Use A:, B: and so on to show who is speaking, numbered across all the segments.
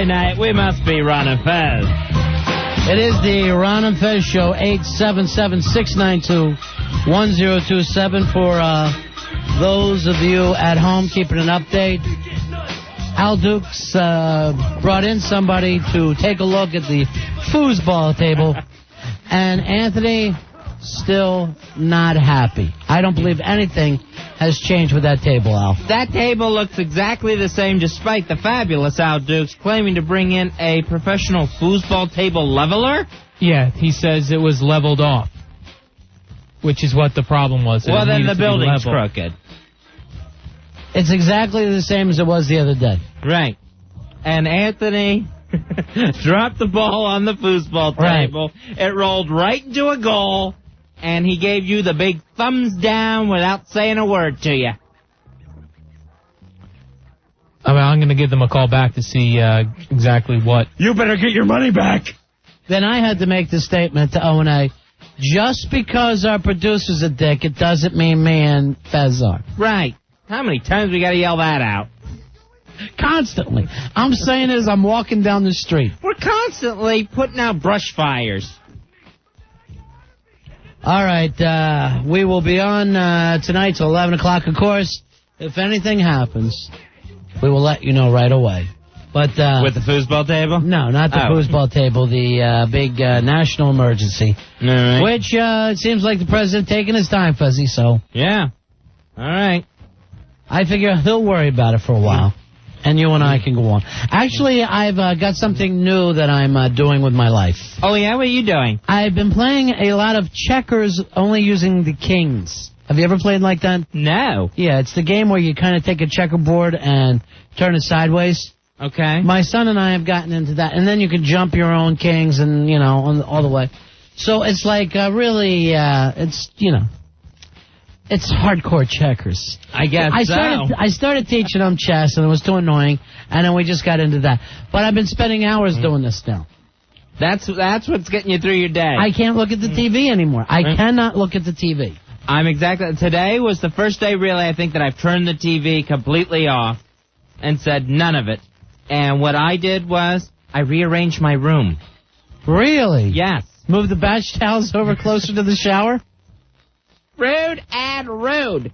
A: Thursday night, we must be Ron and Fez.
B: It is the Ron and Fez Show, 877-692-1027 for those of you at home keeping an update. Al Dukes brought in somebody to take a look at the foosball table, and Anthony still not happy. I don't believe anything has changed with that table, Al.
A: That table looks exactly the same despite the fabulous Al Dukes claiming to bring in a professional foosball table leveler.
C: Yeah, he says it was leveled off, which is what the problem was.
A: Well, then the building's crooked.
B: It's exactly the same as it was the other day.
A: Right. And Anthony dropped the ball on the foosball table. Right. It rolled right into a goal, and he gave you the big thumbs down without saying a word to you.
C: I mean, I'm going to give them a call back to see exactly what.
A: You better get your money back.
B: Then I had to make the statement to O&A, just because our producer's a dick, it doesn't mean me and Fez are.
A: Right. How many times we got to yell that out?
B: Constantly. I'm saying as I'm walking down the street.
A: We're constantly putting out brush fires.
B: All right, we will be on tonight till 11 o'clock, of course. If anything happens, we will let you know right away. But
A: with the foosball table?
B: No, not the foosball table, the big national emergency.
A: All right.
B: Which it seems like the president taking his time, Fuzzy, so.
A: Yeah. All right.
B: I figure he'll worry about it for a while. And you and I can go on. Actually, I've got something new that I'm doing with my life.
A: Oh, yeah? What are you doing?
B: I've been playing a lot of checkers only using the kings. Have you ever played like that?
A: No.
B: Yeah, it's the game where you kind of take a checkerboard and turn it sideways.
A: Okay.
B: My son and I have gotten into that. And then you can jump your own kings and, you know, all the way. So it's like really, it's, you know. It's hardcore checkers.
A: I guess
B: I started teaching them chess, and it was too annoying, and then we just got into that. But I've been spending hours doing this now.
A: That's what's getting you through your day.
B: I can't look at the TV anymore. I cannot look at the TV.
A: Today was the first day, really, I think, that I've turned the TV completely off and said none of it. And what I did was I rearranged my room.
B: Really?
A: Yes.
B: Move the batch towels over closer to the shower?
A: Rude and rude.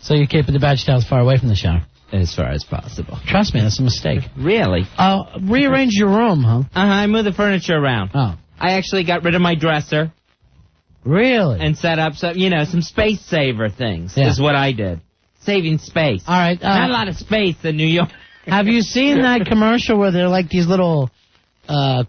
B: So you're keeping the batch towels far away from the shower?
A: As far as possible.
B: Trust me, that's a mistake.
A: Really?
B: Rearrange your room, huh?
A: I moved the furniture around.
B: Oh.
A: I actually got rid of my dresser.
B: Really?
A: And set up some space saver things is what I did. Saving space.
B: All right.
A: Not a lot of space in New York.
B: Have you seen that commercial where they're like these little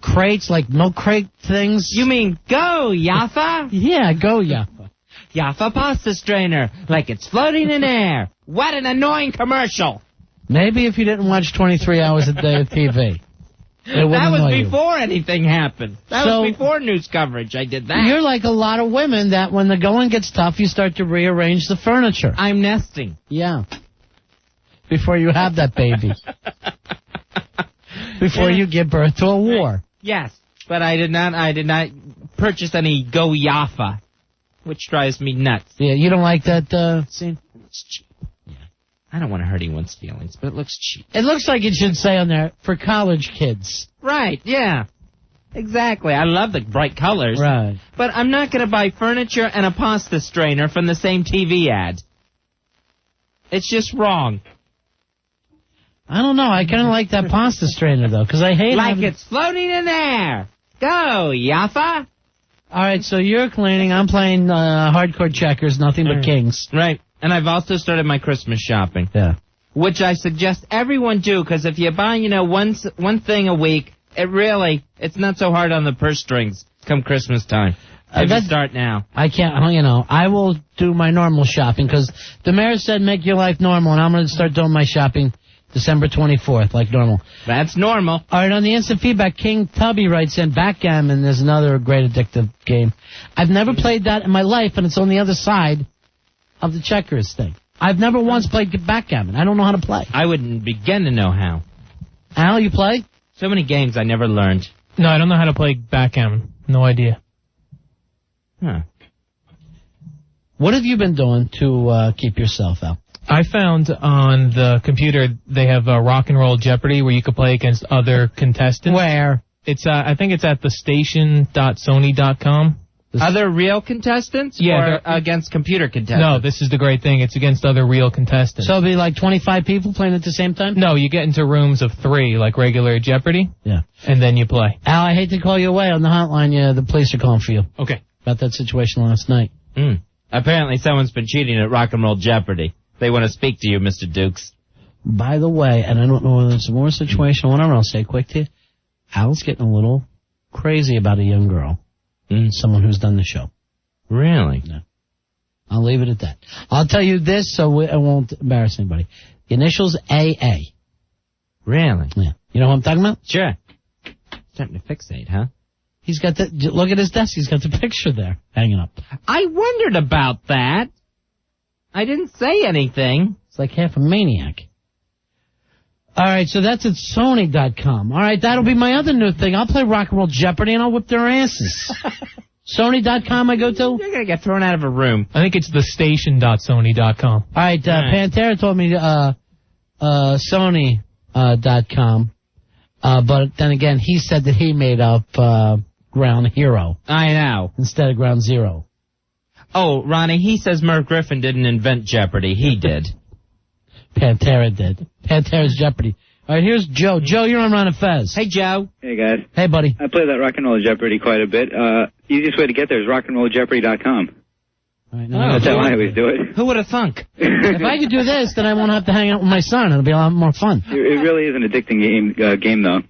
B: crates, like milk crate things?
A: You mean Go Yaffa?
B: Yeah, Go Yaffa.
A: Yaffa pasta strainer, like it's floating in air. What an annoying commercial.
B: Maybe if you didn't watch 23 hours a day of TV.
A: That was before anything happened. That was before news coverage. I did that.
B: You're like a lot of women that when the going gets tough, you start to rearrange the furniture.
A: I'm nesting.
B: Yeah. Before you have that baby. Before you give birth to a war.
A: Yes, but I did not purchase any Go Yaffa, which drives me nuts.
B: Yeah, you don't like that scene?
A: It's cheap. Yeah. I don't want to hurt anyone's feelings, but it looks cheap.
B: It looks like it should say on there, for college kids.
A: Right, yeah. Exactly. I love the bright colors.
B: Right.
A: But I'm not going to buy furniture and a pasta strainer from the same TV ad. It's just wrong.
B: I don't know. I kind of like that pasta strainer, though, because I hate
A: it's floating in air. Go, Yaffa.
B: All right, so you're cleaning. I'm playing hardcore checkers, nothing but kings.
A: Right. And I've also started my Christmas shopping.
B: Yeah.
A: Which I suggest everyone do, because if you buy, one thing a week, it's not so hard on the purse strings come Christmas time. If you start now.
B: I can't, I will do my normal shopping, because the mayor said make your life normal, and I'm going to start doing my shopping December 24th, like normal.
A: That's normal.
B: All right, on the instant feedback, King Tubby writes in, backgammon is another great addictive game. I've never played that in my life, and it's on the other side of the checkers thing. I've never once played backgammon. I don't know how to play.
A: I wouldn't begin to know how.
B: Al, you play?
A: So many games I never learned.
C: No, I don't know how to play backgammon. No idea.
A: Huh.
B: What have you been doing to keep yourself out?
C: I found on the computer they have Rock and Roll Jeopardy where you can play against other contestants.
B: Where?
C: It's I think it's at thestation.sony.com.
A: Other real contestants?
C: Yeah,
A: or against computer contestants?
C: No, this is the great thing. It's against other real contestants.
B: So it'll be like 25 people playing at the same time?
C: No, you get into rooms of 3, like regular Jeopardy.
B: Yeah.
C: And then you play.
B: Al, I hate to call you away on the hotline. The police are calling for you.
C: Okay.
B: About that situation last night.
A: Apparently someone's been cheating at Rock and Roll Jeopardy. They want to speak to you, Mr. Dukes.
B: By the way, and I don't know whether it's a more situation or whatever, I'll say quick to you. Al's getting a little crazy about a young girl. Someone who's done the show.
A: Really?
B: No. I'll leave it at that. I'll tell you this so I won't embarrass anybody. The initials AA.
A: Really?
B: Yeah. You know what I'm talking about?
A: Sure. Starting to fixate, huh?
B: He's got look at his desk. He's got the picture there hanging up.
A: I wondered about that. I didn't say anything.
B: It's like half a maniac. All right, so that's at Sony.com. All right, that'll be my other new thing. I'll play Rock and Roll Jeopardy and I'll whip their asses. Sony.com I go to?
A: You're going to get thrown out of a room.
C: I think it's thestation.sony.com.
B: All right, Pantera told me Sony.com. But then again, he said that he made up Ground Hero.
A: I know.
B: Instead of Ground Zero.
A: Oh, Ronnie, he says Merv Griffin didn't invent Jeopardy. He did.
B: Pantera did. Pantera's Jeopardy. All right, here's Joe. Joe, you're on Ron and Fez.
A: Hey, Joe.
D: Hey, guys.
B: Hey, buddy.
D: I play that Rock and Roll Jeopardy quite a bit. Easiest way to get there is rockandrolljeopardy.com.
B: All right,
D: That's how I always do it.
A: Who would have thunk?
B: If I could do this, then I won't have to hang out with my son. It'll be a lot more fun.
D: It really is an addicting game though.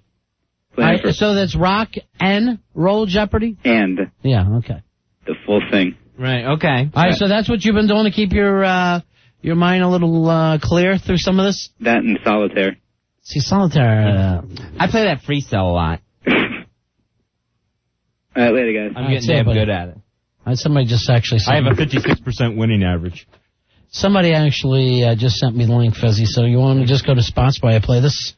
B: All right, so that's Rock and Roll Jeopardy?
D: And.
B: Yeah, okay.
D: The full thing.
A: Right, okay.
B: All right, so that's what you've been doing to keep your mind a little clear through some of this?
D: That and solitaire.
B: See, solitaire...
A: I play that free cell a lot.
D: All right, later, guys.
A: I'm getting damn good at it.
B: Somebody just actually sent
A: I have a 56% winning average.
B: Somebody actually just sent me the link, Fezzy, so you want to just go to Spots while I play this?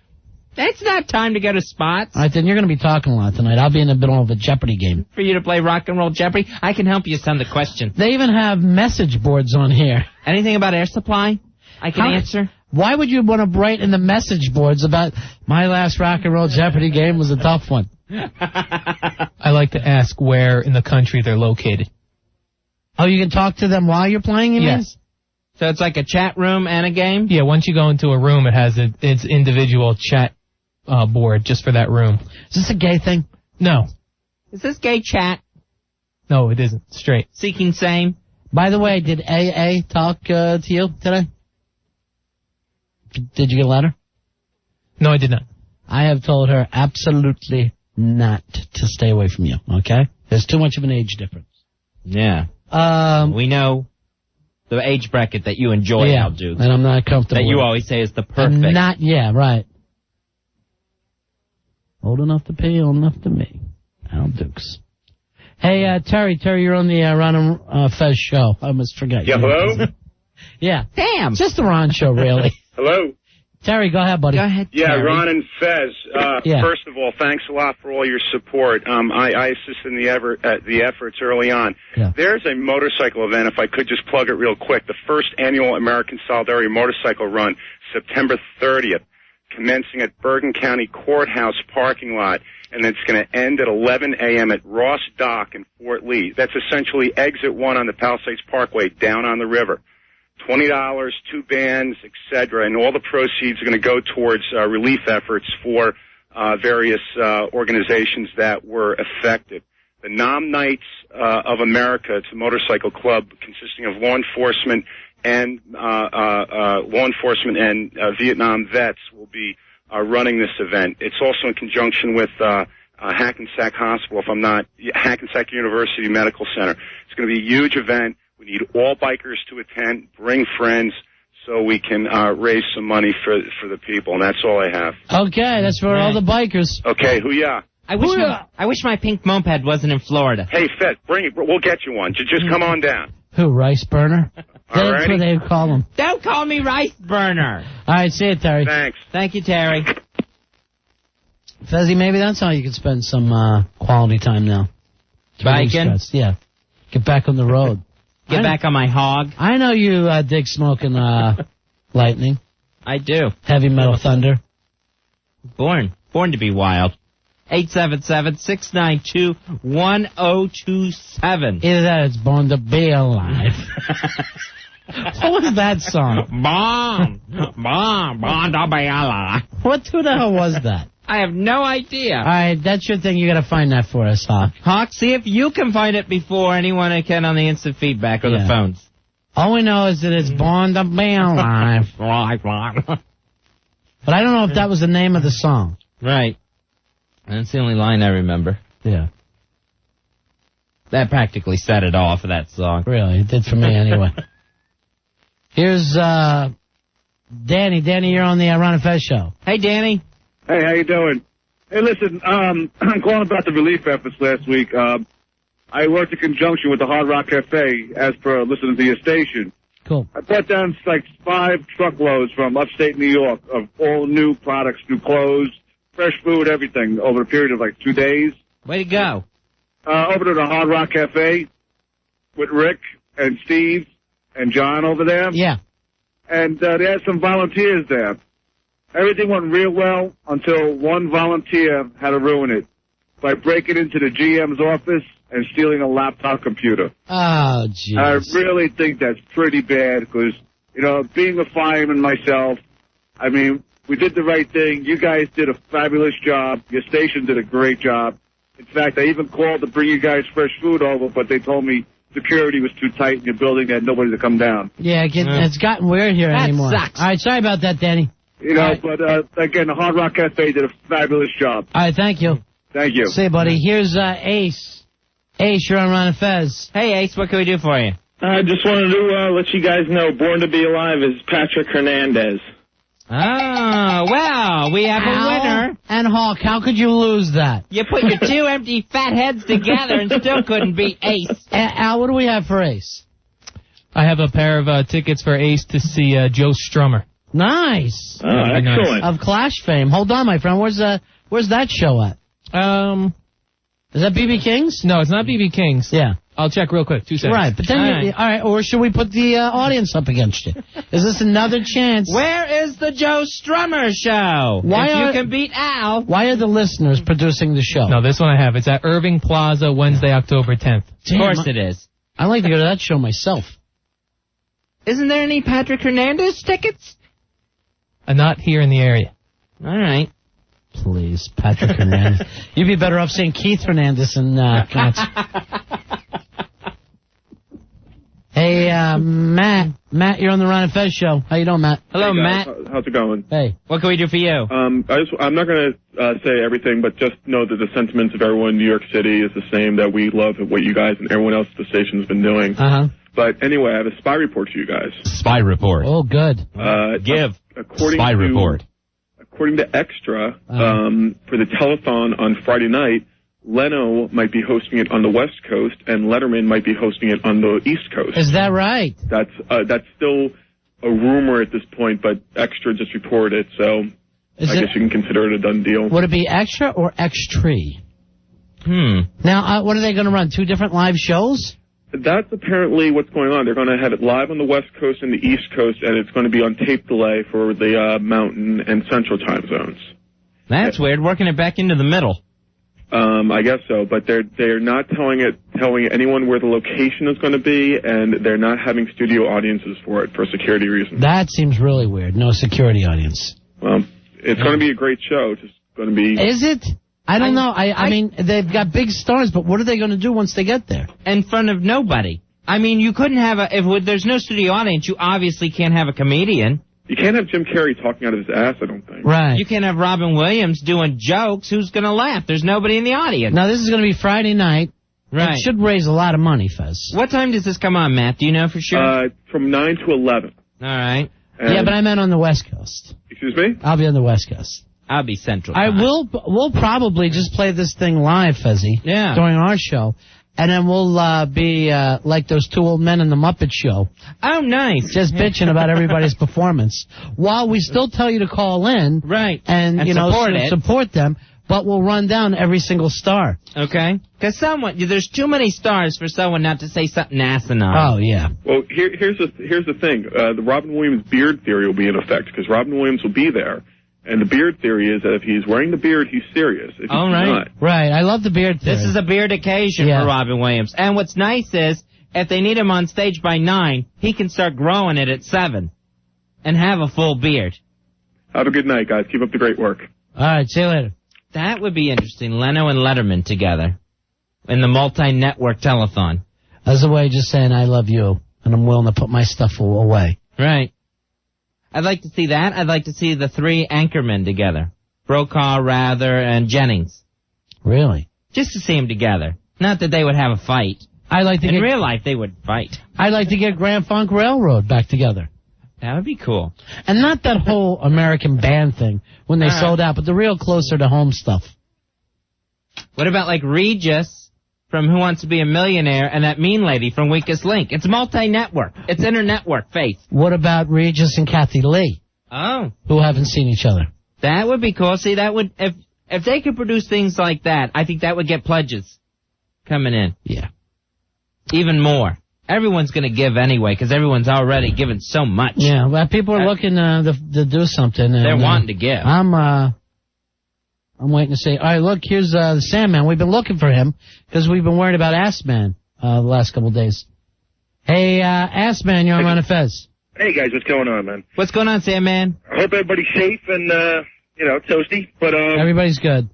A: It's not time to go to Spots.
B: All right, then you're going to be talking a lot tonight. I'll be in the middle of a Jeopardy game.
A: For you to play Rock and Roll Jeopardy, I can help you send the question.
B: They even have message boards on here.
A: Anything about air supply? I can answer.
B: Why would you want to write in the message boards about my last Rock and Roll Jeopardy game was a tough one?
C: I like to ask where in the country they're located.
B: Oh, you can talk to them while you're playing, you mean?
C: Yes.
A: So it's like a chat room and a game?
C: Yeah, once you go into a room, it has its individual chat board just for that room.
B: Is this a gay thing?
C: No.
A: Is this gay chat?
C: No, it isn't. Straight.
A: Seeking same?
B: By the way, did AA talk to you today? Did you get a letter?
C: No, I did not.
B: I have told her absolutely not to stay away from you, okay? There's too much of an age difference.
A: Yeah. We know the age bracket that you enjoy,
B: yeah,
A: Al Dukes.
B: And I'm not comfortable
A: that you
B: with.
A: Always say is the perfect.
B: Yeah, right. Old enough to pay, old enough to me. Al Dukes. Hey, Terry, you're on the Ron and Fez show. I almost forgot.
E: Yeah, hello?
B: Yeah.
A: Damn.
B: Just the Ron show, really.
E: Hello?
B: Terry, go ahead, buddy.
A: Go ahead,
E: Yeah,
A: Terry.
E: Ron and Fez.
B: Yeah.
E: First of all, thanks a lot for all your support. I assisted in the efforts early on.
B: Yeah.
E: There's a motorcycle event, if I could just plug it real quick. The first annual American Solidarity Motorcycle Run, September 30th, commencing at Bergen County Courthouse parking lot, and it's going to end at 11 a.m. at Ross Dock in Fort Lee. That's essentially exit 1 on the Palisades Parkway down on the river. $20, 2 bands, etc., and all the proceeds are going to go towards relief efforts for various organizations that were affected. The Nam Knights of America, it's a motorcycle club consisting of law enforcement and Vietnam vets, will be running this event. It's also in conjunction with Hackensack Hospital, Hackensack University Medical Center. It's going to be a huge event. We need all bikers to attend. Bring friends so we can raise some money for the people, and that's all I have.
B: Okay, that's for all the bikers.
E: Okay, hoo-yah.
A: I wish my pink moped wasn't in Florida.
E: Hey, Fed, bring it. We'll get you one. Just come on down.
B: Who, Rice Burner? That's
E: Alrighty.
B: what they call him.
A: Don't call me Rice Burner.
B: All right, see you, Terry.
E: Thanks.
A: Thank you, Terry.
B: Fezzy, maybe that's how you can spend some quality time now.
A: Biking?
B: Yeah. Get back on the road.
A: Get back on my hog.
B: I know you dig smoking Lightning.
A: I do.
B: Heavy metal thunder.
A: Born to be wild. 877-692-1027.
B: Either that or it's Born to Be Alive. What was that song?
A: Born to be alive.
B: Who the hell was that?
A: I have no idea.
B: All right, that's your thing. You got to find that for us, Hawk.
A: Hawk, see if you can find it before anyone can on the instant feedback or the phones.
B: All we know is that it's Born to Be Alive. But I don't know if that was the name of the song.
A: Right. That's the only line I remember.
B: Yeah.
A: That practically set it off of that song.
B: Really, it did for me anyway. Here's Danny. Danny, you're on the Ron and Fez show.
A: Hey, Danny.
F: Hey, how you doing? Hey, listen, I'm calling about the relief efforts last week. I worked in conjunction with the Hard Rock Cafe, as per listening to your station.
B: Cool.
F: I brought down like 5 truckloads from upstate New York of all new products, new clothes, fresh food, everything, over a period of like 2 days.
A: Way to go.
F: Over to the Hard Rock Cafe with Rick and Steve and John over there.
B: Yeah.
F: And they had some volunteers there. Everything went real well until one volunteer had to ruin it by breaking into the GM's office and stealing a laptop computer.
B: Oh, jeez.
F: I really think that's pretty bad because, you know, being a fireman myself, I mean, we did the right thing. You guys did a fabulous job. Your station did a great job. In fact, I even called to bring you guys fresh food over, but they told me security was too tight in your building. They had nobody to come down.
B: Yeah, it's gotten weird here anymore.
A: That sucks.
B: All right, sorry about that, Danny.
F: You know, but again, the Hard Rock Cafe did a fabulous job.
B: All right, thank you.
F: Thank you.
B: See you, buddy. Here's Ace. Ace, you're on Ron and Fez.
A: Hey, Ace, what can we do for you?
G: I just wanted to let you guys know Born to Be Alive is Patrick Hernandez.
A: Oh, well, we have a winner.
B: And Hawk, how could you lose that?
A: You put your 2 empty fat heads together and still couldn't beat Ace.
B: Al, what do we have for Ace?
C: I have a pair of tickets for Ace to see Joe Strummer.
B: Nice.
G: Oh, excellent.
B: Of Clash fame. Hold on, my friend. Where's that show at? Is that B.B. King's?
C: No, it's not B.B. King's.
B: Yeah.
C: I'll check real quick. 2 seconds.
B: Right, but then all right, or should we put the audience up against you? Is this another chance?
A: Where is the Joe Strummer show? You can beat Al.
B: Why are the listeners producing the show?
C: No, this one I have. It's at Irving Plaza, Wednesday, October 10th.
A: Of course it is.
B: I'd like to go to that show myself.
A: Isn't there any Patrick Hernandez tickets?
C: Not here in the area.
A: All right.
B: Please, Patrick Hernandez. You'd be better off seeing Keith Hernandez in concert. Hey, Matt. Matt, you're on the Ron and Fez show. How you doing, Matt?
A: Hello,
E: Hey,
A: Matt.
E: How's it going?
B: Hey.
A: What can we do for you?
E: I'm not going to say everything, but just know that the sentiments of everyone in New York City is the same, that we love what you guys and everyone else at the station has been doing.
B: Uh-huh.
E: But anyway, I have a spy report for you guys.
H: Spy report.
B: Oh, good.
A: Give.
H: Spy report.
E: According to Extra, for the telethon on Friday night, Leno might be hosting it on the West Coast, and Letterman might be hosting it on the East Coast.
B: Is that right?
E: That's still a rumor at this point, but Extra just reported it, so I guess you can consider it a done deal.
B: Would it be Extra or X-Tree? Now, what are they going to run? 2 different live shows?
E: That's apparently what's going on. They're going to have it live on the West Coast and the East Coast, and it's going to be on tape delay for the Mountain and Central time zones.
A: That's weird, working it back into the middle.
E: I guess so, but they're not telling anyone where the location is going to be, and they're not having studio audiences for it for security reasons.
B: That seems really weird. No security audience.
E: Well, it's going to be a great show. It's just going to be.
B: Is it? I don't know. I mean, they've got big stars, but what are they going to do once they get there?
A: In front of nobody. I mean, you couldn't have if there's no studio audience, you obviously can't have a comedian.
E: You can't have Jim Carrey talking out of his ass, I don't think.
B: Right.
A: You can't have Robin Williams doing jokes. Who's going to laugh? There's nobody in the audience.
B: Now, this is going to be Friday night.
A: Right.
B: It should raise a lot of money, Fez.
A: What time does this come on, Matt? Do you know for sure?
E: From 9 to 11.
A: All right.
B: Yeah, but I meant on the West Coast.
E: Excuse me?
B: I'll be on the West Coast.
A: I'll be Central.
B: We'll probably just play this thing live, Fezzy.
A: Yeah.
B: During our show. And then we'll be like those 2 old men in the Muppet Show.
A: Oh, nice.
B: Just bitching about everybody's performance. While we still tell you to call in.
A: Right.
B: And you know,
A: support
B: support them. but we'll run down every single star.
A: Okay? Because there's too many stars for someone not to say something asinine.
B: Oh, yeah.
G: Well, here's the thing. The Robin Williams beard theory will be in effect because Robin Williams will be there. And the beard theory is that if he's wearing the beard, he's serious. If he's not.
B: Right. I love the beard theory.
A: This is a beard occasion for Robin Williams. And what's nice is, if they need him on stage by 9, he can start growing it at 7 and have a full beard.
G: Have a good night, guys. Keep up the great work.
B: All right. See you later.
A: That would be interesting. Leno and Letterman together in the multi-network telethon.
B: As a way of just saying, I love you, and I'm willing to put my stuff away.
A: Right. I'd like to see that. I'd like to see the 3 anchormen together. Brokaw, Rather, and Jennings.
B: Really?
A: Just to see them together. Not that they would have a fight. In real life, they would fight.
B: I'd like to get Grand Funk Railroad back together.
A: That would be cool.
B: And not that whole American band thing when they sold out, but the real closer to home stuff.
A: What about like Regis from Who Wants to Be a Millionaire and that mean lady from Weakest Link? It's multi-network. It's inter-network, Faith.
B: What about Regis and Kathy Lee?
A: Oh.
B: Who haven't seen each other.
A: That would be cool. See, that would, if they could produce things like that, I think that would get pledges coming in.
B: Yeah.
A: Even more. Everyone's going to give anyway, because everyone's already given so much.
B: Yeah, well, people are looking to do something.
A: They're wanting to give.
B: I'm waiting to say, all right, look, here's the Sandman. We've been looking for him because we've been worried about Assman the last couple of days. Hey, Assman, you're on Run of Fez.
I: Hey, guys, what's going on, man?
A: What's going on, Sandman?
I: I hope everybody's safe and, toasty. But
B: everybody's good.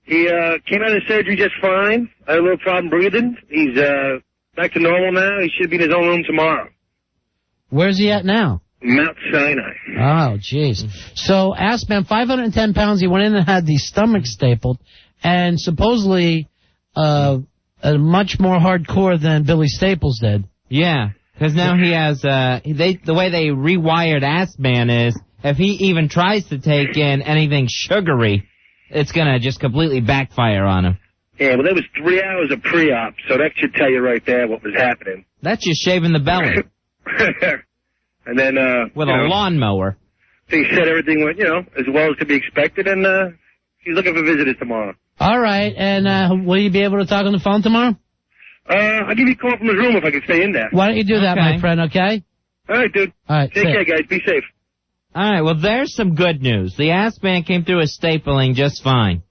I: He came out of surgery just fine. I had a little problem breathing. He's back to normal now. He should be in his own room tomorrow.
B: Where's he at now?
I: Mount Sinai.
B: Oh, jeez. So, Assman, 510 pounds, he went in and had the stomach stapled, and supposedly a much more hardcore than Billy Staples did.
A: Yeah, because now he has, the way they rewired Assman is, if he even tries to take in anything sugary, it's going to just completely backfire on him.
I: Yeah, well, there was 3 hours of pre-op, so that should tell you right there what was happening.
A: That's just shaving the belly.
I: And then,
A: with a lawnmower.
I: So he said everything went, as well as to be expected, and he's looking for visitors tomorrow.
B: All right, and will you be able to talk on the phone tomorrow?
I: I'll give you a call from his room if I can stay in there.
B: Why don't you do that, my friend, okay?
I: All right, dude.
B: All right,
I: take care, guys. Be safe.
A: All right, well, there's some good news. The Assman came through his stapling just fine.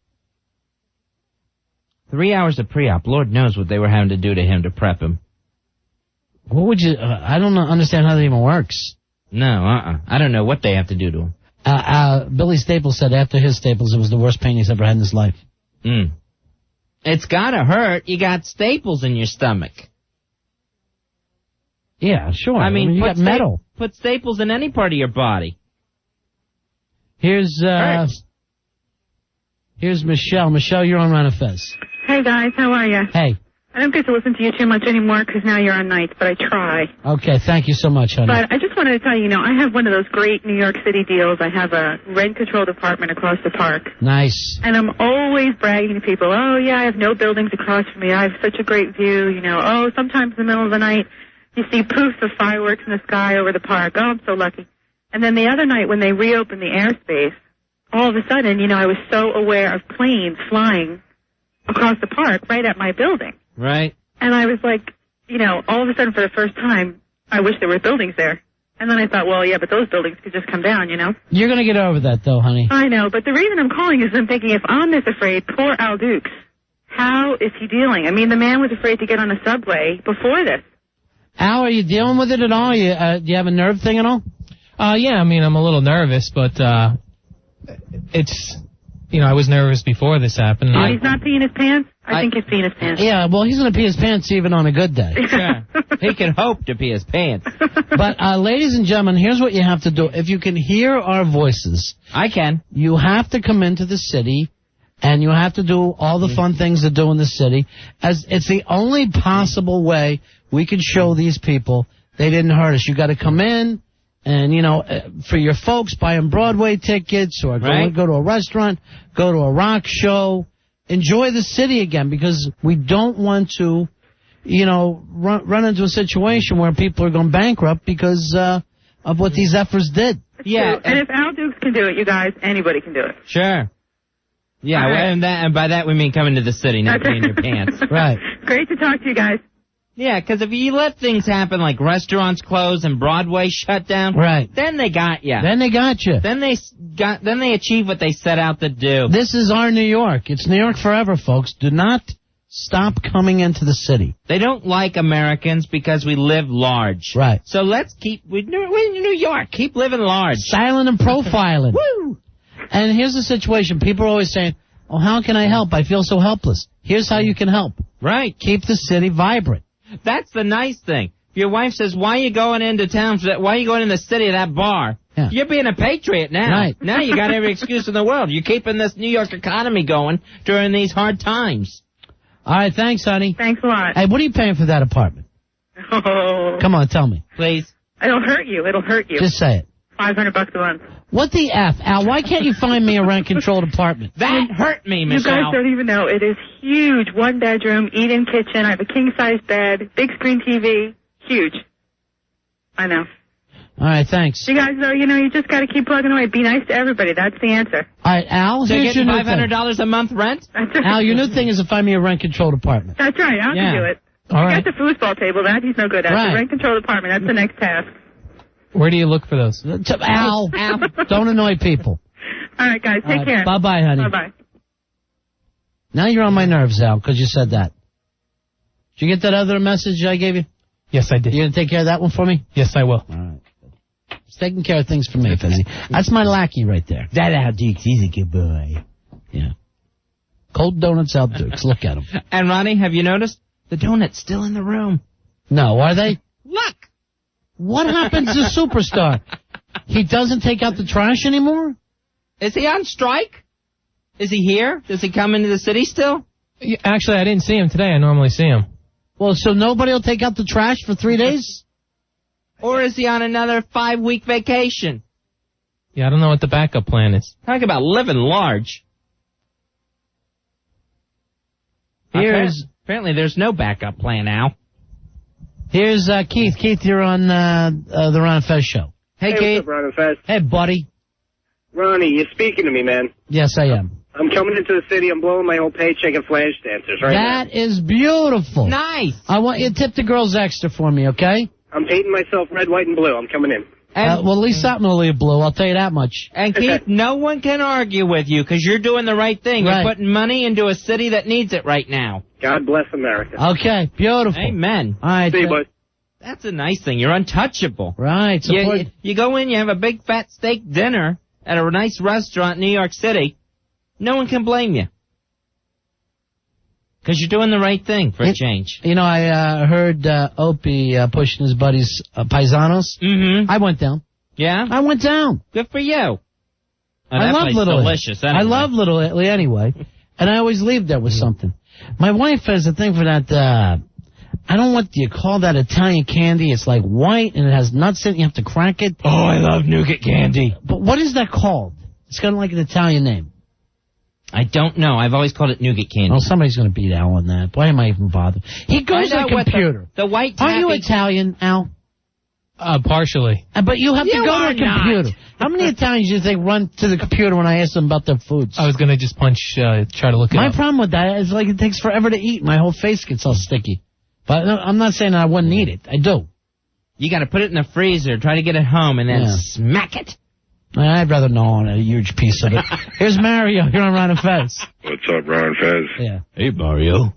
A: 3 hours of pre-op. Lord knows what they were having to do to him to prep him.
B: What would you... I don't understand how that even works.
A: No, I don't know what they have to do to him.
B: Billy Staples said after his staples, it was the worst pain he's ever had in his life.
A: It's gotta hurt. You got staples in your stomach.
B: Yeah, sure.
A: I mean
B: you got metal.
A: Put staples in any part of your body.
B: Here's Michelle. Michelle, you're on Run of Fez.
J: Hey, guys. How are you?
B: Hey.
J: I don't get to listen to you too much anymore because now you're on nights, but I try.
B: Okay, thank you so much, honey.
J: But I just wanted to tell you, I have one of those great New York City deals. I have a rent-controlled apartment across the park.
B: Nice.
J: And I'm always bragging to people, oh, yeah, I have no buildings across from me. I have such a great view, Oh, sometimes in the middle of the night, you see poofs of fireworks in the sky over the park. Oh, I'm so lucky. And then the other night when they reopened the airspace, all of a sudden, I was so aware of planes flying across the park right at my building.
A: Right.
J: And I was like, all of a sudden for the first time, I wish there were buildings there. And then I thought, well, yeah, but those buildings could just come down,
B: You're going to get over that, though, honey.
J: I know, but the reason I'm calling is I'm thinking if I'm this afraid, poor Al Dukes, how is he dealing? I mean, the man was afraid to get on a subway before this.
B: Al, are you dealing with it at all? Do you have a nerve thing at all?
C: Yeah, I mean, I'm a little nervous, but it's... I was nervous before this happened.
J: He's not peeing his pants? I think he's peeing his pants.
B: Yeah, well, he's going to pee his pants even on a good day.
A: Sure. He can hope to pee his pants.
B: But, ladies and gentlemen, here's what you have to do. If you can hear our voices...
A: I can.
B: You have to come into the city, and you have to do all the fun things to do in the city. As it's the only possible way we can show these people they didn't hurt us. You got to come in... And, for your folks, buy them Broadway tickets or go to a restaurant, go to a rock show. Enjoy the city again because we don't want to, run into a situation where people are going bankrupt because of what these efforts did.
J: Yeah. And if Al Dukes can do it, you guys, anybody can do it.
A: Sure. Yeah,
J: All right.
A: and by that we mean coming to the city, not peeing your pants.
B: Right.
J: Great to talk to you guys.
A: Yeah, because if you let things happen like restaurants close and Broadway shut down,
B: Right.
A: then they got you.
B: Then they got you.
A: Then they achieve what they set out to do.
B: This is our New York. It's New York forever, folks. Do not stop coming into the city.
A: They don't like Americans because we live large.
B: Right.
A: So let's we're in New York. Keep living large.
B: Silent and profiling.
A: Woo!
B: And here's the situation. People are always saying, oh, how can I help? I feel so helpless. Here's how you can help.
A: Right.
B: Keep the city vibrant.
A: That's the nice thing. If your wife says, why are you going into town? Why are you going in the city to that bar?
B: Yeah.
A: You're being a patriot now.
B: Right.
A: Now you got every excuse in the world. You're keeping this New York economy going during these hard times.
B: All right, thanks, honey.
J: Thanks a lot.
B: Hey, what are you paying for that apartment?
J: Oh.
B: Come on, tell me.
A: Please.
J: It'll hurt you. It'll hurt you.
B: Just say it.
J: $500 a month.
B: What the F? Al, why can't you find me a rent-controlled apartment?
A: That hurt me,
J: You
A: Michelle.
J: guys don't even know. It is huge. 1 bedroom, eat-in kitchen. I have a king-size bed, big screen TV. Huge. I know.
B: All right, thanks.
J: You guys, though, you just got to keep plugging away. Be nice to everybody. That's the answer.
B: All right, Al,
A: So
B: here's
A: you're
B: your
A: getting
B: new thing.
A: $500 a month rent?
J: That's right.
B: Al, your new thing is to find me a rent-controlled apartment.
J: That's right. I can do it.
C: All right.
J: Got the foosball table. That he's no good at.
B: Right.
J: The rent-controlled apartment. That's the next task.
C: Where do you look for those?
B: Al, don't annoy people.
J: All right, guys. Take care.
B: Bye-bye, honey.
J: Bye-bye.
B: Now you're on my nerves, Al, because you said that. Did you get that other message I gave you?
C: Yes, I did.
B: You going to take care of that one for me?
C: Yes, I will.
B: All right. He's taking care of things for me, Fezzy. That's my lackey right there. That Al Dukes, he's a good boy. Yeah. Cold donuts, Al Dukes. Look at him.
A: And Ronnie, have you noticed? The donut's still in the room.
B: No, are they?
A: Look!
B: What happened to Superstar? He doesn't take out the trash anymore?
A: Is he on strike? Is he here? Does he come into the city still?
C: Actually, I didn't see him today. I normally see him.
B: Well, so nobody will take out the trash for 3 days?
A: Or is he on another 5-week vacation?
C: Yeah, I don't know what the backup plan is.
A: Talk about living large. Apparently there's no backup plan, Al.
B: Here's Keith. Keith, you're on the Ron and Fez show.
A: Hey,
I: What's
A: Keith.
I: up, Ron and Fez?
B: Hey, buddy.
I: Ronnie, you're speaking to me, man.
B: Yes, I am.
I: I'm coming into the city. I'm blowing my whole paycheck in flash dancers right now.
B: That is beautiful.
A: Nice.
B: I want you to tip the girls extra for me, okay?
I: I'm painting myself red, white, and blue. I'm coming in.
B: Well, at least something will leave blue. I'll tell you that much.
A: And Keith, no one can argue with you because you're doing the right thing.
B: Right.
A: You're putting money into a city that needs it right now.
I: God bless America.
B: Okay, beautiful.
A: Amen.
B: All right.
I: See you, bud.
A: That's a nice thing. You're untouchable.
B: Right. Support.
A: You go in, you have a big fat steak dinner at a nice restaurant in New York City. No one can blame you. Because you're doing the right thing for a change.
B: You know, I heard Opie pushing his buddies Paisanos.
A: Mm-hmm.
B: I went down.
A: Yeah?
B: I went down.
A: Good for you.
B: I love Little
A: delicious.
B: Italy.
A: Anyway.
B: I love Little Italy anyway. And I always leave there with something. My wife has a thing for that, I don't know what you call that Italian candy. It's like white and it has nuts in it. You have to crack it.
A: Oh, I love nougat candy.
B: But what is that called? It's kind of like an Italian name.
A: I don't know. I've always called it nougat candy.
B: Well, somebody's going to beat Al on that. Why am I even bothered? He goes to the computer.
A: The white
B: Aren't you
A: taffy-
B: Italian, Al?
C: Partially.
B: But you have to
A: You
B: go
A: are
B: to the computer. How many Italians do you think run to the computer when I ask them about their foods?
C: I was going to just try to look it
B: My
C: up.
B: problem with that is like it takes forever to eat. My whole face gets all sticky. But I'm not saying I wouldn't eat it. I do.
A: You got to put it in the freezer, try to get it home, and then smack it.
B: I'd rather gnaw on a huge piece of it. Here's Mario. You're on Ron and Fez.
E: What's up, Ron Fez?
B: Yeah.
H: Hey, Mario.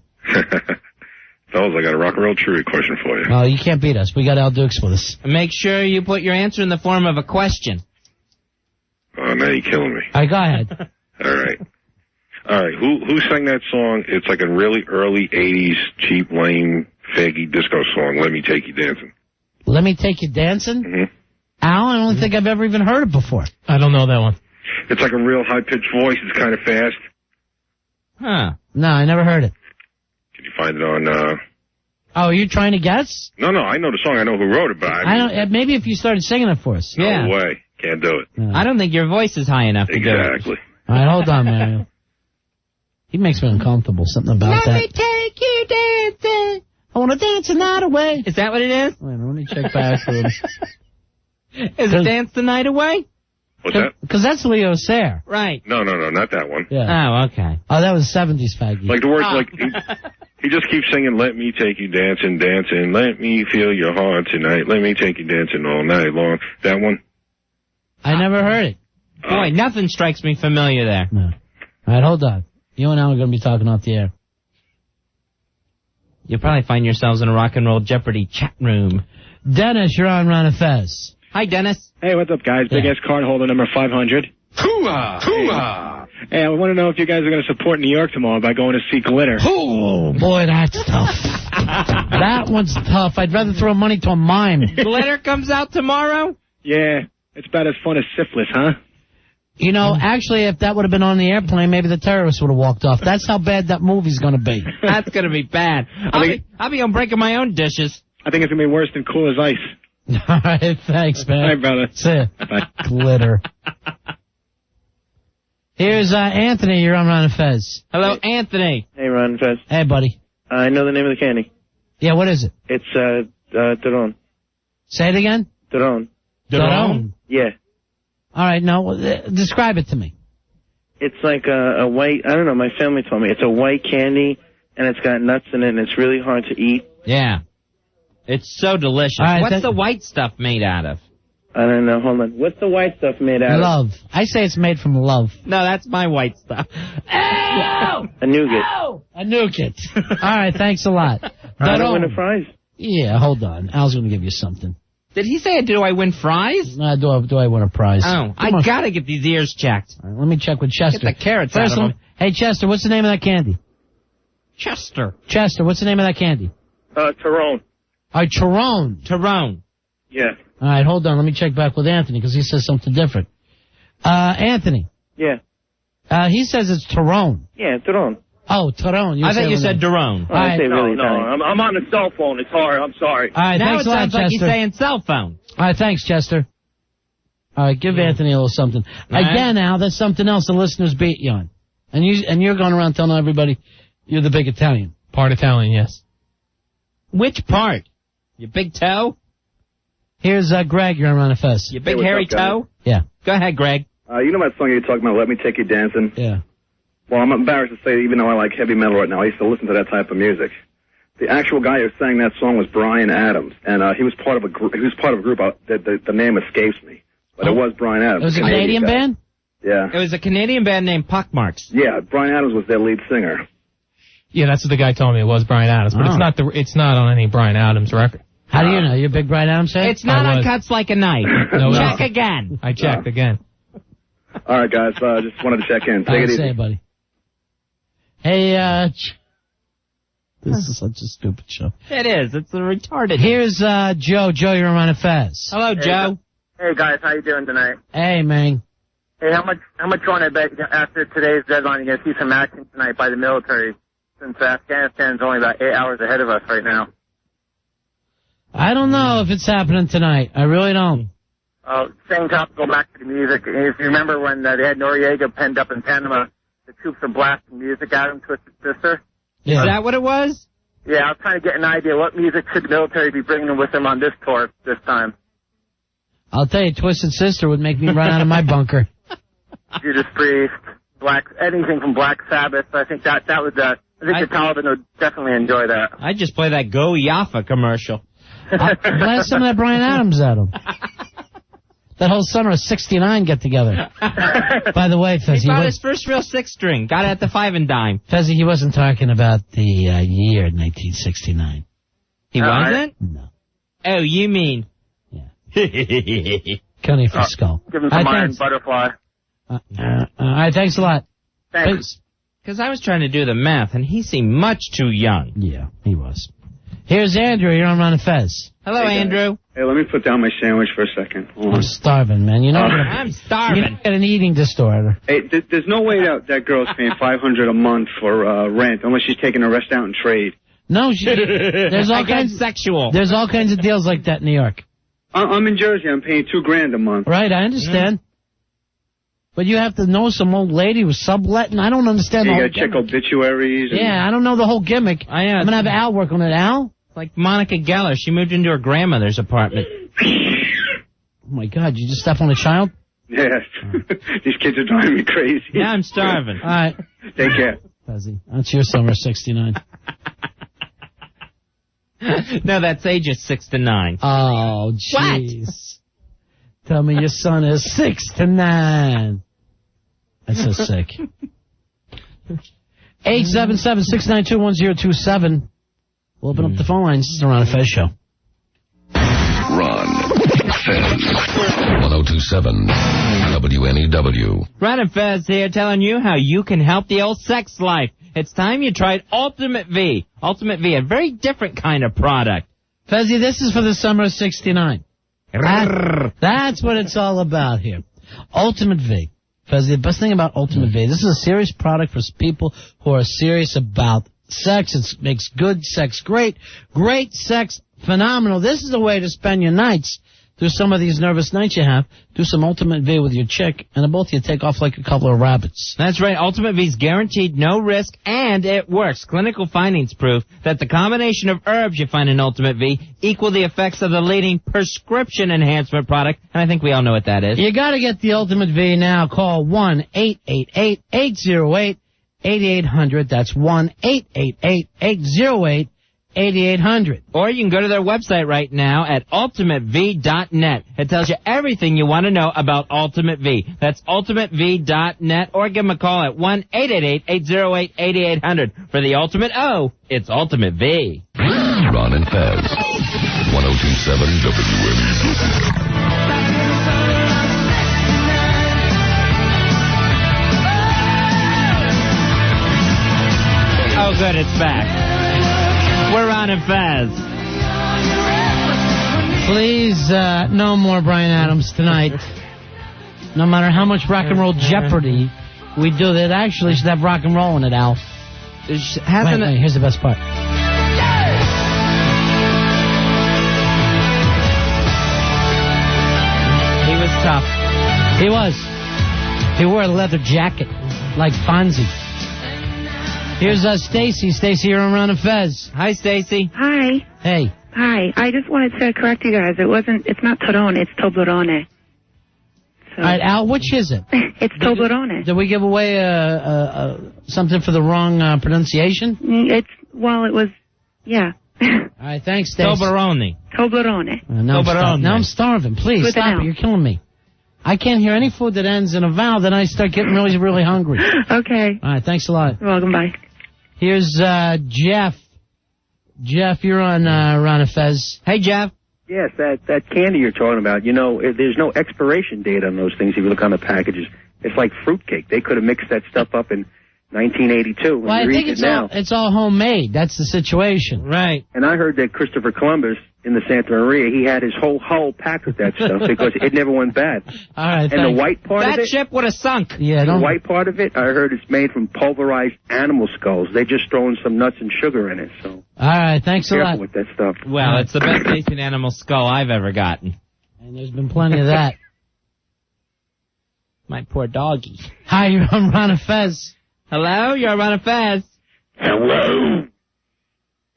E: Fellas, I got a rock and roll trivia question for you.
B: Well, you can't beat us. We got Al Dukes with us.
A: Make sure you put your answer in the form of a question.
E: Oh, now you're killing me.
B: All right, go ahead.
E: All right. All right. Who sang that song? It's like a really early 80s, cheap, lame, faggy disco song, Let Me Take You Dancing.
B: Let Me Take You Dancing?
E: Mm-hmm.
B: Al, I don't think I've ever even heard it before.
C: I don't know that one.
E: It's like a real high-pitched voice. It's kind of fast.
A: Huh.
B: No, I never heard it.
E: Can you find it on,
B: Oh, are you trying to guess?
E: No, I know the song. I know who wrote it, but
B: I don't. Maybe if you started singing it for us.
A: Yeah.
E: No way. Can't do it.
B: Yeah.
A: I don't think your voice is high enough to do it.
E: Exactly.
B: All right, hold on, Mario. He makes me uncomfortable. Something about
A: Let
B: that.
A: me take you dancing.
B: I want to dance the night away.
A: Is that what it is?
B: Wait, let me check back for him.
A: Is it Dance the Night Away?
G: What's that?
B: Because that's Leo Sayer.
A: Right.
G: No, not that one.
B: Yeah.
A: Oh, okay.
B: Oh, that was 70s faggy.
G: Like the words, like he just keeps singing, "Let me take you dancing, dancing. Let me feel your heart tonight. Let me take you dancing all night long." That one.
B: I never heard it.
A: Boy, nothing strikes me familiar there.
B: No. All right, hold on. You and I are going to be talking off the air.
A: You'll probably find yourselves in a Rock and Roll Jeopardy chat room.
B: Dennis, you're on Ron and Fez.
A: Hi, Dennis.
K: Hey, what's up, guys? Big ass card holder number 500.
G: Hoo-ah! Hoo-ah!
K: Hey, I want to know if you guys are going to support New York tomorrow by going to see Glitter.
B: Oh, boy, that's tough. That one's tough. I'd rather throw money to a mime.
A: Glitter comes out tomorrow?
K: Yeah, it's about as fun as syphilis, huh?
B: You know, actually, if that would have been on the airplane, maybe the terrorists would have walked off. That's how bad that movie's going to be.
A: That's going to be bad. I'll be on breaking my own dishes.
K: I think it's going to be worse than Cool as Ice.
B: All right, thanks, man.
K: All right, brother.
B: See ya.
K: Bye.
B: Glitter. Here's Anthony. You're on Ron and Fez.
A: Hello, Anthony.
L: Hey, Ron and Fez.
B: Hey, buddy.
L: I know the name of the candy.
B: Yeah, what is it?
L: It's, Daron.
B: Say it again?
L: Daron.
B: Daron?
L: Yeah.
B: All right, no, describe it to me.
L: It's like a white, I don't know, my family told me. It's a white candy, and it's got nuts in it, and it's really hard to eat.
A: Yeah. It's so delicious.
B: Right,
A: What's the white stuff made out of?
L: I don't know. Hold on. What's the white stuff made out of?
B: Love. I say it's made from love.
A: No, that's my white stuff.
B: Ow!
L: A nougat.
B: Ow! A nougat. All right, thanks a lot.
L: I don't win a prize.
B: Yeah, hold on. Al's going to give you something.
A: Did he say, do I win fries?
B: No, do I win a prize?
A: Oh, I got to get these ears checked.
B: All right, let me check with Chester.
A: Get the carrots
B: First
A: out of them.
B: Hey, Chester, what's the name of that candy?
A: Chester,
B: what's the name of that candy?
L: Tyrone.
B: All right, Tyrone.
A: Tyrone.
L: Yeah.
B: All right, hold on. Let me check back with Anthony because he says something different. Anthony.
L: Yeah.
B: He says it's Tyrone.
L: Yeah, Tyrone.
B: Oh, Tyrone.
A: I thought you said Tyrone.
L: Oh, I say really Italian. I'm on the cell phone. It's hard. I'm sorry.
B: All right,
A: now
B: thanks
A: it
B: a lot,
A: sounds like
B: Chester.
A: he's saying cell phone.
B: All right, thanks, Chester. All right, give Anthony a little something. Again, Al, that's something else the listeners beat you on. And you're going around telling everybody you're the big Italian.
C: Part Italian, yes.
A: Which part? Your big toe?
B: Here's Greg. You're on Ron and Fez.
A: Your big hairy toe?
B: Yeah.
A: Go ahead, Greg.
M: You know that song you're talking about, Let Me Take You Dancing?
B: Yeah.
M: Well, I'm embarrassed to say, even though I like heavy metal right now, I used to listen to that type of music. The actual guy who sang that song was Bryan Adams, and he was part of a group. He was part of a group. The name escapes me, but it was Bryan Adams.
B: It was a Canadian band?
M: Yeah.
A: It was a Canadian band named Pockmarks.
M: Yeah, Bryan Adams was their lead singer.
C: Yeah, that's what the guy told me. It was Bryan Adams, but it's not on any Bryan Adams record.
B: How do you know? You're a big Bryan Adams fan?
A: It's not on Cuts Like a Knife.
C: No,
A: check again.
C: I checked again.
M: All right, guys. Just wanted to check in. Take it easy.
B: Say, buddy. Hey, this is such a stupid show.
A: It is. It's a retarded.
B: Here's Joe. Joe, you're on Ron and Fez.
A: Hello, Joe.
N: Hey guys, how you doing tonight?
B: Hey, man.
N: Hey, how much on I bet after today's deadline you're gonna see some action tonight by the military, since Afghanistan's only about 8 hours ahead of us right now.
B: I don't know if it's happening tonight. I really don't.
N: Same topic, go back to the music. If you remember when they had Noriega penned up in Panama, the troops are blasting music at him, Twisted Sister.
B: Yeah.
A: Is that what it was?
N: Yeah, I was trying to get an idea. What music should the military be bringing with them on this tour this time?
B: I'll tell you, Twisted Sister would make me run out of my bunker.
N: Judas Priest, anything from Black Sabbath. I think that would, I think the Taliban would definitely enjoy that.
A: I'd just play that Go Yaffa commercial.
B: Blast some of that Bryan Adams at him. That whole summer of '69 get together. By the way, Fezzy,
A: he bought his first real 6-string. Got it at the 5 and Dime.
B: Fezzy, he wasn't talking about the year 1969.
A: He wasn't?
B: No.
A: Oh, you mean?
B: Yeah. Coney for skull.
N: Give him some iron butterfly.
B: All right, thanks a lot.
N: Thanks.
A: Because I was trying to do the math, and he seemed much too young.
B: Yeah, he was. Here's Andrew. You're on Ron and Fez.
A: Hello, Andrew.
M: Hey, let me put down my sandwich for a second.
B: I'm starving, man. You know
A: I'm starving.
B: You got an eating disorder.
M: Hey, there's no way that girl's paying $500 a month for rent unless she's taking a rest out and trade.
B: No, there's all kinds
A: sexual.
B: There's all kinds of deals like that in New York.
M: I'm in Jersey. I'm paying $2,000 a month.
B: Right, I understand. But you have to know some old lady who's subletting. I don't understand the whole
M: You got to check obituaries.
B: Yeah, I don't know the whole gimmick. I'm gonna have Al work on it. Al?
A: Like Monica Geller. She moved into her grandmother's apartment.
B: Oh, my God. You just step on a child?
M: Yes. These kids are driving me crazy.
A: Now I'm starving.
B: All right.
M: Take care.
B: Fezzy, that's your summer 69.
A: No, that's ages 6 to 9.
B: Oh, jeez. Tell me your son is 6 to 9. That's so sick. 877-692-1027. We'll open up the phone lines. This is the Ron and Fez show.
O: Ron, Fez, 1027 WNEW.
A: Ron and Fez here telling you how you can help the old sex life. It's time you tried Ultimate V. Ultimate V, a very different kind of product.
B: Fezzy, this is for the summer of 69. That's what it's all about here. Ultimate V. Fezzy, the best thing about Ultimate V, this is a serious product for people who are serious about sex. It makes good sex great. Great sex phenomenal. This is a way to spend your nights. Through some of these nervous nights you have, do some Ultimate V with your chick, and both of you take off like a couple of rabbits.
A: That's right. Ultimate V's guaranteed no risk, and it works. Clinical findings prove that the combination of herbs you find in Ultimate V equal the effects of the leading prescription enhancement product, and I think we all know what that is.
B: You got to get the Ultimate V now. Call 1-888-808-8800. That's 1-888-808-8800.
A: Or you can go to their website right now at ultimatev.net. It tells you everything you want to know about Ultimate V. That's ultimatev.net, or give them a call at 1-888-808-8800. For the Ultimate O, it's Ultimate V.
O: Ron and Fez, 1027 WNEW.
A: Oh, good, it's back. We're Ron and Fez.
B: Please, no more Bryan Adams tonight. No matter how much rock and roll Jeopardy we do, that actually should have rock and roll in it, Al. Wait, here's the best part.
A: He was tough.
B: He was. He wore a leather jacket, like Fonzie. Here's Stacy. Stacy, you're on Ron and Fez.
A: Hi, Stacy.
J: Hi.
B: Hey.
J: Hi. I just wanted to correct you guys. It's not Torone, it's Toblerone.
B: All right, Al, which is it?
J: It's Toblerone.
B: Did we give away something for the wrong pronunciation?
J: It was, yeah.
B: All right, thanks, Stacy.
A: Toblerone.
J: Toblerone.
B: Now I'm starving. Please, stop it. You're killing me. I can't hear any food that ends in a vowel, then I start getting really, really hungry.
J: Okay.
B: All right, thanks a lot.
J: You're welcome, bye.
B: Here's Jeff. Jeff, you're on Ron and Fez.
A: Hey, Jeff.
L: Yes, that candy you're talking about, you know, there's no expiration date on those things if you look on the packages. It's like fruitcake. They could have mixed that stuff up in 1982.
B: Well, I think it's all homemade. That's the situation.
A: Right.
L: And I heard that Christopher Columbus in the Santa Maria, he had his whole hull packed with that stuff because it never went bad.
B: All right,
L: and the white part of it...
A: That ship would have sunk.
B: Yeah,
L: the white part of it, I heard it's made from pulverized animal skulls. They just throwing some nuts and sugar in it, so...
B: All right, thanks a lot.
L: with that stuff.
A: Well, it's the best tasting animal skull I've ever gotten.
B: And there's been plenty of that.
A: My poor doggy.
B: Hi, you're on Ron and Fez.
A: Hello, you're on Ron and Fez.
P: Hello.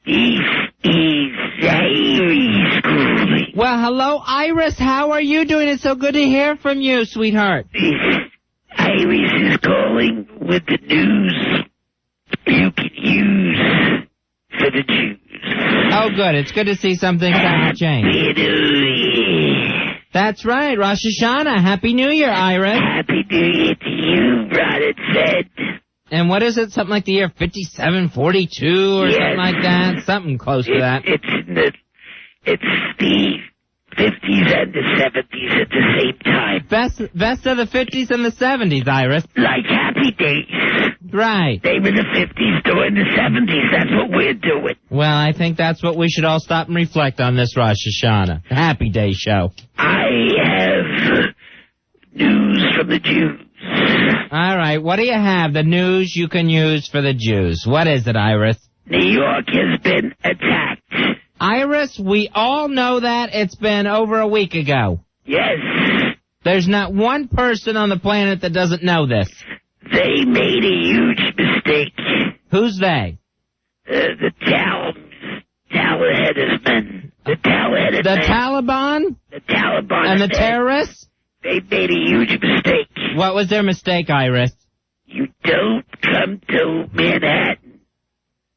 P: This is Iris calling.
A: Well, hello, Iris. How are you doing? It's so good to hear from you, sweetheart.
P: Iris is calling with the news you can use for the Jews.
A: Oh, good. It's good to see something change. That's right. Rosh Hashanah. Happy New Year, Iris.
P: Happy New Year to you, Ron and Fed.
A: And what is it? Something like the year 5742 or something like that? Something close to that.
P: It's the 50s and the 70s at the same time.
A: Best of the 50s and the 70s, Iris.
P: Like Happy Days.
A: Right.
P: They were the 50s during the 70s. That's what we're doing.
A: Well, I think that's what we should all stop and reflect on this Rosh Hashanah. The Happy Day show.
P: I have news from the Jews.
A: All right, what do you have? The news you can use for the Jews. What is it, Iris?
P: New York has been attacked.
A: Iris, we all know that. It's been over a week ago.
P: Yes.
A: There's not one person on the planet that doesn't know this.
P: They made a huge mistake.
A: Who's they?
P: The Taliban.
A: The Taliban?
P: The Taliban.
A: And the terrorists?
P: They made a huge mistake.
A: What was their mistake, Iris?
P: You don't come to Manhattan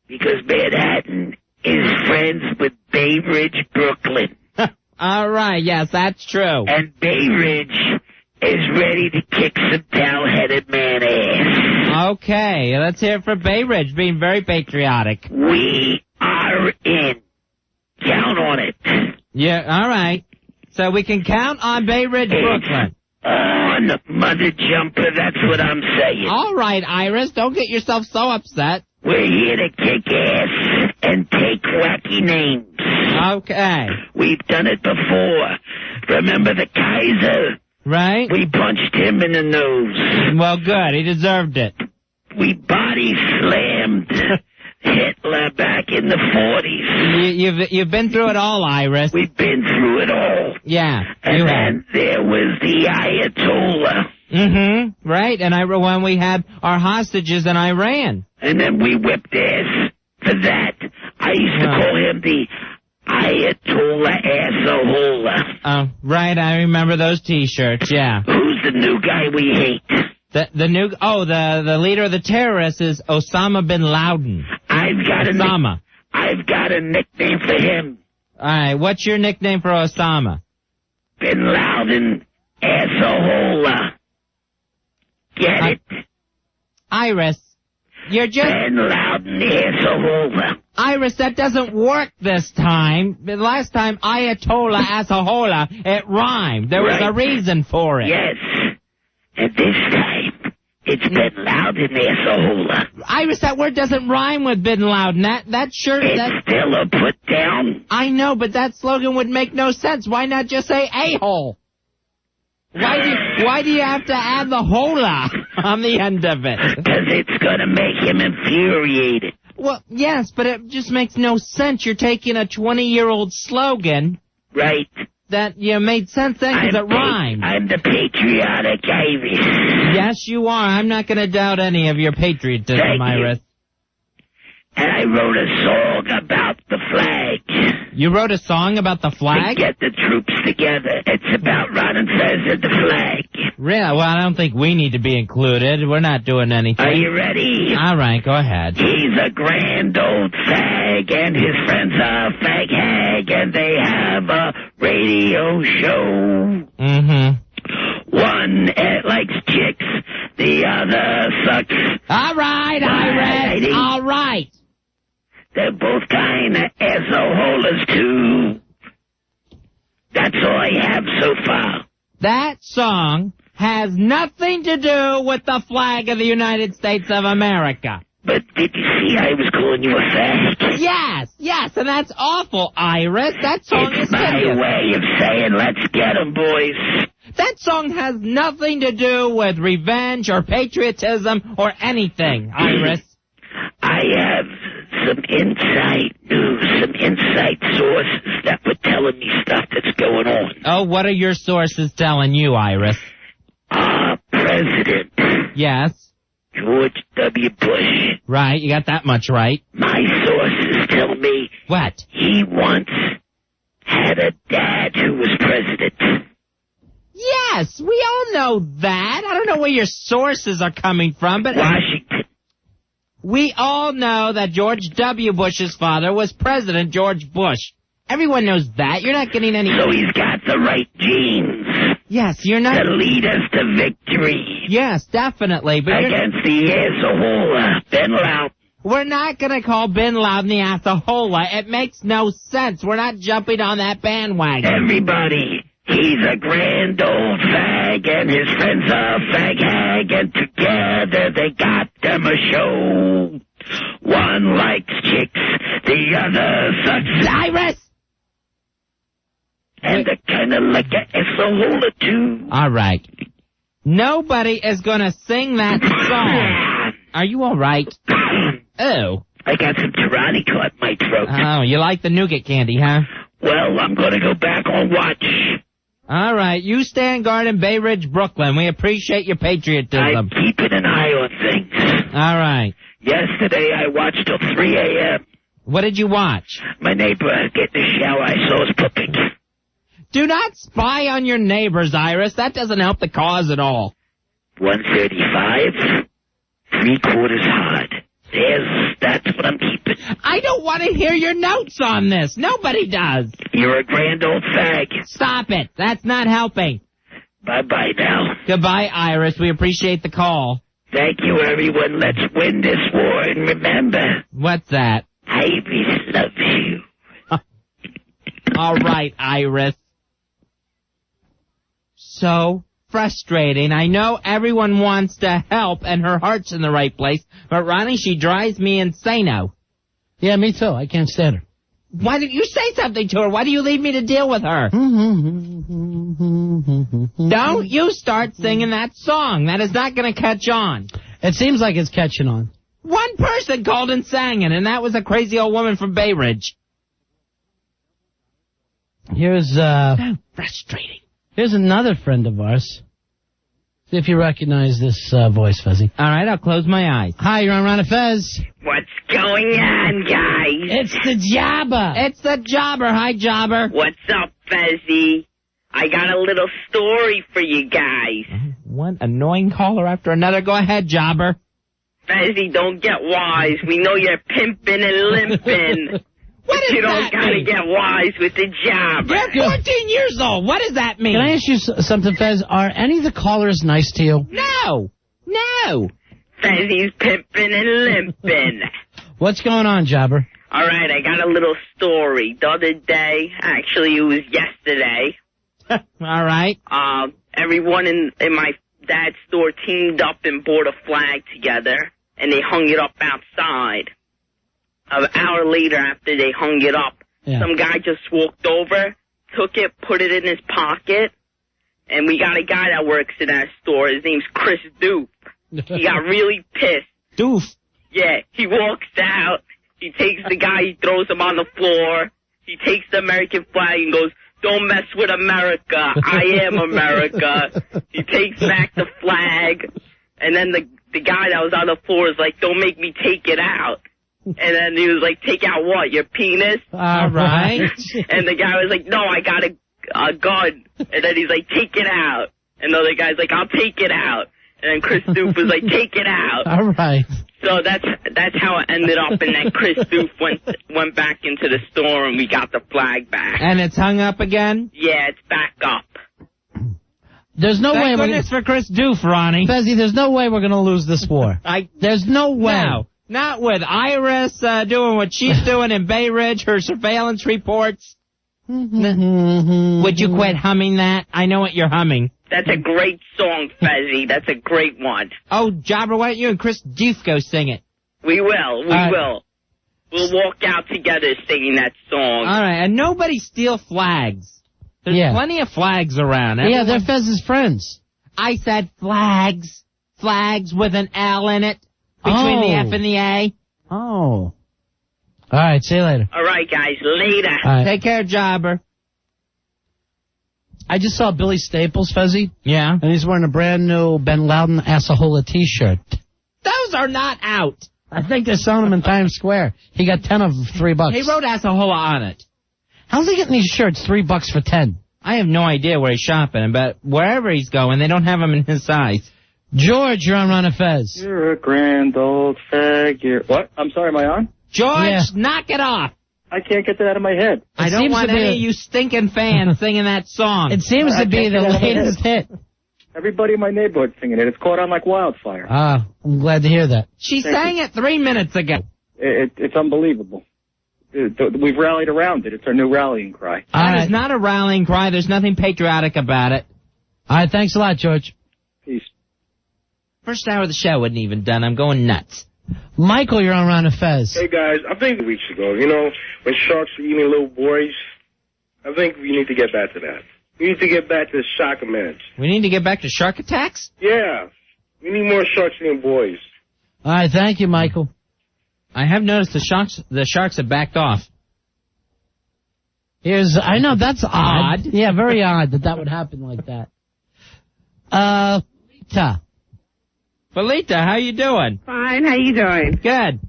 P: because Manhattan is friends with Bay Ridge, Brooklyn.
A: All right, yes, that's true.
P: And Bay Ridge is ready to kick some towel-headed man ass.
A: Okay, let's hear it for Bay Ridge being very patriotic.
P: We are in. Count on it.
A: Yeah, all right. So we can count on Bay Ridge, Brooklyn.
P: On, mother jumper, that's what I'm saying.
A: All right, Iris, don't get yourself so upset.
P: We're here to kick ass and take wacky names.
A: Okay.
P: We've done it before. Remember the Kaiser?
A: Right.
P: We punched him in the nose.
A: Well, good. He deserved it.
P: We body slammed Hitler back in the 40s.
A: You've been through it all, Iris.
P: We've been through it all.
A: Yeah,
P: and
A: you
P: then there was the Ayatollah.
A: Mm-hmm. Right. And when we had our hostages in Iran.
P: And then we whipped ass for that. I used to call him the Ayatollah Assahola.
A: Oh, right. I remember those T-shirts. Yeah.
P: Who's the new guy we hate?
A: The leader of the terrorists is Osama bin Laden.
P: I've got a nickname for him.
A: All right. What's your nickname for Osama?
P: Bin Laden Assahola. Get it?
A: Iris, you're just...
P: Bin Laden Assahola.
A: Iris, that doesn't work this time. The last time, Ayatollah Assahola, it rhymed. There was a reason for it.
P: Yes. And this time, it's Bin Laden Assahola.
A: Iris, that word doesn't rhyme with Bin Laden. That shirt...
P: It's still a put down.
A: I know, but that slogan would make no sense. Why not just say a-hole? Why do you have to add the hola on the end of it?
P: Because it's going to make him infuriated.
A: Well, yes, but it just makes no sense. You're taking a 20-year-old slogan.
P: Right.
A: That made sense then because it rhymed.
P: I'm the patriotic Irish.
A: Yes, you are. I'm not going to doubt any of your patriotism, Iris.
P: And I wrote a song about the flag.
A: You wrote a song about the flag?
P: To get the troops together. It's about Ron and Fez and the flag.
A: Really? Well, I don't think we need to be included. We're not doing anything.
P: Are you ready?
A: All right, go ahead.
P: He's a grand old fag, and his friends are fag hag, and they have a radio show.
A: Mm-hmm.
P: One likes chicks, the other sucks.
A: All right, Iris. All right.
P: They're both kind of assholes, too. That's all I have so far.
A: That song has nothing to do with the flag of the United States of America.
P: But did you see I was calling you a fag?
A: Yes, and that's awful, Iris. That song is
P: my way of saying let's get 'em, boys.
A: That song has nothing to do with revenge or patriotism or anything, Iris.
P: I have some inside news, some inside sources that were telling me stuff that's going on.
A: Oh, what are your sources telling you, Iris?
P: President.
A: Yes.
P: George W. Bush.
A: Right, you got that much right.
P: My sources tell me...
A: What?
P: He once had a dad who was president.
A: Yes, we all know that. I don't know where your sources are coming from, but...
P: Washington.
A: We all know that George W. Bush's father was President George Bush. Everyone knows that. You're not getting any...
P: So he's got the right genes.
A: Yes, you're not...
P: To lead us to victory.
A: Yes, definitely. But
P: against the asshole, Bin Laden.
A: We're not going to call Bin Laden the asshole. It makes no sense. We're not jumping on that bandwagon.
P: Everybody, he's a grand old fag, and his friends are fag hag, and together they got them a show. One likes chicks, the other sucks.
A: Iris!
P: And they're kind of like an asshole, too.
A: All right. Nobody is going to sing that song. Are you all right? Oh.
P: I got some Patriotic caught in my throat.
A: Oh, you like the nougat candy, huh?
P: Well, I'm going to go back on watch.
A: All right. You stand guard in Bay Ridge, Brooklyn. We appreciate your patriotism.
P: I'm keeping an eye on things.
A: All right.
P: Yesterday, I watched till 3 a.m.
A: What did you watch?
P: My neighbor get in the shower. I saw his pooping.
A: Do not spy on your neighbors, Iris. That doesn't help the cause at all.
P: 135, 3/4 hard. That's what I'm keeping.
A: I don't want to hear your notes on this. Nobody does.
P: You're a grand old fag.
A: Stop it. That's not helping.
P: Bye-bye now.
A: Goodbye, Iris. We appreciate the call.
P: Thank you, everyone. Let's win this war. And remember...
A: What's that?
P: I really love you.
A: All right, Iris. So frustrating. I know everyone wants to help and her heart's in the right place, but Ronnie, she drives me insano.
B: Yeah, me too. I can't stand her.
A: Why didn't you say something to her? Why do you leave me to deal with her? Don't you start singing that song. That is not going to catch on.
B: It seems like it's catching on.
A: One person called and sang it, and that was a crazy old woman from Bay Ridge.
B: Here's,
A: so frustrating.
B: Here's another friend of ours. See if you recognize this voice, Fezzy.
A: All right, I'll close my eyes.
B: Hi, you're on Ron and Fez.
P: What's going on, guys?
B: It's the Jobber.
A: It's the Jobber. Hi, Jobber.
P: What's up, Fezzy? I got a little story for you guys.
A: One annoying caller after another. Go ahead, Jobber.
P: Fezzy, don't get wise. We know you're pimping and limping.
A: What does
P: you don't
A: that
P: gotta
A: mean?
P: get wise with the Jobber.
A: You're 14 years old. What does that mean?
B: Can I ask you something, Fez? Are any of the callers nice to you?
A: No. No.
P: Fezzy's pimping and limping.
B: What's going on, Jobber?
P: All right, I got a little story. The other day, actually, it was yesterday.
A: All right.
P: Everyone in my dad's store teamed up and bought a flag together, and they hung it up outside. An hour later, after they hung it up, some guy just walked over, took it, put it in his pocket, and we got a guy that works in that store. His name's Chris Dupe. He got really pissed.
A: Doof.
P: Yeah, he walks out. He takes the guy, he throws him on the floor. He takes the American flag and goes, "Don't mess with America. I am America." He takes back the flag, and then the guy that was on the floor is like, "Don't make me take it out." And then he was like, "Take out what? Your penis?"
A: All right.
P: And the guy was like, "No, I got a gun." And then he's like, "Take it out." And the other guy's like, "I'll take it out." And then Chris Dupe was like, "Take it out."
B: All right.
P: So that's how it ended up, and then Chris Dupe went back into the store, and we got the flag back.
A: And it's hung up again?
P: Yeah, it's back up.
B: There's no way.
A: Thank goodness for Chris Dupe, Ronnie.
B: Fezzy, there's no way we're going to lose this war. There's no way.
A: No. Not with Iris doing what she's doing in Bay Ridge, her surveillance reports. Would you quit humming that? I know what you're humming.
P: That's a great song, Fezzy. That's a great one.
A: Oh, Jobber, why don't you and Chris Duke go sing it?
P: We will. We will. We'll walk out together singing that song.
A: All right, and nobody steal flags. There's plenty of flags around.
B: Yeah, they're Fez's friends.
A: I said flags. Flags with an L in it. Between the F and the A.
B: Oh. All right, see you later.
P: All right, guys, later.
B: Right.
A: Take care, Jobber.
B: I just saw Billy Staples, Fezzy.
A: Yeah.
B: And he's wearing a brand new Ben Loudon Assahola t-shirt.
A: Those are not out.
B: I think they're selling them in Times Square. He got 10 of $3.
A: He wrote Assahola on it.
B: How's he getting these shirts $3 for 10?
A: I have no idea where he's shopping, but wherever he's going, they don't have them in his size.
B: George, you're on Ron and Fez.
Q: You're a grand old fag. What? I'm sorry, am I on?
A: George, knock it off.
Q: I can't get that out of my head.
A: I don't want any of you stinking fans singing that song.
B: It seems to be the latest hit.
Q: Everybody in my neighborhood singing it. It's caught on like wildfire.
B: I'm glad to hear that.
A: She sang it 3 minutes ago.
Q: It's unbelievable. We've rallied around it. It's our new rallying cry.
A: That is not a rallying cry. There's nothing patriotic about it.
B: All right, thanks a lot, George.
Q: Peace.
A: First hour of the show wasn't even done. I'm going nuts.
B: Michael, you're on Ron and Fez.
R: Hey, guys, I think weeks ago, when sharks were eating little boys, I think we need to get back to that. We need to get back to the shark amends.
A: We need to get back to shark attacks?
R: Yeah. We need more sharks eating boys.
B: All right, thank you, Michael.
A: I have noticed the sharks have backed off.
B: I know, that's odd. Yeah, very odd that would happen like that. Felita.
A: Felita, how you doing?
S: Fine, how you doing?
A: Good.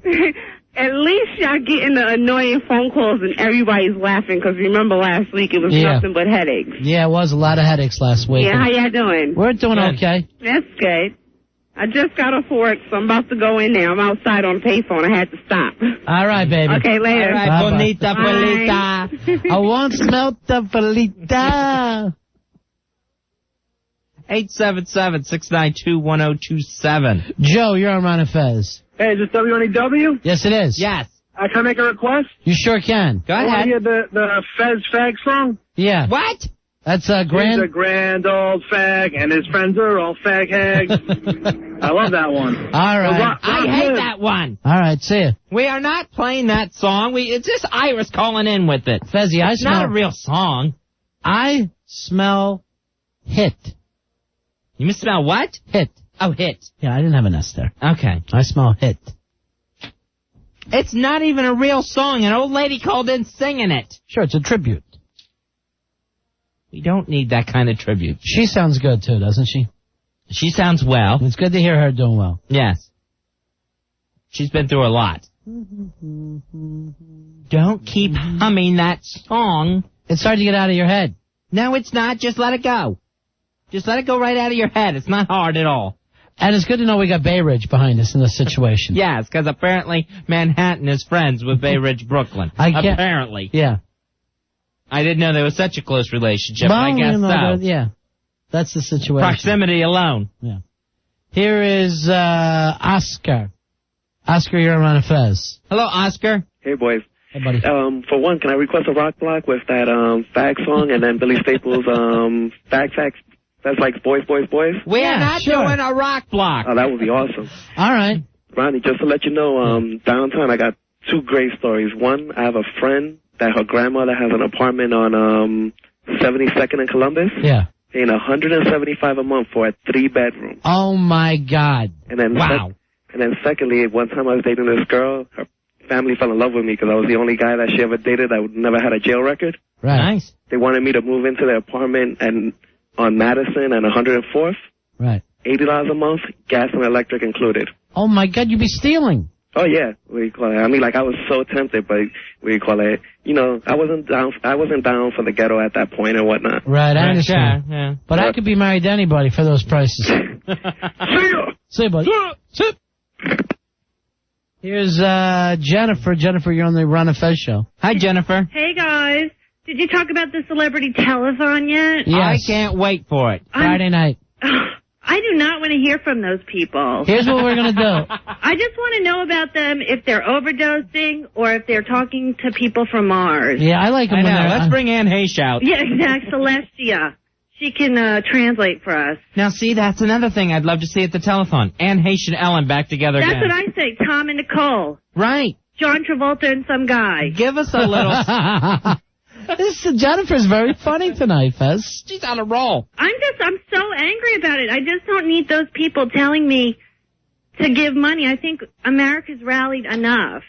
S: At least y'all getting the annoying phone calls and everybody's laughing because remember last week it was nothing but headaches.
B: Yeah, it was a lot of headaches last week.
S: Yeah, how y'all doing?
B: We're doing okay.
S: That's good. I just got off work, so I'm about to go in there. I'm outside on payphone. I had to stop.
B: All right, baby.
S: Okay, later.
A: All right, bonita, Felita.
B: I won't smell the Felita.
A: 877-692-1027.
B: Joe, you're on Ron and Fez.
Q: Hey, is this WNEW?
B: Yes, it is.
A: Yes.
Q: Can I make a request?
B: You sure can.
A: Go
Q: I want
A: ahead.
Q: to hear the Fez Fag song.
B: Yeah.
A: What?
B: That's a grand...
Q: He's a grand old fag, and his friends are all fag hags. I love that one.
B: All right.
A: I hate that one.
B: All right, see ya.
A: We are not playing that song. It's just Iris calling in with it.
B: Fezzy,
A: It's not a real song.
B: I smell hit.
A: You smell what?
B: Hit.
A: Oh, hit.
B: Yeah, I didn't have an S there.
A: Okay.
B: I smell hit.
A: It's not even a real song. An old lady called in singing it.
B: Sure, it's a tribute.
A: We don't need that kind of tribute.
B: She sounds good, too, doesn't she?
A: She sounds well.
B: It's good to hear her doing well.
A: Yes. She's been through a lot. Don't keep humming that song.
B: It's hard to get out of your head.
A: No, it's not. Just let it go. Just let it go right out of your head. It's not hard at all.
B: And it's good to know we got Bay Ridge behind us in this situation.
A: Yes, because apparently Manhattan is friends with Bay Ridge, Brooklyn. Apparently.
B: Yeah.
A: I didn't know there was such a close relationship, but I guess so.
B: Yeah. That's the situation.
A: Proximity alone.
B: Yeah. Here is Oscar. Oscar, you're on Ron and Fez.
A: Hello, Oscar.
T: Hey, boys.
B: Hey, buddy.
T: For one, can I request a rock block with that fag song and then Billy Staples' fag. That's like boys.
A: We are not doing a rock block.
T: Oh, that would be awesome.
B: All right.
T: Ronnie, just to let you know, downtown I got two great stories. One, I have a friend that her grandmother has an apartment on 72nd in Columbus.
B: Yeah.
T: Paying $175 a month for a 3-bedroom.
B: Oh, my God.
T: And then
B: wow.
T: And then secondly, one time I was dating this girl, her family fell in love with me because I was the only guy that she ever dated that never had a jail record.
B: Right. Nice.
T: They wanted me to move into their apartment on Madison and 104th.
B: Right.
T: $80 a month, gas and electric included.
B: Oh, my God, you'd be stealing.
T: Oh, yeah. What do you call it? I mean, like, I was so tempted, but what do you call it? You know, I wasn't down for the ghetto at that point and whatnot.
B: Right, I understand.
A: Yeah.
B: But I could be married to anybody for those prices.
T: See ya!
B: See you, buddy. Here's Jennifer. Jennifer, you're on the Ron and Fez show.
A: Hi, Jennifer.
J: Hey, guys. Did you talk about the celebrity telethon yet?
B: Yes.
A: I can't wait for it.
B: Friday night.
J: I do not want to hear from those people.
B: Here's what we're going to do.
J: I just want to know about them if they're overdosing or if they're talking to people from Mars.
B: Yeah, I like them
A: I
B: when
A: know.
B: they're...
A: Let's bring Ann Heche out.
J: Yeah, exactly. Celestia. She can translate for us.
A: Now, see, that's another thing I'd love to see at the telethon. Ann Heche and Ellen back together
J: That's
A: again.
J: what I say. Tom and Nicole.
A: Right.
J: John Travolta and some guy.
A: Give us a little...
B: Jennifer's very funny tonight, Fez.
A: She's on a roll.
J: I'm so angry about it. I just don't need those people telling me to give money. I think America's rallied enough.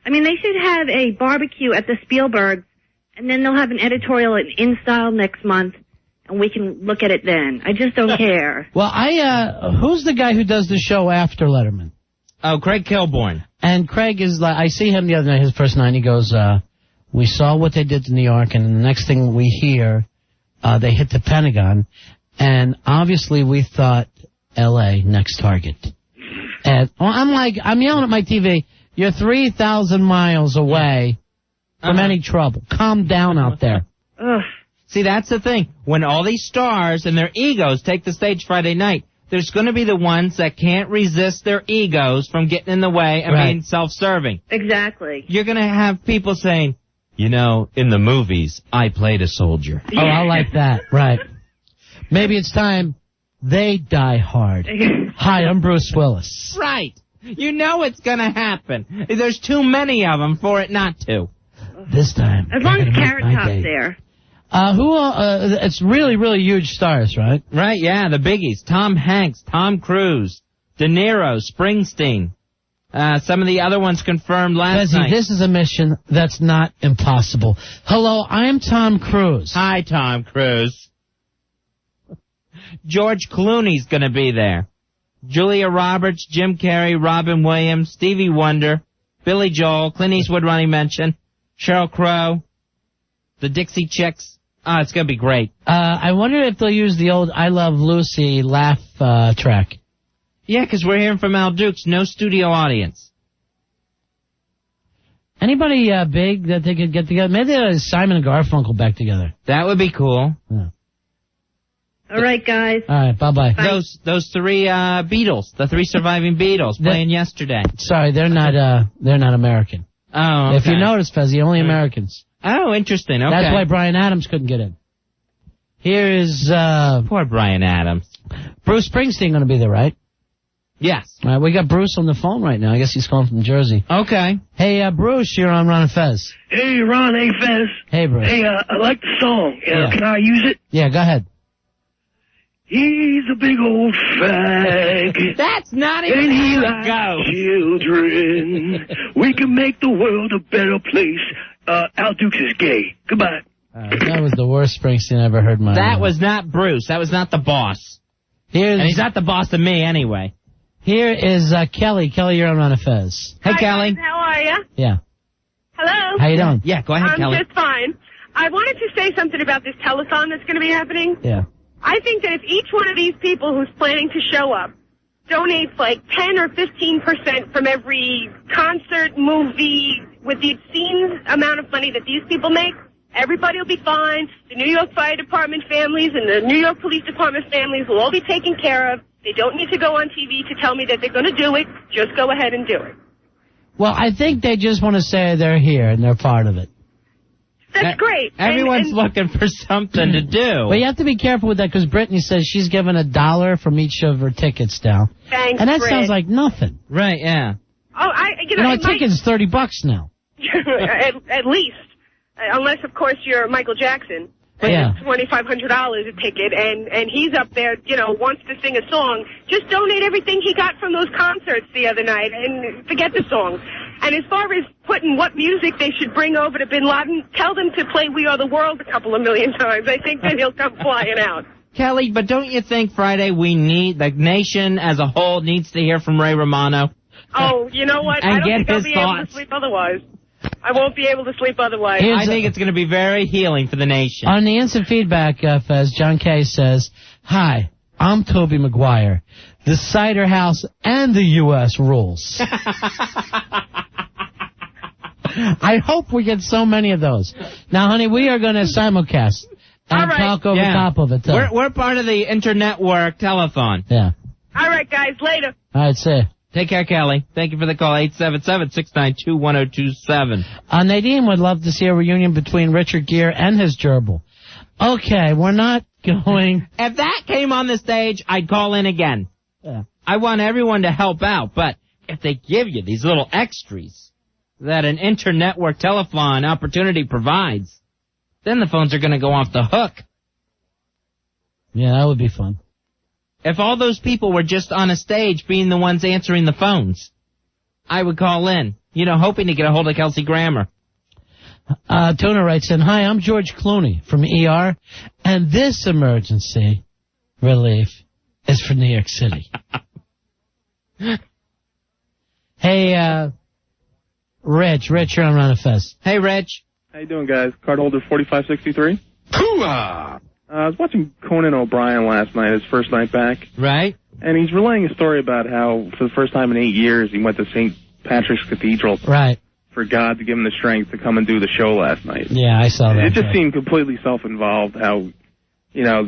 J: I mean, they should have a barbecue at the Spielbergs, and then they'll have an editorial in style next month, and we can look at it then. I just don't care.
B: Well, who's the guy who does the show after Letterman?
A: Oh, Craig Kilborn.
B: And Craig is like, I see him the other night, his first night, he goes, we saw what they did to New York, and the next thing we hear, they hit the Pentagon, and obviously we thought L.A. next target. And I'm yelling at my TV, you're 3,000 miles away from any trouble. Calm down out there.
J: Ugh.
A: See, that's the thing. When all these stars and their egos take the stage Friday night, there's going to be the ones that can't resist their egos from getting in the way and being self-serving.
J: Exactly.
A: You're going to have people saying, you know, in the movies, I played a soldier.
B: Oh, I like that. Right. Maybe it's time they die hard. Hi, I'm Bruce Willis.
A: Right. You know it's going to happen. There's too many of them for it not to.
B: This time.
J: As long as Carrot Top's there.
B: It's really, really huge stars, right?
A: Right, yeah, the biggies. Tom Hanks, Tom Cruise, De Niro, Springsteen. Some of the other ones confirmed last night.
B: This is a mission that's not impossible. Hello, I'm Tom Cruise.
A: Hi, Tom Cruise. George Clooney's going to be there. Julia Roberts, Jim Carrey, Robin Williams, Stevie Wonder, Billy Joel, Clint Eastwood, Ronnie mentioned, Sheryl Crow, the Dixie Chicks. Oh, it's going to be great.
B: I wonder if they'll use the old I Love Lucy laugh track.
A: Yeah, because we're hearing from Al Dukes, no studio audience.
B: Anybody big that they could get together? Maybe Simon and Garfunkel back together.
A: That would be cool.
B: Yeah.
S: All right, guys.
B: All right, bye-bye.
A: Those three Beatles, the three surviving Beatles, playing yesterday.
B: Sorry, they're not American.
A: Oh, okay.
B: If you notice, Fezzy, only Americans.
A: Oh, interesting. Okay.
B: That's why Bryan Adams couldn't get in. Here is
A: poor Bryan Adams.
B: Bruce Springsteen going to be there, right?
A: Yes.
B: All right, we got Bruce on the phone right now. I guess he's calling from Jersey.
A: Okay.
B: Hey, Bruce, you're on Ron and Fez.
P: Hey, Ron. Hey, Fez.
B: Hey, Bruce.
P: Hey, I like the song. Can I use it?
B: Yeah, go ahead.
P: He's a big old fag.
A: That's not even
P: and he
A: how it
P: likes
A: goes.
P: children. We can make the world a better place. Al Dukes is gay. Goodbye.
B: That was the worst Springsteen I ever heard in my life.
A: That was not Bruce. That was not the boss. And he's not the boss of me anyway.
B: Here is Kelly. Kelly, you're on Ron and Fez.
A: Hey, Kelly.
J: How are you?
B: Yeah.
J: Hello?
B: How you doing?
A: Yeah, go ahead, Kelly.
J: I'm just fine. I wanted to say something about this telethon that's going to be happening.
B: Yeah.
J: I think that if each one of these people who's planning to show up donates like 10 or 15% from every concert, movie, with the obscene amount of money that these people make, everybody will be fine. The New York Fire Department families and the New York Police Department families will all be taken care of. They don't need to go on TV to tell me that they're going to do it. Just go ahead and do it.
B: Well, I think they just want to say they're here and they're part of it.
J: That's great.
A: Everyone's looking for something to do.
B: But you have to be careful with that because Brittany says she's given $1 from each of her tickets down.
J: Thanks,
B: and that
J: Britt.
B: sounds like nothing.
A: Right, yeah.
J: Oh,
B: You know, a ticket's $30 now.
J: at least. Unless, of course, you're Michael Jackson.
B: Yeah.
J: $2,500 a ticket, and he's up there, wants to sing a song. Just donate everything he got from those concerts the other night and forget the song. And as far as putting what music they should bring over to Bin Laden, tell them to play We Are the World a couple of million times. I think that he'll come flying out.
A: Kelly, but don't you think Friday the nation as a whole needs to hear from Ray Romano?
J: Oh, you know what?
A: And
J: I don't
A: get
J: think I'll
A: his
J: be able
A: thoughts.
J: to sleep otherwise. I won't be able to sleep otherwise.
A: I think it's going to be very healing for the nation.
B: On the instant feedback, Fez, John Kay says, "Hi, I'm Toby Maguire. The Cider House and the U.S. rules." I hope we get so many of those. Now, honey, we are going to simulcast and talk over top of it.
A: We're part of the Internetwork Telethon.
B: Yeah.
J: All right, guys. Later.
B: All right, see ya.
A: Take care, Kelly. Thank you for the call, 877-692-1027.
B: Nadine would love to see a reunion between Richard Gere and his gerbil. Okay, we're not going...
A: If that came on the stage, I'd call in again.
B: Yeah.
A: I want everyone to help out, but if they give you these little extras that an Internetwork Telethon opportunity provides, then the phones are going to go off the hook.
B: Yeah, that would be fun.
A: If all those people were just on a stage being the ones answering the phones, I would call in, hoping to get a hold of Kelsey Grammer.
B: Tuna writes in, "Hi, I'm George Clooney from ER, and this emergency relief is for New York City." Hey, Rich, you're on Ron and Fez.
A: Hey, Rich.
G: How you doing, guys? Card holder 4563.
O: Hoo-ah!
G: I was watching Conan O'Brien last night, his first night back.
A: Right.
G: And he's relaying a story about how, for the first time in 8 years, he went to St. Patrick's Cathedral.
B: Right.
G: For God to give him the strength to come and do the show last night.
B: Yeah, I saw that.
G: It just seemed completely self-involved, how,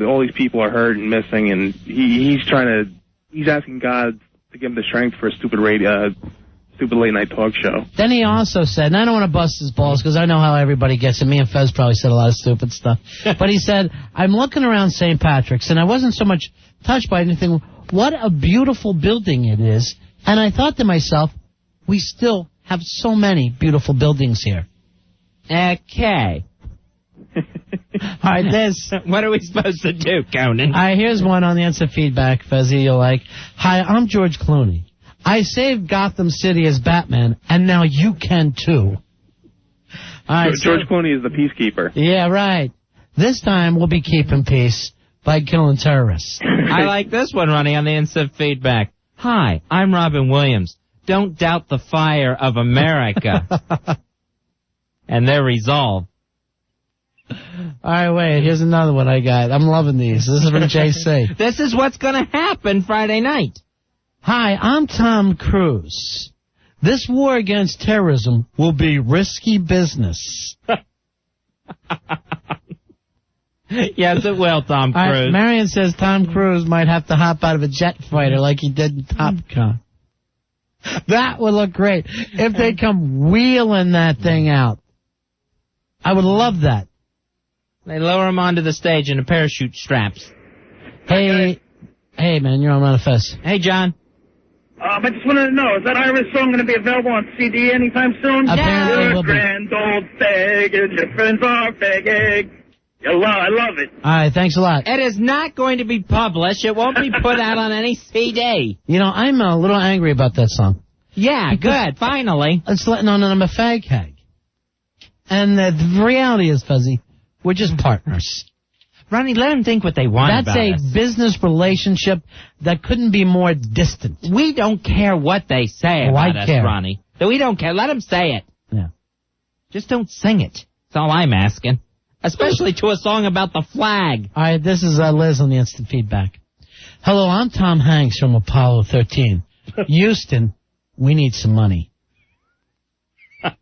G: all these people are hurt and missing, and he's asking God to give him the strength for a stupid late-night talk show.
B: Then he also said, and I don't want to bust his balls because I know how everybody gets it. Me and Fez probably said a lot of stupid stuff. But he said, "I'm looking around St. Patrick's, and I wasn't so much touched by anything. What a beautiful building it is." And I thought to myself, we still have so many beautiful buildings here.
A: Okay.
B: All right,
A: what are we supposed to do, Conan?
B: All right, here's one on the instant feedback, Fezzy, you'll like. "Hi, I'm George Clooney. I saved Gotham City as Batman, and now you can too." All right,
G: George Clooney is the peacekeeper.
B: Yeah, right. This time we'll be keeping peace by killing terrorists.
A: I like this one, Ronnie, on the instant feedback. "Hi, I'm Robin Williams. don't doubt the fire of America and their resolve.
B: All right, wait. Here's another one I got. I'm loving these. This is from JC.
A: This is what's going to happen Friday night.
B: Hi, I'm Tom Cruise. This war against terrorism will be risky business.
A: Yes, it will, Tom Cruise.
B: Right, Marion says Tom Cruise might have to hop out of a jet fighter like he did in Top Gun. That would look great. If they come wheeling that thing out. I would love that.
A: They lower him onto the stage in a parachute straps.
B: Hey, man, you're on Ron and Fez.
A: Hey, John.
Q: I just wanted to know, is that Irish song going to be available on CD anytime soon?
B: Apparently
Q: You're
B: will
Q: a
B: be.
Q: grand old fag and your friends are fagging. I love it.
B: All right, thanks a lot.
A: It is not going to be published. It won't be put out on any CD.
B: You know, I'm a little angry about that song.
A: Yeah, good, finally.
B: It's letting on that I'm a fag hag. And the reality is, Fuzzy, we're just partners.
A: Ronnie, let them think what they want
B: That's
A: about
B: a
A: us.
B: business relationship that couldn't be more distant.
A: We don't care what they say about us,
B: care.
A: Ronnie. We don't care. Let them say it.
B: Yeah.
A: Just don't sing it. That's all I'm asking. Especially to a song about the flag.
B: All right, this is Liz on the instant feedback. Hello, I'm Tom Hanks from Apollo 13. Houston, we need some money. All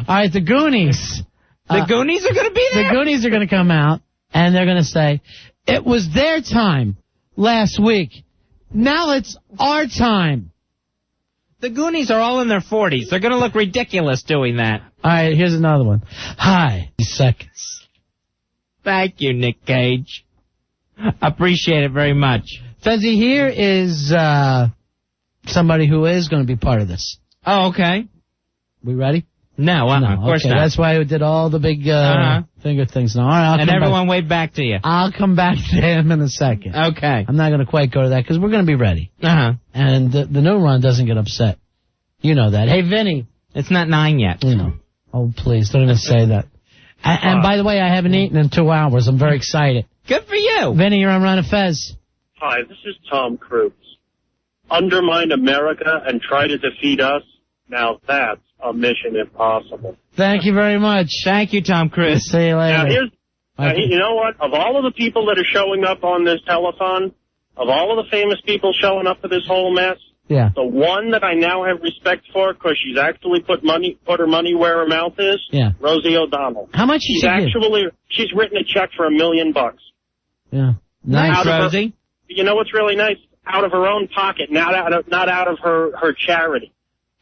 B: right, the Goonies.
A: The Goonies are going to be there?
B: The Goonies are going to come out, and they're going to say, it was their time last week. Now it's our time.
A: The Goonies are all in their 40s. They're going to look ridiculous doing that.
B: All right, here's another one. Hi, seconds.
A: Thank you, Nick Cage. Appreciate it very much.
B: Fezzy, here is somebody who is going to be part of this.
A: Oh, okay.
B: We ready?
A: No, of course not.
B: That's why we did all the big finger things. Now, all right,
A: and everyone wave back to you.
B: I'll come back to him in a second.
A: Okay.
B: I'm not going to quite go to that because we're going to be ready.
A: Uh-huh.
B: And the new run doesn't get upset. You know that. Hey, Vinny.
A: It's not 9 yet.
B: You know. Oh, please, don't even say that. And by the way, I haven't eaten in 2 hours. I'm very excited.
A: Good for you.
B: Vinny, you're on Ron and Fez.
U: Hi, this is Tom Cruise. Undermine America and try to defeat us? Now that's a mission impossible.
B: Thank you very much.
A: Thank you, Tom Cruise.
B: See you later.
U: Now, you know what? Of all of the people that are showing up on this telethon, of all of the famous people showing up for this whole mess,
B: yeah,
U: the one that I now have respect for because she's actually put her money where her mouth is,
B: yeah,
U: Rosie O'Donnell.
B: How much
U: she's she's written a check for $1 million.
B: Yeah, nice,
U: Rosie. You know what's really nice? Out of her own pocket, not out of her charity.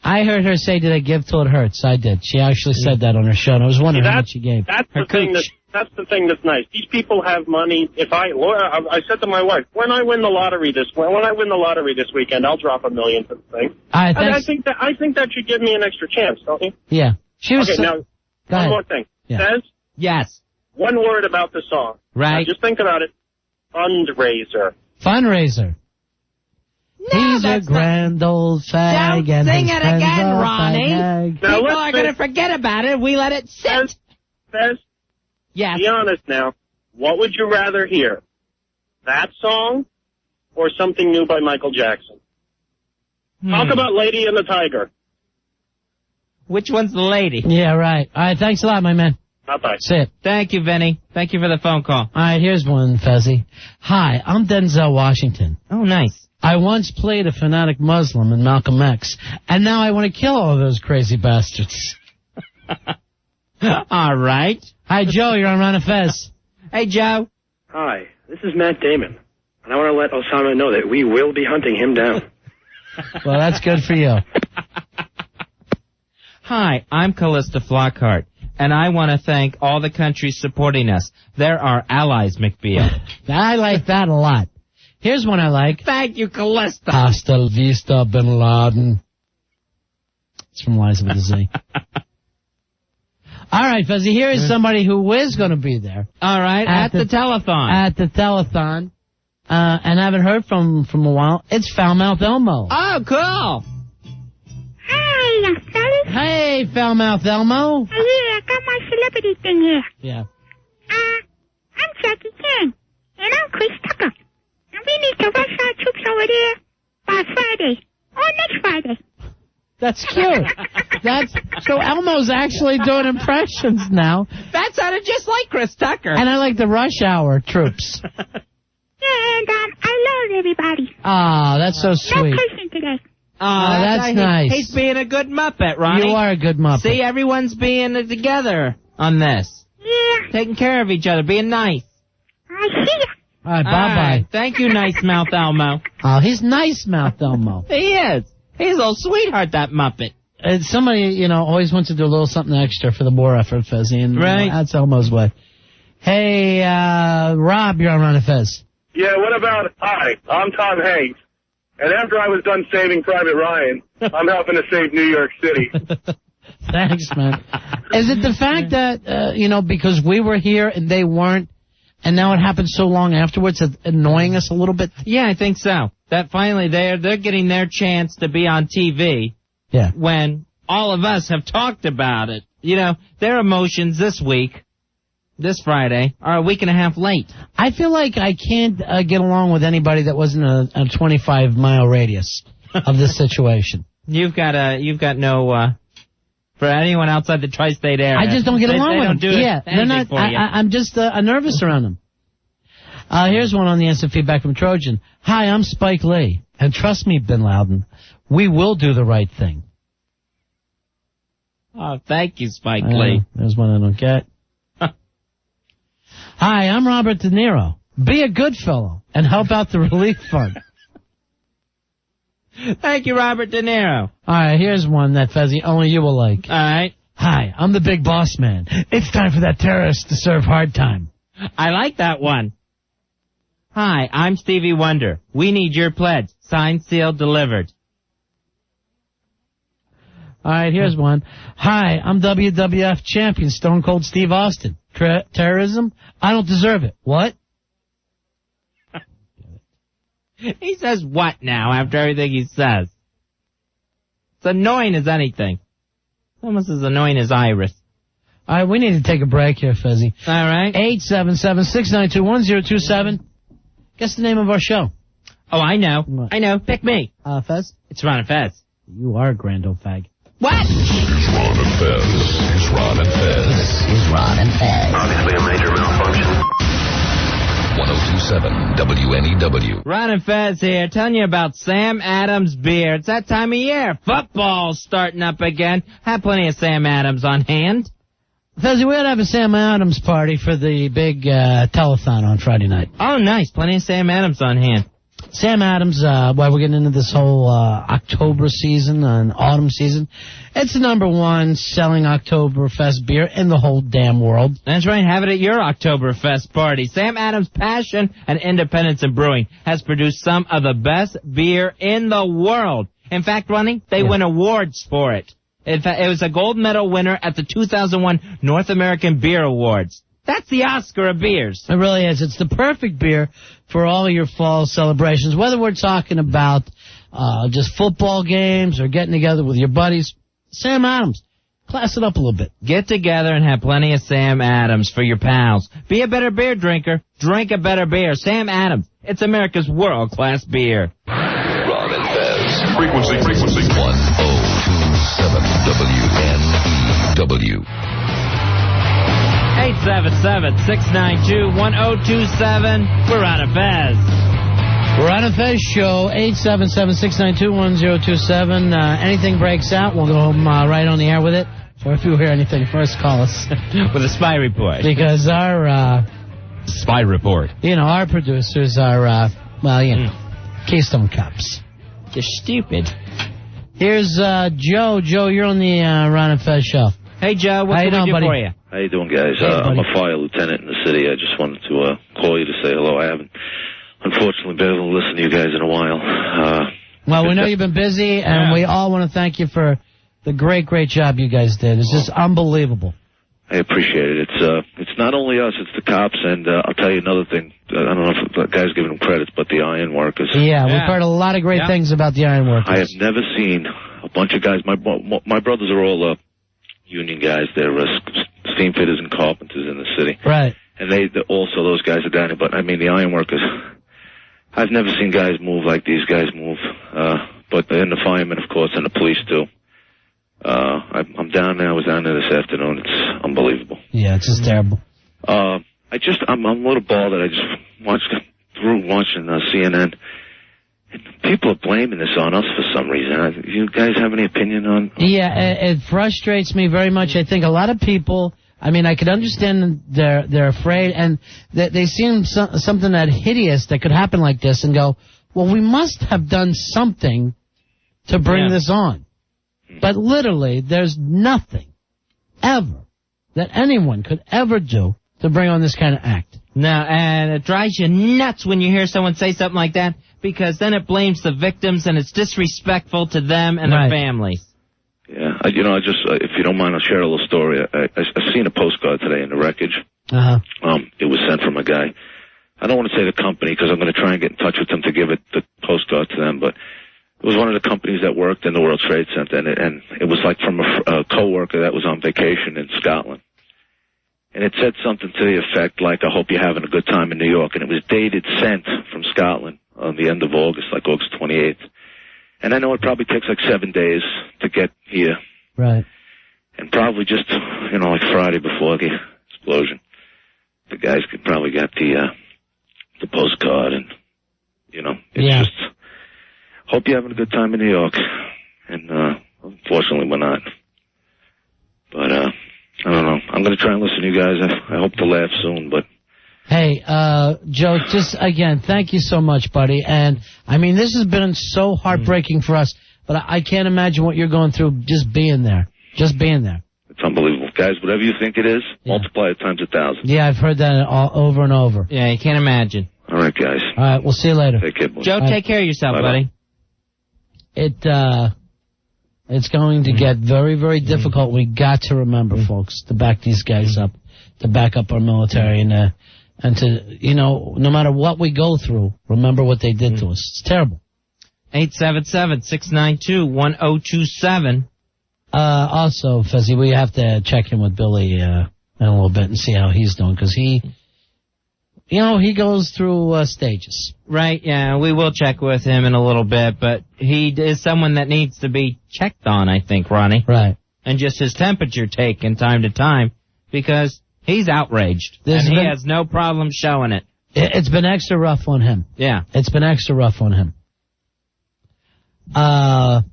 B: I heard her say, "Did I give till it hurts?" I did. She actually said that on her show, and I was wondering how much she gave.
U: That's the thing that's nice. These people have money. I said to my wife, when I win the lottery this weekend, I'll drop $1 million for the thing. I think that should give me an extra chance, don't you?
B: Yeah.
U: Now, one more thing.
B: Yeah.
U: Says?
A: Yes.
U: One word about the song.
A: Right.
U: Now, just think about it. Fundraiser.
B: Fundraiser. He's a grand old fag.
A: Don't sing
B: his
A: it
B: friends
A: again,
B: are
A: Ronnie.
B: fag.
A: People are going to forget about it. We let it sit.
U: Fez?
A: Yes.
U: Be honest now. What would you rather hear? That song or something new by Michael Jackson? Talk about Lady and the Tiger.
A: Which one's the lady?
B: Yeah, right. All right, thanks a lot, my man.
U: Bye-bye.
B: That's it.
A: Thank you, Vinny. Thank you for the phone call.
B: All right, here's one, Fezzy. Hi, I'm Denzel Washington.
A: Oh, nice.
B: I once played a fanatic Muslim in Malcolm X, and now I want to kill all those crazy bastards.
A: All right.
B: Hi, Joe. You're on Ron and Fez.
A: Hey, Joe.
V: Hi, this is Matt Damon, and I want to let Osama know that we will be hunting him down.
B: Well, that's good for you.
A: Hi, I'm Callista Flockhart, and I want to thank all the countries supporting us. They're our allies, McBeal.
B: I like that a lot. Here's one I like.
A: Thank you, Callista.
B: Hasta la vista, Bin Laden. It's from Liza with a Z. All right, Fuzzy, here is somebody who is going to be there.
A: All right, at the telethon.
B: At the telethon. And I haven't heard from a while. It's Foulmouth Elmo.
A: Oh, cool.
W: Hi, fellas.
B: Hey, Foulmouth Elmo.
W: Hey, I got my celebrity thing here.
B: Yeah.
W: I'm Jackie Chan, and I'm Chris Tucker. And we need to rush our troops over there by Friday, or next Friday.
B: That's cute. So Elmo's actually doing impressions now.
A: That sounded just like Chris Tucker.
B: And I like the Rush Hour troops.
W: And I love everybody.
B: Ah, that's so sweet.
W: No cursing today.
B: That's nice.
A: He's being a good Muppet, Ronnie.
B: You are a good Muppet.
A: See, everyone's being together on this.
W: Yeah.
A: Taking care of each other, being nice.
W: I see ya.
B: All right, bye-bye.
A: Thank you, Nice Mouth Elmo.
B: Oh, he's Nice Mouth Elmo.
A: He is. He's a little sweetheart, that Muppet.
B: Somebody, always wants to do a little something extra for the war effort, Fezzy, and
A: right.
B: That's Elmo's way. Hey, Rob, you're on Ron and Fez.
R: Yeah, what about, hi, I'm Tom Hanks, and after I was done saving Private Ryan, I'm helping to save New York City.
B: Thanks, man. Is it the fact that, because we were here and they weren't, and now it happened so long afterwards, it's annoying us a little bit?
A: Yeah, I think so. That finally they're getting their chance to be on TV.
B: Yeah.
A: When all of us have talked about it. Their emotions this week, this Friday, are a week and a half late.
B: I feel like I can't get along with anybody that wasn't a 25-mile radius of this situation.
A: You've got no, for anyone outside the tri-state area.
B: I just don't get along with them. They're not. I'm just nervous around them. Here's one on the instant feedback from Trojan. Hi, I'm Spike Lee, and trust me, Bin Laden, we will do the right thing.
A: Oh, thank you, Spike Lee.
B: There's one I don't get. Hi, I'm Robert De Niro. Be a good fellow and help out the relief fund.
A: Thank you, Robert De Niro.
B: All right, here's one that, Fezzy, only you will like.
A: All right.
B: Hi, I'm the big boss man. It's time for that terrorist to serve hard time.
A: I like that one. Hi, I'm Stevie Wonder. We need your pledge. Signed, sealed, delivered.
B: All right, here's one. Hi, I'm WWF champion Stone Cold Steve Austin. Terrorism? I don't deserve it. What?
A: He says what now after everything he says? It's annoying as anything. Almost as annoying as Iris.
B: All right, we need to take a break here, Fezzy.
A: All right.
B: 877-692-1027. Guess the name of our show.
A: Oh, I know.
B: What?
A: I know. Pick me.
B: Fez?
A: It's Ron and Fez.
B: You are a grand old fag.
A: What?
O: It's Ron and Fez. It's Ron and Fez.
B: This is Ron and Fez.
O: Obviously a major malfunction. 1027 WNEW.
A: Ron and Fez here, telling you about Sam Adams beer. It's that time of year. Football's starting up again. Have plenty of Sam Adams on hand.
B: Fezzy, we ought to have a Sam Adams party for the big telethon on Friday night.
A: Oh, nice. Plenty of Sam Adams on hand.
B: Sam Adams, while we're getting into this whole October season and autumn season, it's the #1 selling Oktoberfest beer in the whole damn world.
A: That's right. Have it at your Oktoberfest party. Sam Adams' passion and independence in brewing has produced some of the best beer in the world. In fact, Ronnie, they win awards for it. In fact, it was a gold medal winner at the 2001 North American Beer Awards. That's the Oscar of beers.
B: It really is. It's the perfect beer for all your fall celebrations, whether we're talking about just football games or getting together with your buddies. Sam Adams, class it up a little bit.
A: Get together and have plenty of Sam Adams for your pals. Be a better beer drinker. Drink a better beer. Sam Adams. It's America's world-class beer.
O: Ron and Fez. Frequency 1027 WNEW.
A: 877-692-1027. We're on a Fez.
B: We're on a Fez show. 877-692-1027. Anything breaks out, we'll go right on the air with it. So if you hear anything first, call us.
A: With a spy report.
B: Because our...
H: spy report.
B: Our producers are, Keystone Cops.
A: You're stupid.
B: Here's Joe. Joe, you're on the Ron and Fez show.
A: Hey, Joe, what can we do for you?
D: How you doing, guys?
B: Hey,
D: I'm a fire lieutenant in the city. I just wanted to call you to say hello. I haven't, unfortunately, been able to listen to you guys in a while.
B: Well, we know you've been busy, and we all want to thank you for the great, great job you guys did. It's just unbelievable.
D: I appreciate it. It's not only us, it's the cops, and I'll tell you another thing. I don't know if the guy's giving them credits, but the iron workers.
B: Yeah, we've heard a lot of great things about the iron workers.
D: I have never seen a bunch of guys. My brothers are all union guys. They're steam fitters and carpenters in the city.
B: Right.
D: And also those guys are down here. But, I mean, the iron workers, I've never seen guys move like these guys move. But and the firemen, of course, and the police, too. I'm down there. I was down there this afternoon. It's unbelievable.
B: Yeah, it's just terrible.
D: I'm a little bald that I just got through watching CNN. People are blaming this on us for some reason. You guys have any opinion on?
B: Yeah, it frustrates me very much. I think a lot of people, I mean, I could understand they're afraid, and they see something that hideous that could happen like this and go, well, we must have done something to bring this on. But literally, there's nothing ever that anyone could ever do to bring on this kind of act.
A: No, and it drives you nuts when you hear someone say something like that, because then it blames the victims and it's disrespectful to them and their families.
D: Yeah, I just, if you don't mind, I'll share a little story. I seen a postcard today in the wreckage.
B: Uh-huh.
D: It was sent from a guy. I don't want to say the company because I'm going to try and get in touch with them to give the postcard to them, but it was one of the companies that worked in the World Trade Center, and it was like from a coworker that was on vacation in Scotland. And it said something to the effect like, I hope you're having a good time in New York. And it was dated sent from Scotland on the end of August, like August 28th. And I know it probably takes like 7 days to get here.
B: Right.
D: And probably just, like Friday before the explosion, the guys could probably get the postcard and, it's just, hope you're having a good time in New York. And, unfortunately we're not. But, I don't know. I'm going to try and listen to you guys. I hope to laugh soon, but...
B: Hey, Joe, just again, thank you so much, buddy. And, I mean, this has been so heartbreaking for us, but I can't imagine what you're going through just being there. Just being there.
D: It's unbelievable. Guys, whatever you think it is, multiply it times 1,000.
B: Yeah, I've heard that over and over.
A: Yeah, you can't imagine.
D: All right, guys.
B: All right, we'll see you later.
D: Take care, boys.
A: Joe, take care of yourself, buddy.
B: It's going to get very, very difficult. We got to remember, folks, to back these guys up, to back up our military, and to, no matter what we go through, remember what they did to us. It's terrible.
A: 877-692-1027.
B: Also, Fezzy, we have to check in with Billy in a little bit and see how he's doing, because he goes through stages.
A: Right, yeah, we will check with him in a little bit, but he is someone that needs to be checked on, I think, Ronnie.
B: Right.
A: And just his temperature taken time to time, because he's outraged, and he has no problem showing it.
B: It's been extra rough on him.
A: Yeah.
B: It's been extra rough on him. God,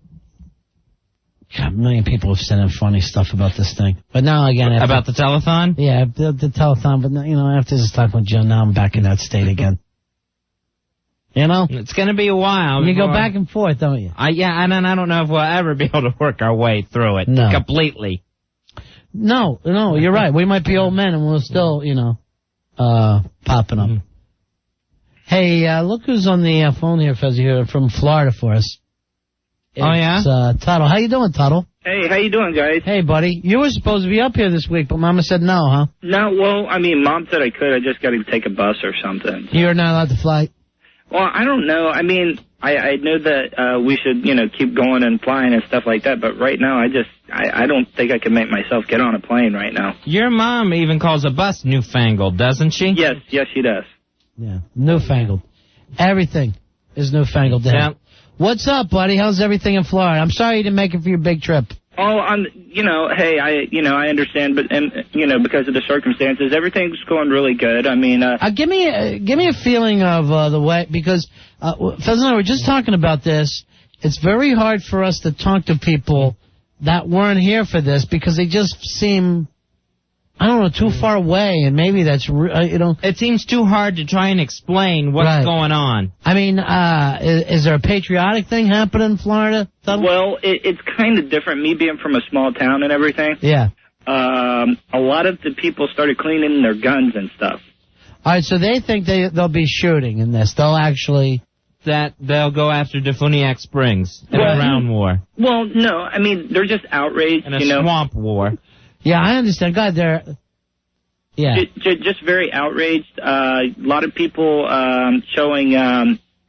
B: a million people have sent in funny stuff about this thing. But now, again...
A: About the telethon?
B: Yeah, the telethon. But, after this talk with Joe, now I'm back in that state again.
A: It's going to be a while.
B: You go back and forth, don't you?
A: I don't know if we'll ever be able to work our way through it completely.
B: No, you're right. We might be old men and we'll still, popping up. Hey, look who's on the phone here, Fezzi, here from Florida for us. It's Tuttle. How you doing, Tuttle?
E: Hey, how you doing, guys?
B: Hey, buddy. You were supposed to be up here this week, but Mama said no, huh?
E: No, well, Mom said I could. I just got to take a bus or something.
B: You're not allowed to fly?
E: Well, I don't know. I know that we should, keep going and flying and stuff like that, but right now I don't think I can make myself get on a plane right now.
A: Your mom even calls a bus newfangled, doesn't she?
E: Yes, she does.
B: Yeah, newfangled. Everything is newfangled to him. What's up, buddy? How's everything in Florida? I'm sorry you didn't make it for your big trip.
E: Oh, hey, I understand, but because of the circumstances, everything's going really good.
B: Give me a feeling of the way, because Fez and I were just talking about this. It's very hard for us to talk to people that weren't here for this because they just seem, I don't know, too far away, and maybe that's,
A: It seems too hard to try and explain what's going on.
B: Is there a patriotic thing happening in Florida?
E: Well, it's kind of different, me being from a small town and everything.
B: Yeah.
E: A lot of the people started cleaning their guns and stuff.
B: All right, so they think they'll be shooting in this. They'll actually...
A: They'll go after Defuniak Springs in a ground war.
E: Well, no, they're just outraged,
A: in a swamp war.
B: Yeah, I understand. God, they're... Yeah.
E: Just very outraged. A lot of people showing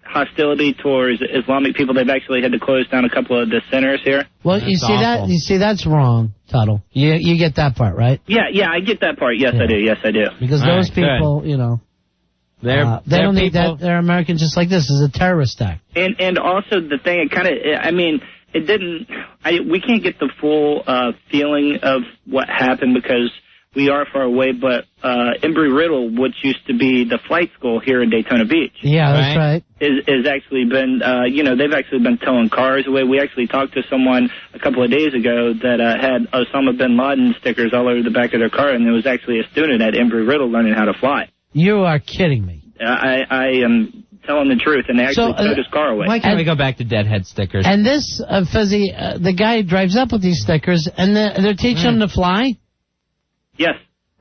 E: hostility towards Islamic people. They've actually had to close down a couple of the centers here.
B: Well, you see that's wrong, Tuttle. You get that part, right?
E: Yeah, I get that part. Yes, I do. Yes, I do.
B: Because those people, they don't need that. They're Americans just like this. It's a terrorist act.
E: And also the thing, it didn't, we can't get the full feeling of what happened because we are far away, but Embry-Riddle, which used to be the flight school here in Daytona Beach.
B: Yeah, that's right.
E: Is actually been, they've actually been towing cars away. We actually talked to someone a couple of days ago that had Osama bin Laden stickers all over the back of their car, and there was actually a student at Embry-Riddle learning how to fly.
B: You are kidding me.
E: I am telling the truth, and they actually towed his car away.
A: Why can't we go back to deadhead stickers?
B: And this, Fuzzy, the guy drives up with these stickers, and they're teaching him to fly?
E: Yes.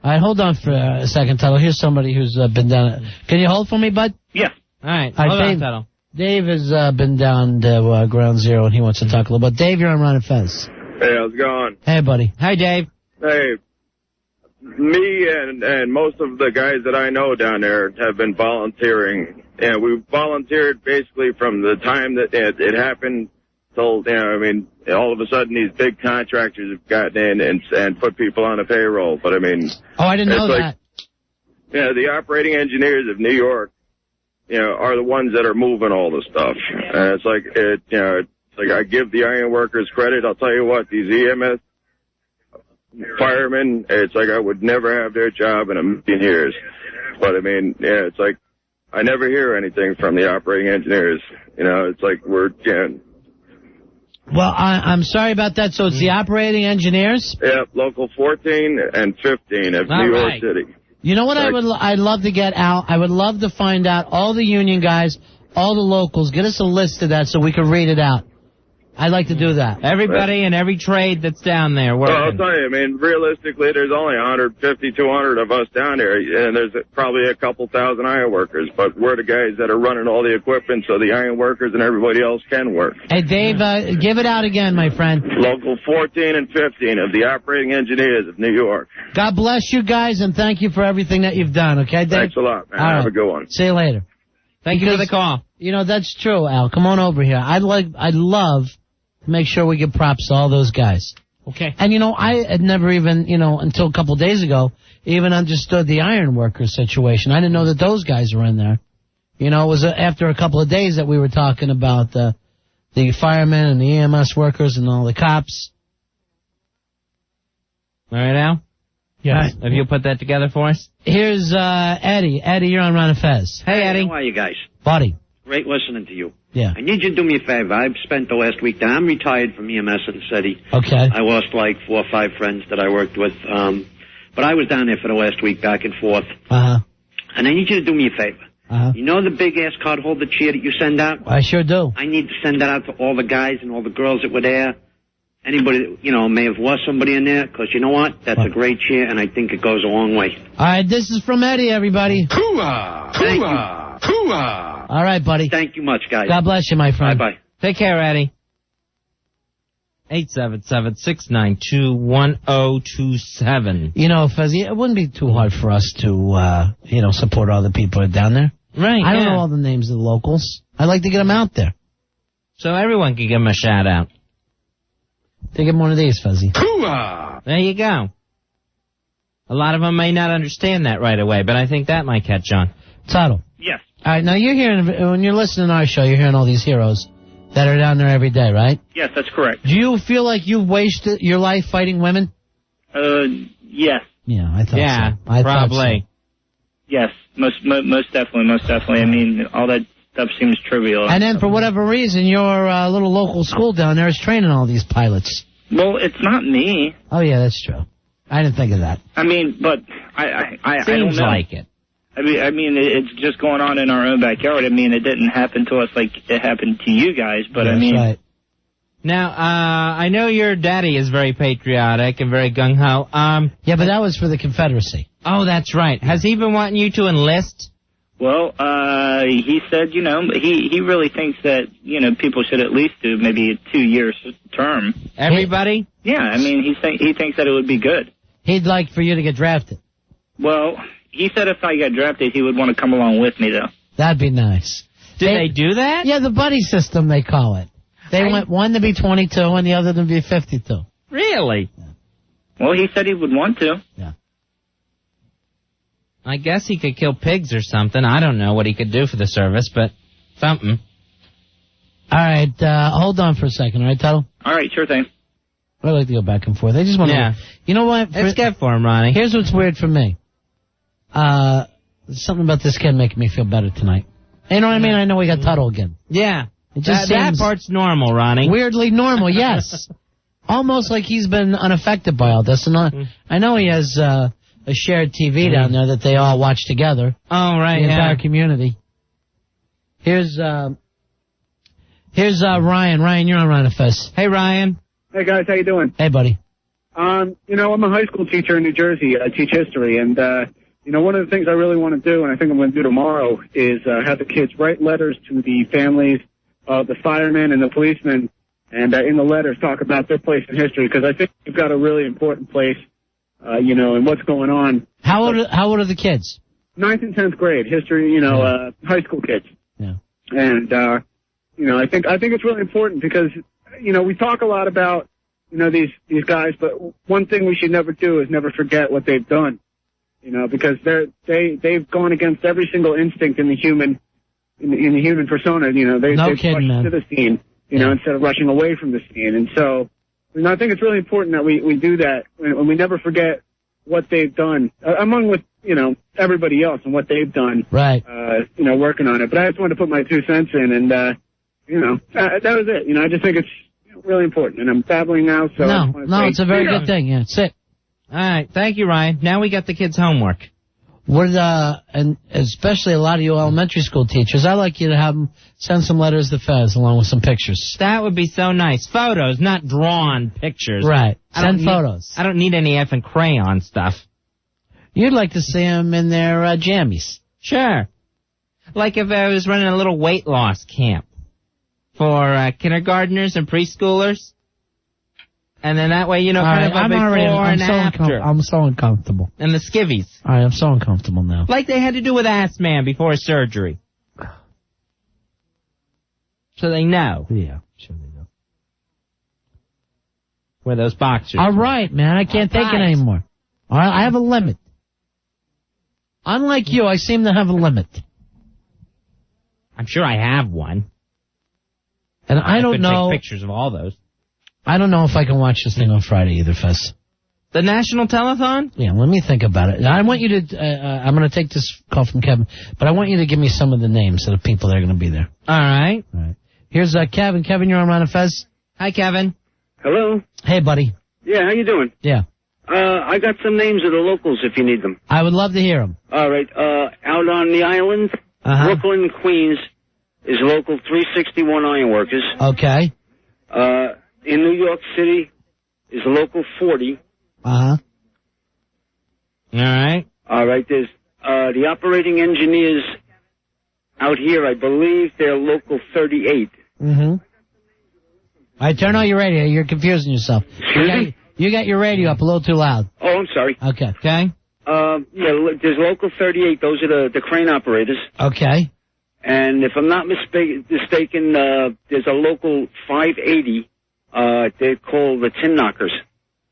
B: All right, hold on for a second, Tuttle. Here's somebody who's been down. Can you hold for me, bud?
E: Yeah.
A: All right,
B: Dave,
A: on, Tuttle.
B: Dave has been down to Ground Zero, and he wants to talk a little bit. Dave, you're on Ron and Fez.
F: Hey, how's it going?
B: Hey, buddy.
A: Hi, Dave.
F: Hey, me and most of the guys that I know down there have been volunteering. And we volunteered basically from the time that it happened till, all of a sudden these big contractors have gotten in and put people on the payroll. But,
B: Oh, I didn't know that.
F: Yeah, the operating engineers of New York, are the ones that are moving all the stuff. And it's like I give the iron workers credit. I'll tell you what, these EMS firemen, it's like I would never have their job in a million years. But, it's like I never hear anything from the operating engineers. It's like we're...
B: Well, I'm sorry about that. So it's the operating engineers?
F: Yeah, local 14 and 15 of New York City.
B: You know what I'd love to get out? I would love to find out all the union guys, all the locals. Get us a list of that so we can read it out. I'd like to do that.
A: Everybody in every trade that's down there working.
F: Well, I'll tell you, realistically, there's only 150, 200 of us down there, and there's probably a couple thousand iron workers, but we're the guys that are running all the equipment so the iron workers and everybody else can work.
B: Hey, Dave, give it out again, my friend.
F: Local 14 and 15 of the operating engineers of New York.
B: God bless you guys, and thank you for everything that you've done, okay, Dave?
F: Thanks a lot, man. Have a good one.
B: See you later.
A: Thank you for the call.
B: That's true, Al. Come on over here. I'd love to make sure we give props to all those guys.
A: Okay.
B: And, I had never even, until a couple of days ago, even understood the iron worker situation. I didn't know that those guys were in there. It was after a couple of days that we were talking about the firemen and the EMS workers and all the cops.
A: All right, Al?
B: Yeah.
A: Have you put that together for us?
B: Here's Eddie. Eddie, you're on Ron and Fez.
A: Hey, Eddie.
I: How are you guys?
B: Buddy.
I: Great listening to you.
B: Yeah.
I: I need you to do me a favor. I've spent the last week down. I'm retired from EMS in the city.
B: Okay.
I: I lost like 4 or 5 friends that I worked with. But I was down there for the last week, back and forth.
B: Uh-huh.
I: And I need you to do me a favor.
B: Uh-huh.
I: You know the big-ass card holder chair that you send out?
B: I sure do.
I: I need to send that out to all the guys and all the girls that were there. Anybody that, may have lost somebody in there, because you know what? That's a great chair, and I think it goes a long way.
B: All right, this is from Eddie, everybody.
I: Hoo-ah!
B: Thank you.
I: Hoo-ah!
B: All right, buddy.
I: Thank you much, guys.
B: God bless you, my friend.
I: Bye-bye.
A: Take care, Eddie. 877-692-1027.
B: Fuzzy, it wouldn't be too hard for us to, support all the people that are down there.
A: Right,
B: I don't know all the names of the locals. I'd like to get them out there.
A: So everyone can give them a shout-out.
B: Take him one of these, Fuzzy.
A: Hoo-ah! There you go. A lot of them may not understand that right away, but I think that might catch on.
B: Tuttle.
E: Yes.
B: All right, now you're hearing, when you're listening to our show, you're hearing all these heroes that are down there every day, right?
E: Yes, that's correct.
B: Do you feel like you've wasted your life fighting women?
E: Yes.
B: Yeah, I thought so.
A: Yeah,
B: I
A: probably.
B: thought so.
E: Yes, most definitely. All that stuff seems trivial.
B: And then for whatever reason, your little local school down there is training all these pilots.
E: Well, it's not me.
B: Oh, yeah, that's true. I didn't think of that.
E: But I don't know.
A: Seems like it.
E: It's just going on in our own backyard. It didn't happen to us like it happened to you guys, but
B: That's right.
A: Now, I know your daddy is very patriotic and very gung-ho.
B: Yeah, but that was for the Confederacy.
A: Oh, that's right. Has he been wanting you to enlist?
E: Well, he said, he really thinks that, people should at least do maybe a 2-year term.
A: Everybody?
E: Yeah, he thinks that it would be good.
B: He'd like for you to get drafted.
E: Well, he said if I got drafted, he would want to come along with me, though.
B: That'd be nice.
A: Did they do that?
B: Yeah, the buddy system, they call it. They want one to be 22 and the other to be 52.
A: Really?
B: Yeah.
E: Well, he said he would want to.
B: Yeah.
A: I guess he could kill pigs or something. I don't know what he could do for the service, but something.
B: All right, hold on for a second, all right, Tuttle?
E: All right, sure thing.
B: I like to go back and forth. I just want to... You know what?
A: It's good for him, Ronnie.
B: Here's what's weird for me. Something about this kid making me feel better tonight. You know what I mean? I know we got Tuttle again.
A: Yeah.
B: It just
A: that part's normal, Ronnie.
B: Weirdly normal, yes. Almost like he's been unaffected by all this. And I know he has a shared TV down there that they all watch together.
A: Oh, right,
B: The entire community. Here's Ryan. Ryan, you're on Ryan Fez.
A: Hey, Ryan.
Q: Hey, guys, how you doing?
B: Hey, buddy.
Q: I'm a high school teacher in New Jersey. I teach history, and, one of the things I really want to do, and I think I'm going to do tomorrow, is have the kids write letters to the families of the firemen and the policemen, and in the letters talk about their place in history, because I think we've got a really important place, and what's going on.
B: How old are the kids?
Q: 9th and 10th grade, history, high school kids.
B: Yeah.
Q: And, I think it's really important because, we talk a lot about, these guys, but one thing we should never do is never forget what they've done, because they've gone against every single instinct in the human, in the human persona, they've rushed to the scene, instead of rushing away from the scene. And so, I think it's really important that we do that and we never forget what they've done, among with, everybody else and what they've done.
B: Right.
Q: Working on it. But I just wanted to put my 2 cents in and, that was it. I just think it's really important. And I'm babbling now, so...
B: No, it's a very good thing. Yeah, sit.
A: All right. Thank you, Ryan. Now we got the kids' homework.
B: And especially a lot of you elementary school teachers, I'd like you to have them send some letters to Fez along with some pictures.
A: That would be so nice. Photos, not drawn pictures.
B: Right. Send photos.
A: I don't need any effing crayon stuff.
B: You'd like to see them in their jammies.
A: Sure. Like if I was running a little weight loss camp for kindergartners and preschoolers. And then that way, kind of a before and after.
B: I'm so uncomfortable.
A: And the skivvies.
B: All right, I'm so uncomfortable now.
A: Like they had to do with Assman before surgery. So they know.
B: Yeah, sure they know.
A: Where those boxers
B: All right, man, I can't take it anymore. All right, I have a limit. Unlike you, I seem to have a limit.
A: I'm sure I have one.
B: And I don't know.
A: Take pictures of all those.
B: I don't know if I can watch this thing on Friday either, Fez.
A: The National Telethon?
B: Yeah, let me think about it. I want you to, I'm going to take this call from Kevin, but I want you to give me some of the names of the people that are going to be there.
A: All right.
B: Here's Kevin. Kevin, you're on Ron and Fez.
A: Hi, Kevin.
I: Hello?
B: Hey, buddy.
I: Yeah, how you doing?
B: Yeah.
I: I got some names of the locals if you need them.
B: I would love to hear them.
I: All right. Out on the island, Brooklyn, Queens, is local 361 Ironworkers.
B: Okay.
I: In New York City is local 40.
B: Uh-huh.
A: All right.
I: All right. There's the operating engineers out here. I believe they're local 38.
B: Mm-hmm. All right, turn on your radio. You're confusing yourself. You got your radio up a little too loud.
I: Oh, I'm sorry.
B: Okay.
A: Okay.
I: There's local 38. Those are the crane operators.
B: Okay.
I: And if I'm not mistaken, there's a local 580. They're called the Tin Knockers.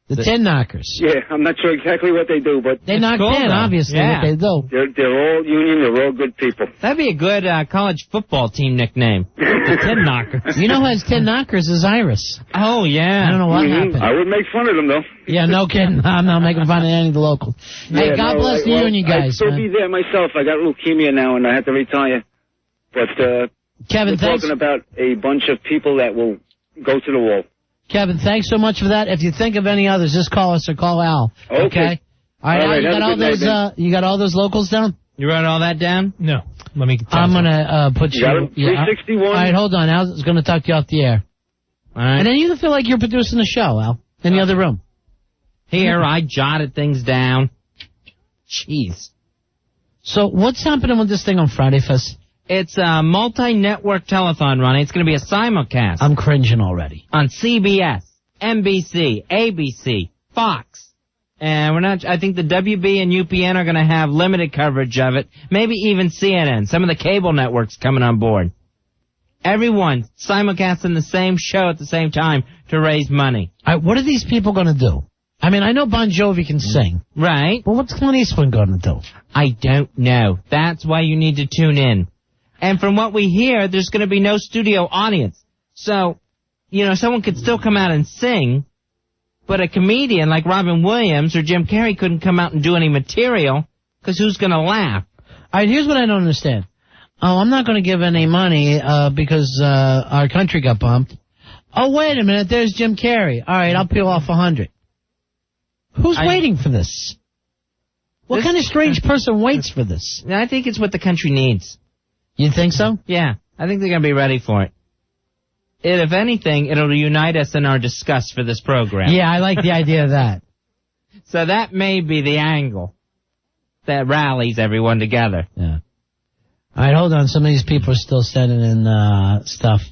B: The Tin Knockers.
I: Yeah, I'm not sure exactly what they do, but...
B: They knock tin, obviously, what they do.
I: They're all union, they're all good people.
A: That'd be a good college football team nickname. The Tin Knockers.
B: You know who has Tin Knockers is Iris.
A: Oh, yeah.
B: I don't know what happened.
I: I would make fun of them, though.
B: Yeah, no kidding. I'm not making fun of any of the locals. Hey, God bless you and you guys.
I: I'd still be there myself. I got leukemia now, and I had to retire. But
B: Kevin,
I: we're talking about a bunch of people that will go to the wall.
B: Kevin, thanks so much for that. If you think of any others, just call us or call Al.
I: Okay.
B: All right, Al, you got all those. You got all those locals down?
A: You wrote all that down?
C: No. Let me.
B: I'm gonna put you.
I: Got him? 361.
B: All right, hold on. Al's gonna talk to you off the air.
A: All right.
B: And then you feel like you're producing the show, Al, in the other room.
A: Here, I jotted things down. Jeez.
B: So what's happening with this thing on Friday, Fez?
A: It's a multi-network telethon, Ronnie. It's going to be a simulcast.
B: I'm cringing already.
A: On CBS, NBC, ABC, Fox. And I think the WB and UPN are going to have limited coverage of it. Maybe even CNN. Some of the cable networks coming on board. Everyone simulcasting the same show at the same time to raise money.
B: All right, what are these people going to do? I mean, I know Bon Jovi can sing.
A: Right.
B: But what's Clint Eastwood going to do?
A: I don't know. That's why you need to tune in. And from what we hear, there's going to be no studio audience. So, someone could still come out and sing, But a comedian like Robin Williams or Jim Carrey couldn't come out and do any material, because who's going to laugh?
B: All right, here's what I don't understand. Oh, I'm not going to give any money because our country got bumped. Oh, wait a minute, there's Jim Carrey. All right, I'll peel off 100. Who's waiting for this? What kind of strange person waits for this?
A: I think it's what the country needs.
B: You think so?
A: Yeah, I think they're going to be ready for it. If anything, it'll unite us in our disgust for this program.
B: Yeah, I like the idea of that.
A: So that may be the angle that rallies everyone together.
B: Yeah. All right, hold on. Some of these people are still sending in stuff.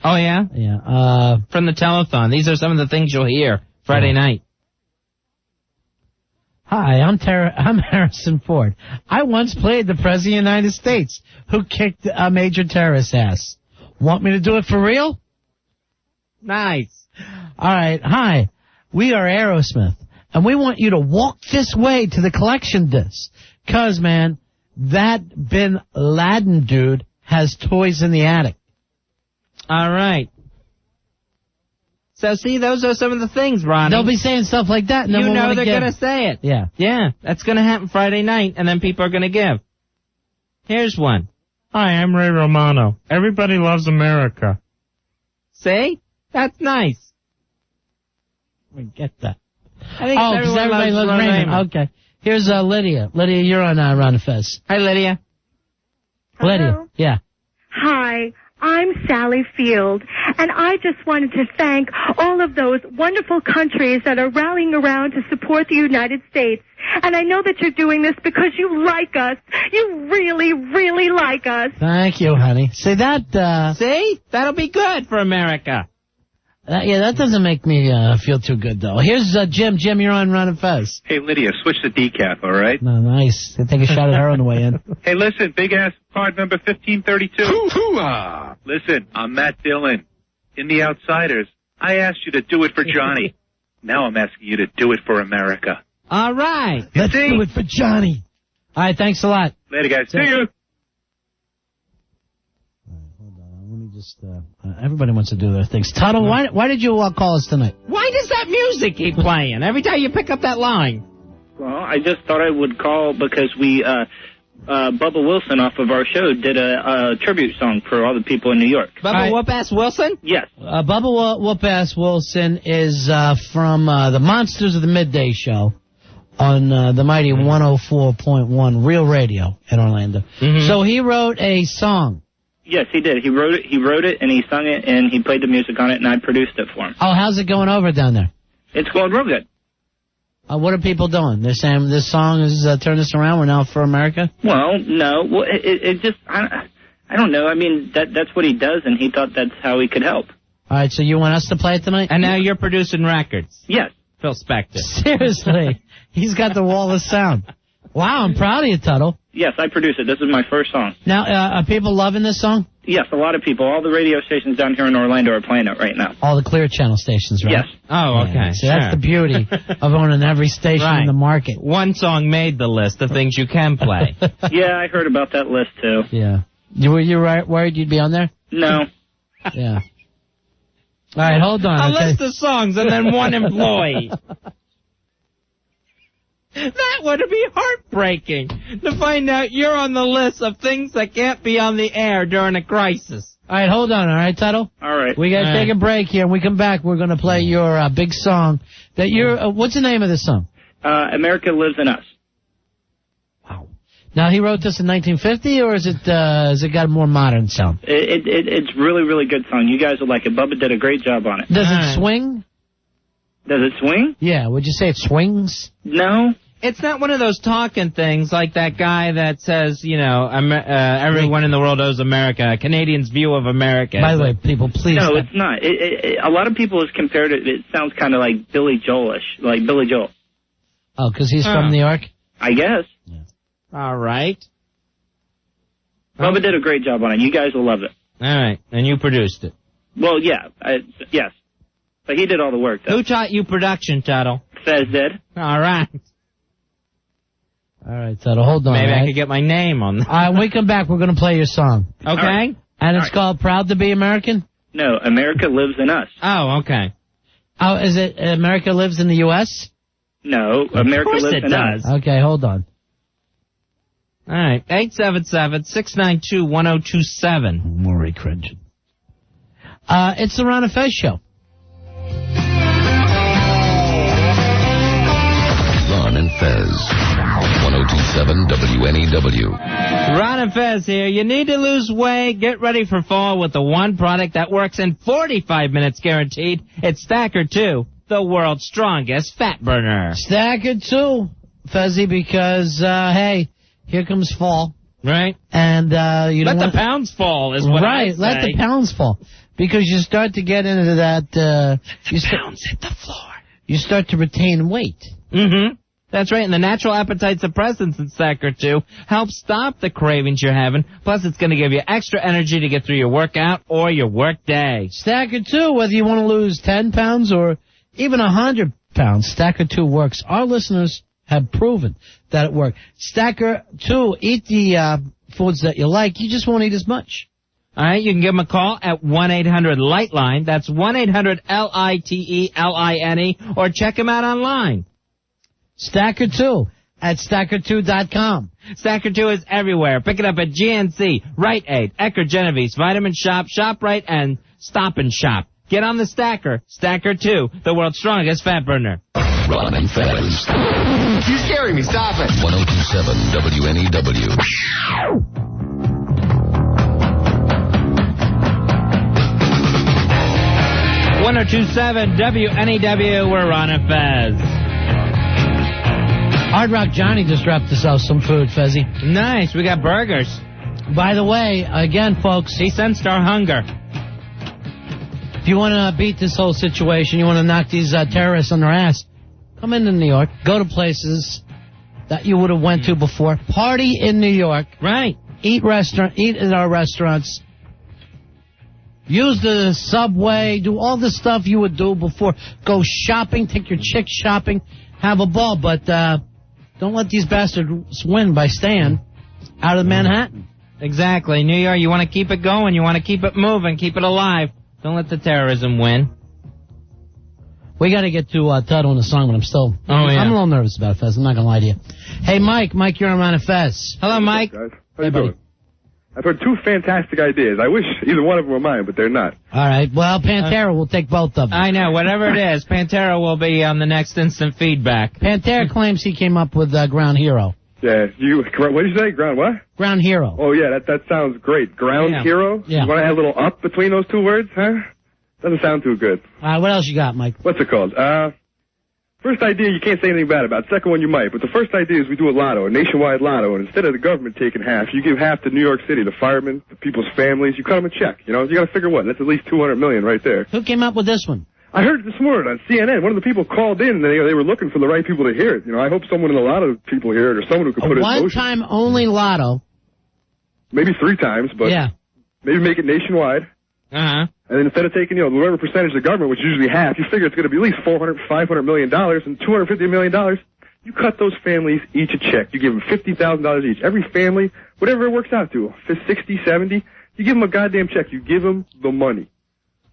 A: Oh, yeah?
B: Yeah.
A: From the telethon. These are some of the things you'll hear Friday night.
B: Hi, I'm Harrison Ford. I once played the President of the United States who kicked a major terrorist ass. Want me to do it for real?
A: Nice.
B: All right, hi. We are Aerosmith, and we want you to walk this way to the collection disc. 'Cause, man, that Bin Laden dude has toys in the attic.
A: All right. So, see, those are some of the things, Ronnie.
B: They'll be saying stuff like that. And then
A: you know they're
B: going
A: to say it.
B: Yeah.
A: Yeah, that's going to happen Friday night, and then people are going to give. Here's one. Hi, I'm Ray Romano. Everybody loves America. See? That's nice.
B: We get that.
A: I think
B: because everybody loves Raymond. Okay. Here's Lydia. Lydia, you're on Ron and Fez.
A: Hi, Lydia.
C: Hello?
B: Lydia, yeah.
C: Hi, I'm Sally Field, and I just wanted to thank all of those wonderful countries that are rallying around to support the United States. And I know that you're doing this because you like us. You really, really like us.
B: Thank you, honey. See, that...
A: See? That'll be good for America.
B: That doesn't make me feel too good, though. Here's Jim. Jim, you're on Ron and Fez.
K: Hey, Lydia, switch the decaf, all right?
B: No, nice. They take a shot at her on the way in.
K: Hey, listen, big-ass card number 1532. Hoo-hoo-ah! Listen, I'm Matt Dillon. In The Outsiders, I asked you to do it for Johnny. Now I'm asking you to do it for America.
A: All right.
B: Let's do it for Johnny. All right, thanks a lot.
K: Later, guys. See you.
B: Everybody wants to do their things. Tuttle, why did you call us tonight?
A: Why does that music keep playing every time you pick up that line?
E: Well, I just thought I would call because we, Bubba Wilson off of our show did a tribute song for all the people in New York.
A: Bubba Whoop-Ass Wilson?
E: Yes.
B: Bubba Whoop-Ass Wilson is from the Monsters of the Midday Show on the mighty 104.1 Real Radio in Orlando. Mm-hmm. So he wrote a song.
E: Yes, he did. He wrote it, and he sung it, and he played the music on it, and I produced it for him.
B: Oh, how's it going over down there?
E: It's going real good.
B: What are people doing? They're saying this song is turn this around. We're now for America.
E: Well, no. Well, it just I don't know. I mean, that's what he does, and he thought that's how he could help.
B: All right, so you want us to play it tonight?
A: And now you're producing records.
E: Yes.
A: Phil Spector.
B: Seriously, he's got the wall of sound. Wow, I'm proud of you, Tuttle.
E: Yes, I produced it. This is my first song.
B: Now, are people loving this song?
E: Yes, a lot of people. All the radio stations down here in Orlando are playing it right now.
B: All the Clear Channel stations, right?
E: Yes.
A: Oh, okay.
B: Yeah, so that's the beauty of owning every station in the market.
A: One song made the list of things you can play.
E: Yeah, I heard about that list, too.
B: Yeah. Were you worried you'd be on there?
E: No.
B: Yeah. All right, hold on.
A: A list of songs and then one employee. That would be heartbreaking to find out you're on the list of things that can't be on the air during a crisis.
B: All right, hold on. All right, Tuttle?
E: All right.
B: We got to take a break here. When we come back, we're going to play your big song. That you're. What's the name of this song?
E: America Lives in Us.
B: Wow. Now, he wrote this in 1950, or is it got a more modern sound?
E: It's really, really good song. You guys will like it. Bubba did a great job on it.
B: Does it swing?
E: Does it swing?
B: Yeah. Would you say it swings?
E: No.
A: It's not one of those talking things like that guy that says, you know, everyone in the world owes America, a Canadian's view of America.
B: By the way, people, please.
E: No, it's not. A lot of people have compared it. It sounds kind of like Billy Joel-ish, like Billy Joel.
B: Oh, because he's from New York?
E: I guess.
B: Yeah.
A: All right.
E: Bubba did a great job on it. You guys will love it.
A: All right. And you produced it.
E: Well, yeah. Yes. But he did all the work, though.
A: Who taught you production, Tuttle?
E: Fez did.
A: All right.
B: All right, Tuttle, hold on.
A: Maybe I could get my name on that.
B: All right, when we come back, we're going to play your song.
A: Okay.
E: Right.
B: And it's called Proud to be American?
E: No, America Lives in Us.
A: Oh, okay.
B: Oh, is it America Lives in the U.S.?
E: No, America Lives in Us.
B: Okay, hold on.
A: All right, 877-692-1027.
B: Maury cringing. It's the Ron and Fez show.
O: Ron and Fez, 1027 WNEW.
A: Ron and Fez here. You need to lose weight. Get ready for fall with the one product that works in 45 minutes guaranteed. It's Stacker 2, the world's strongest fat burner.
B: Stacker 2, Fezzy, because, hey, here comes fall.
A: Right.
B: And you
A: let
B: don't
A: the pounds fall is what I say.
B: Let the pounds fall. Because you start to get into that...
A: pounds hit the floor.
B: You start to retain weight.
A: Mm-hmm. That's right, and the natural appetite suppressants in Stacker 2 help stop the cravings you're having. Plus, it's going to give you extra energy to get through your workout or your work day.
B: Stacker 2, whether you want to lose 10 pounds or even 100 pounds, Stacker 2 works. Our listeners have proven that it works. Stacker 2, eat the foods that you like. You just won't eat as much.
A: All right, you can give them a call at 1-800-LIGHTLINE. That's 1-800-LITELINE. Or check them out online.
B: Stacker 2 at Stacker2.com.
A: Stacker 2 is everywhere. Pick it up at GNC, Rite Aid, Eckerd Genovese, Vitamin Shop, ShopRite, and Stop and Shop. Get on the Stacker. Stacker 2, the world's strongest fat burner.
O: Ron and Fez.
L: You're scaring me. Stop it.
O: 1027 WNEW.
A: 1027 WNEW, we're Ron and Fez.
B: Hard Rock Johnny just wrapped us out some food, Fezzy.
A: Nice, we got burgers.
B: By the way, again, folks,
A: he sensed our hunger.
B: If you want to beat this whole situation, you want to knock these terrorists on their ass, come into New York, go to places that you would have went to before, party in New York,
A: right?
B: Eat at our restaurants. Use the subway, do all the stuff you would do before. Go shopping, take your chick shopping, have a ball. But don't let these bastards win by staying out of Manhattan.
A: Exactly. New York, you want to keep it going. You want to keep it moving, keep it alive. Don't let the terrorism win.
B: We got to get to Tuttle in the song, but I'm a little nervous about it, Fez. I'm not going to lie to you. Hey, Mike, you're on Ron and Fez.
A: Hello, Mike.
M: Hey, guys. How you doing? I've heard two fantastic ideas. I wish either one of them were mine, but they're not.
B: All right. Well, Pantera will take both of them.
A: I know. Whatever it is, Pantera will be on the next instant feedback.
B: Pantera claims he came up with Ground Hero.
M: Yeah. What did you say? Ground what?
B: Ground Hero.
M: Oh, yeah. That sounds great. Ground Hero?
B: Yeah.
M: You want to add a little up between those two words, huh? Doesn't sound too good.
B: What else you got, Mike?
M: What's it called? First idea, you can't say anything bad about. Second one, you might. But the first idea is we do a lotto, a nationwide lotto, and instead of the government taking half, you give half to New York City, the firemen, the people's families. You cut them a check. You know, you got to figure what? That's at least $200 million right there.
B: Who came up with this one?
M: I heard it this morning on CNN. One of the people called in, and they were looking for the right people to hear it. You know, I hope someone in a lot of people hear it, or someone who could put it in motion.
B: One-time only lotto.
M: Maybe 3 times, but maybe make it nationwide.
A: Uh-huh.
M: And then instead of taking, whatever percentage of the government, which is usually half, you figure it's going to be at least $500 million and $250 million. You cut those families each a check. You give them $50,000 each. Every family, whatever it works out to, 60, 70, you give them a goddamn check. You give them the money.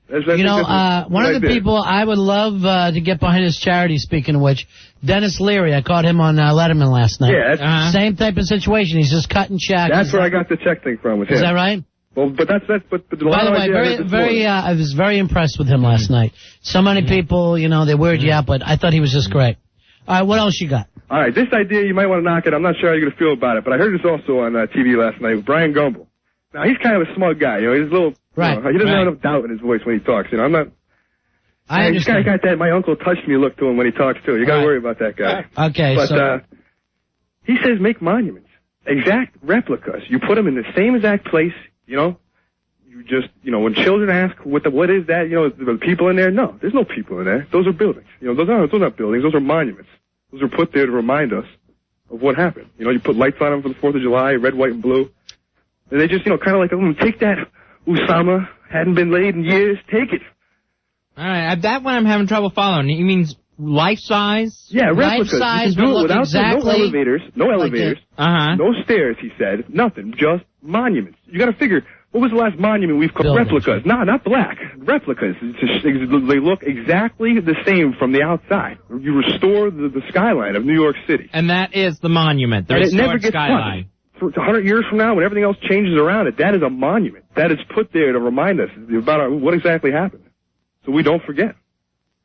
B: One of the people I would love to get behind his charity, speaking of which, Dennis Leary. I caught him on Letterman last night.
M: Yeah.
B: Same type of situation. He's just cutting checks.
M: That's where I got the check thing from with him.
B: Is that right?
M: Well, but that's the
B: By the way, I was very impressed with him last night. So many people, they weird you out, but I thought he was just great. All right, what else you got?
M: All right, this idea, you might want to knock it. I'm not sure how you're going to feel about it, but I heard this also on TV last night with Brian Gumbel. Now, he's kind of a smug guy. He's a little, he doesn't have enough doubt in his voice when he talks. I'm not.
B: I understand.
M: He's kind of got that my uncle touched me look to him when he talks too. You got to worry about that guy.
B: Okay,
M: but he says make monuments, exact replicas. You put them in the same exact place. You just, when children ask what is that, the people in there? No, there's no people in there. Those are buildings. Those aren't buildings. Those are monuments. Those are put there to remind us of what happened. You put lights on them for the 4th of July, red, white, and blue. And they just, kind of like, take that, Osama, hadn't been laid in years, take it.
A: All right, that one I'm having trouble following. He means life size?
M: Yeah, replicas.
B: Life size,
M: you can do it without
B: exactly
M: no elevators, no stairs, he said, nothing, just monuments. You got to figure, what was the last monument we've called replicas? Nah, not black. replicas. They look exactly the same from the outside. You restore the skyline of New York City.
A: And that is the monument, the
M: and it never
A: restored
M: gets
A: skyline.
M: Touched. 100 years from now, when everything else changes around it, that is a monument. That is put there to remind us about what exactly happened. So we don't forget.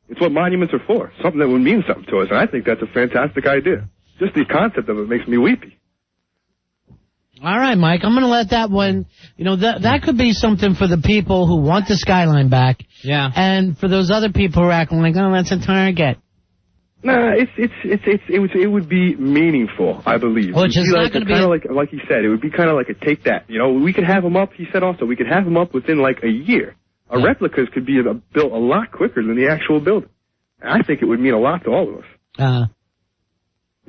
M: It's what monuments are for, something that would mean something to us. And I think that's a fantastic idea. Just the concept of it makes me weepy.
B: All right, Mike, I'm going to let that one, that could be something for the people who want the skyline back.
A: Yeah.
B: And for those other people who are acting like, oh, that's a target.
M: Nah, it would be meaningful, I believe.
B: Which is not going to be
M: kind of like he said, it would be kind of like a take that. We could have them up. He said also we could have them up within like a year. Replicas could be built a lot quicker than the actual building. I think it would mean a lot to all of us.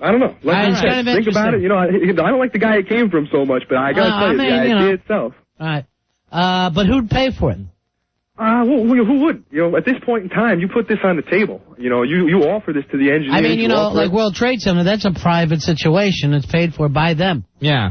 M: I don't know. Think about it. I don't like the guy it came from so much, but I got to tell you, the idea itself.
B: All right. But who'd pay for it?
M: Who would? At this point in time, you put this on the table. You offer this to the engineers.
B: I mean, like World Trade Center, that's a private situation. It's paid for by them.
A: Yeah.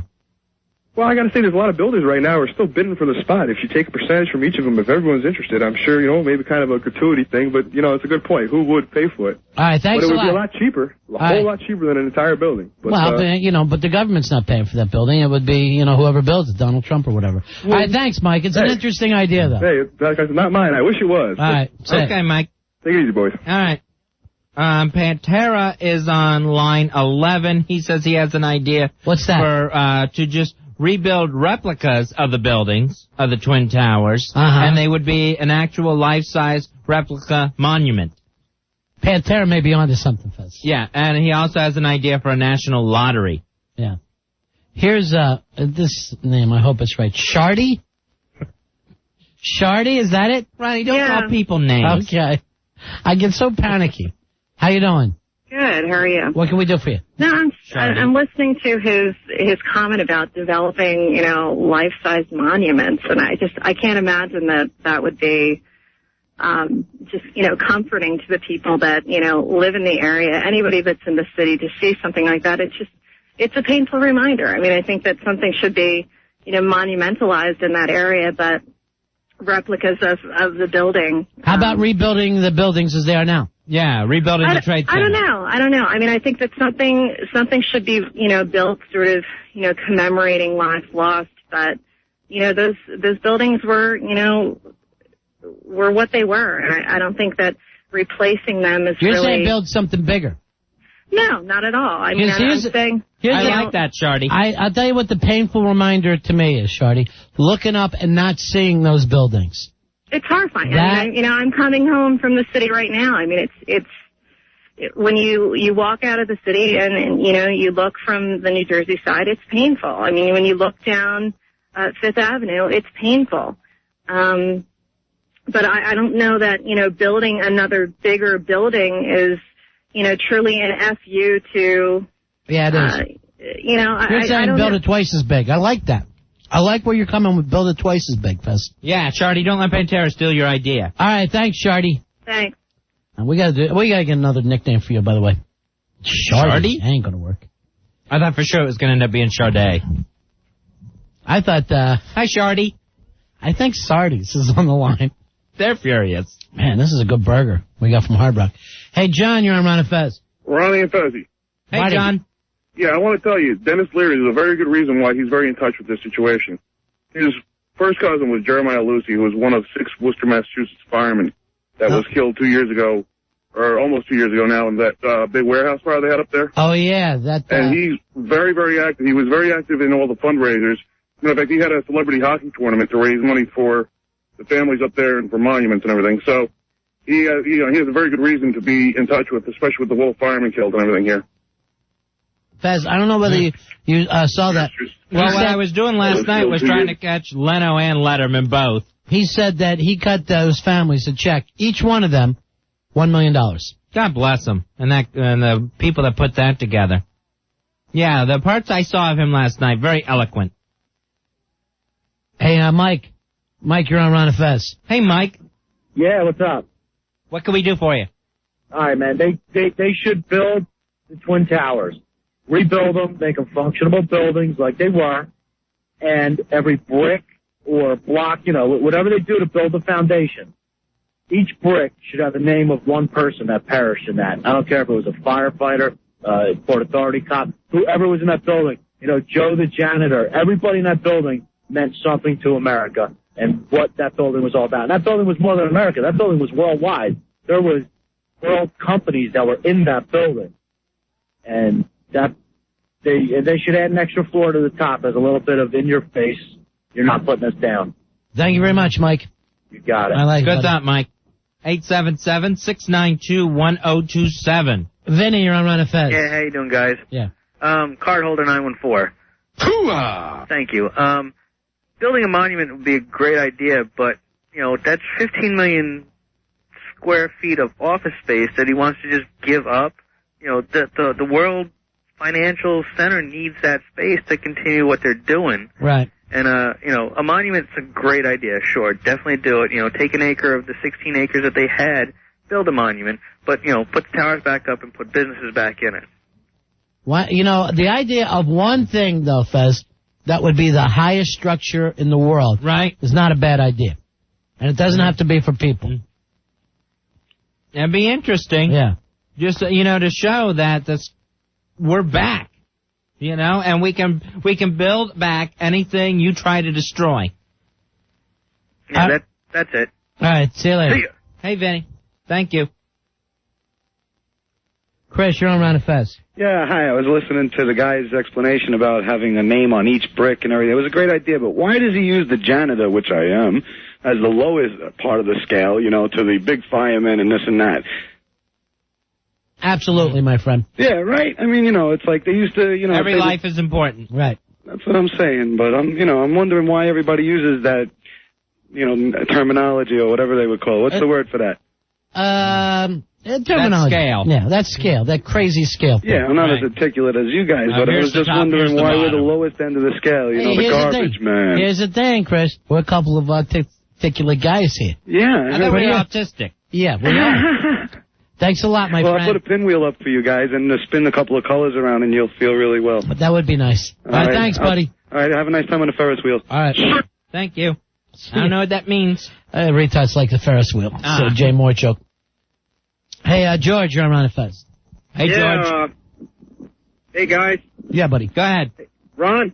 M: Well, I got to say, there's a lot of builders right now who are still bidding for the spot. If you take a percentage from each of them, if everyone's interested, I'm sure, maybe kind of a gratuity thing, but, it's a good point. Who would pay for it?
B: All right, thanks a lot.
M: But it would be a lot cheaper, whole lot cheaper than an entire building. But,
B: but the government's not paying for that building. It would be, whoever builds it, Donald Trump or whatever. All right, thanks, Mike. It's an interesting idea, though.
M: Hey, that's not mine. I wish it was.
B: All right.
A: Okay, Mike.
M: Take it easy, boys.
A: All right. Pantera is on line 11. He says he has an idea.
B: What's that?
A: To just rebuild replicas of the buildings, of the Twin Towers, and they would be an actual life-size replica monument.
B: Pantera may be onto something, Fez.
A: Yeah, and he also has an idea for a national lottery.
B: Yeah. Here's this name, I hope it's right. Shardy? Shardy, is that it?
A: Ronnie, don't call people names.
B: Okay. I get so panicky. How you doing?
N: Good. How are you?
B: What can we do for you?
N: No, I'm listening to his comment about developing, life-size monuments, and I can't imagine that would be just, comforting to the people that, live in the area. Anybody that's in the city to see something like that, it's a painful reminder. I mean, I think that something should be, monumentalized in that area, but replicas of the building.
B: How about rebuilding the buildings as they are now?
A: Yeah, rebuilding the Trade Center.
N: I don't know. I mean, I think that something should be, built sort of, commemorating lives lost. But, those buildings were what they were. And I don't think that replacing them is
B: You're saying build something bigger.
N: No, not at all. I mean, I'm saying...
A: I like that, Shardy.
B: I'll tell you what the painful reminder to me is, Shardy. Looking up and not seeing those buildings.
N: It's horrifying. I'm coming home from the city right now. I mean, it's when you walk out of the city and you look from the New Jersey side, it's painful. I mean, when you look down Fifth Avenue, it's painful. But I don't know that, building another bigger building is, truly an FU to...
B: Yeah, it is. You're saying build it twice as big. I like that. I like where you're coming with build it twice as big, Fez.
A: Yeah, Shardy, don't let Pantera steal your idea.
B: All right, thanks, Shardy.
N: Thanks.
B: And we gotta get another nickname for you, by the way. Shardy? Ain't gonna work.
A: I thought for sure it was gonna end up being Sharday.
B: I thought,
A: Hi, Shardy.
B: I think Sardi's is on the line.
A: They're furious.
B: Man, this is a good burger we got from Hard Rock. Hey, John, you're on Ron and Fez.
S: Ronnie and Fezzy.
A: Hey, Buddy. John.
S: Yeah, I want to tell you, Dennis Leary is a very good reason why he's very in touch with this situation. His first cousin was Jeremiah Lucy, who was one of 6 Worcester, Massachusetts firemen that was killed 2 years ago, or almost 2 years ago now, in that big warehouse fire they had up there.
B: Oh, yeah.
S: And he's very, very active. He was very active in all the fundraisers. In fact, he had a celebrity hockey tournament to raise money for the families up there and for monuments and everything. So he has a very good reason to be in touch with, especially with the whole fireman killed and everything here.
B: Fez, I don't know whether you saw that.
A: Well, what I was doing last night was trying to catch Leno and Letterman both.
B: He said that he cut those families a check, each one of them, $1 million.
A: God bless them, and the people that put that together. Yeah, the parts I saw of him last night, very eloquent.
B: Hey, Mike. Mike, you're on Ron and Fez.
A: Hey, Mike.
T: Yeah, what's up?
A: What can we do for you?
T: All right, man. They should build the Twin Towers. Rebuild them, make them functional buildings like they were, and every brick or block, whatever they do to build the foundation, each brick should have the name of one person that perished in that. I don't care if it was a firefighter, Port Authority cop, whoever was in that building. You know, Joe the janitor. Everybody in that building meant something to America and what that building was all about. And that building was more than America. That building was worldwide. There was world companies that were in that building. And that they should add an extra floor to the top as a little bit of in your face. You're not putting us down.
B: Thank you very much, Mike.
T: You got it.
B: I like it.
A: Good thought, Mike. 877-692-1027.
B: Vinny, you're on Run and Fez.
G: Yeah, how you doing, guys?
B: Yeah.
G: Card holder 914.
H: Hoo-ah!
G: Thank you. Building a monument would be a great idea, but, you know, that's 15 million square feet of office space that he wants to just give up. You know, the World Financial Center needs that space to continue what they're doing.
B: Right.
G: And, you know, a monument's a great idea, sure. Definitely do it. You know, take an acre of the 16 acres that they had, build a monument, but, you know, put the towers back up and put businesses back in it.
B: What, you know, the idea of one thing, though, Fez, that would be the highest structure in the world,
A: right,
B: is not a bad idea. And it doesn't have to be for people.
A: It'd be interesting.
B: Yeah.
A: Just, you know, to show that we're back, you know, and we can build back anything you try to destroy.
G: Yeah, that's it.
B: All right, see you later.
G: See ya.
A: Hey, Vinny. Thank you.
B: Chris, you're on Ron and Fez.
J: Yeah, hi. I was listening to the guy's explanation about having a name on each brick and everything. It was a great idea, but why does he use the janitor, which I am, as the lowest part of the scale, you know, to the big firemen and this and that?
B: Absolutely, my friend.
J: Yeah, right? I mean, you know, it's like they used to, you know...
A: Every life is important.
B: Right.
J: That's what I'm saying, but I'm wondering why everybody uses that, you know, terminology or whatever they would call it. What's the word for that?
B: Terminology.
A: That scale.
B: Yeah, that scale, that crazy scale.
J: Yeah, I'm not as articulate as you guys, but I was just wondering why we're the lowest end of the scale, you know, the garbage man.
B: Here's the thing, Chris. We're a couple of articulate guys here.
J: Yeah.
A: I thought we were autistic.
B: Yeah, we are. Thanks a lot, my friend.
J: Well, I'll put a pinwheel up for you guys and spin a couple of colors around and you'll feel really well.
B: But that would be nice. All right, thanks, buddy.
J: All right, have a nice time on the Ferris wheel.
B: All right.
A: Thank you. I don't know what that means.
B: Retards like the Ferris wheel. So Jay Moore joke. Hey, George, you're on Ron and Fez.
A: Hey, George.
U: Hey, guys.
B: Yeah, buddy.
A: Go ahead.
U: Ron?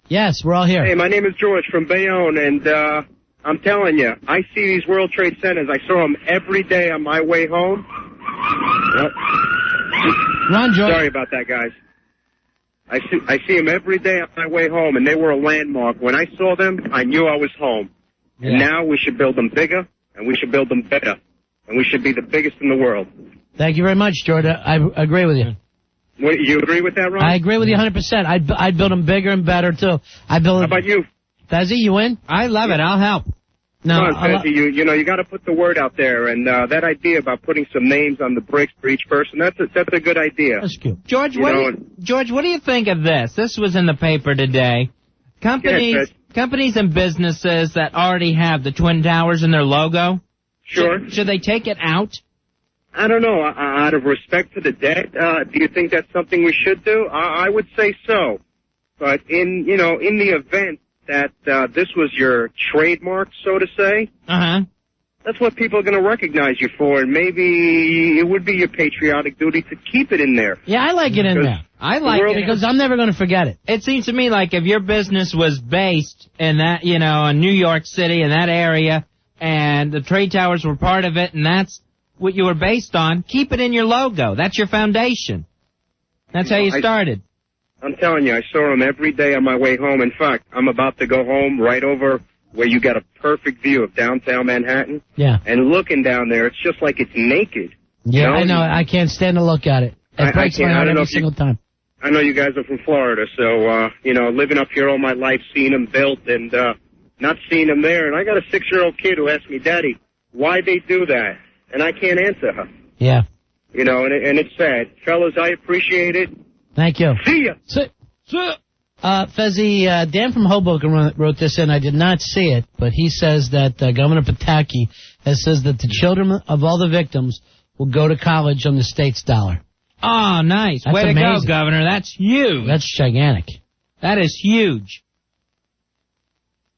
B: Yes, we're all here.
U: Hey, my name is George from Bayonne, and I'm telling you, I see these World Trade Centers. I saw them every day on my way home.
B: Ron, George.
U: Sorry about that, guys. I see them every day on my way home, and they were a landmark. When I saw them, I knew I was home. Yeah. And now we should build them bigger, and we should build them better. And we should be the biggest in the world.
B: Thank you very much, George. I agree with you.
U: What, you agree with that, Ron?
B: I agree with you 100%. I'd build them bigger and better, too.
U: How about you?
B: Fezzy, you in?
A: I love it. I'll help.
U: No, come on, Fezzy, you know, you got to put the word out there. And that idea about putting some names on the bricks for each person, that's a good idea.
B: That's cute.
A: George, what do you think of this? This was in the paper today. Companies and businesses that already have the Twin Towers in their logo.
U: Sure.
A: Should they take it out?
U: I don't know. Out of respect for the dead, do you think that's something we should do? I would say so. But in the event that this was your trademark, so to say, that's what people are going to recognize you for, and maybe it would be your patriotic duty to keep it in there.
B: Yeah, I like it in there. I like it because I'm never going to forget it.
A: It seems to me like if your business was based in that, you know, in New York City, in that area, and the trade towers were part of it, and that's what you were based on, keep it in your logo. That's your foundation. That's how you started.
U: I'm telling you, I saw them every day on my way home. In fact, I'm about to go home right over where you got a perfect view of downtown Manhattan.
B: Yeah.
U: And looking down there, it's just like it's naked.
B: Yeah, I know. I can't stand to look at it. It breaks my heart every single time.
U: I know you guys are from Florida, so, living up here all my life, seeing them built and not seeing them there. And I got a 6-year-old kid who asked me, Daddy, why they do that? And I can't answer her.
B: Yeah.
U: You know, and it's sad. Fellas, I appreciate it.
B: Thank you.
U: See ya.
B: Fezzy, Dan from Hoboken wrote this in. I did not see it, but he says that Governor Pataki says that the children of all the victims will go to college on the state's dollar.
A: Oh, nice.
B: That's
A: Way
B: amazing.
A: to go, Governor. That's huge.
B: That's gigantic.
A: That is huge.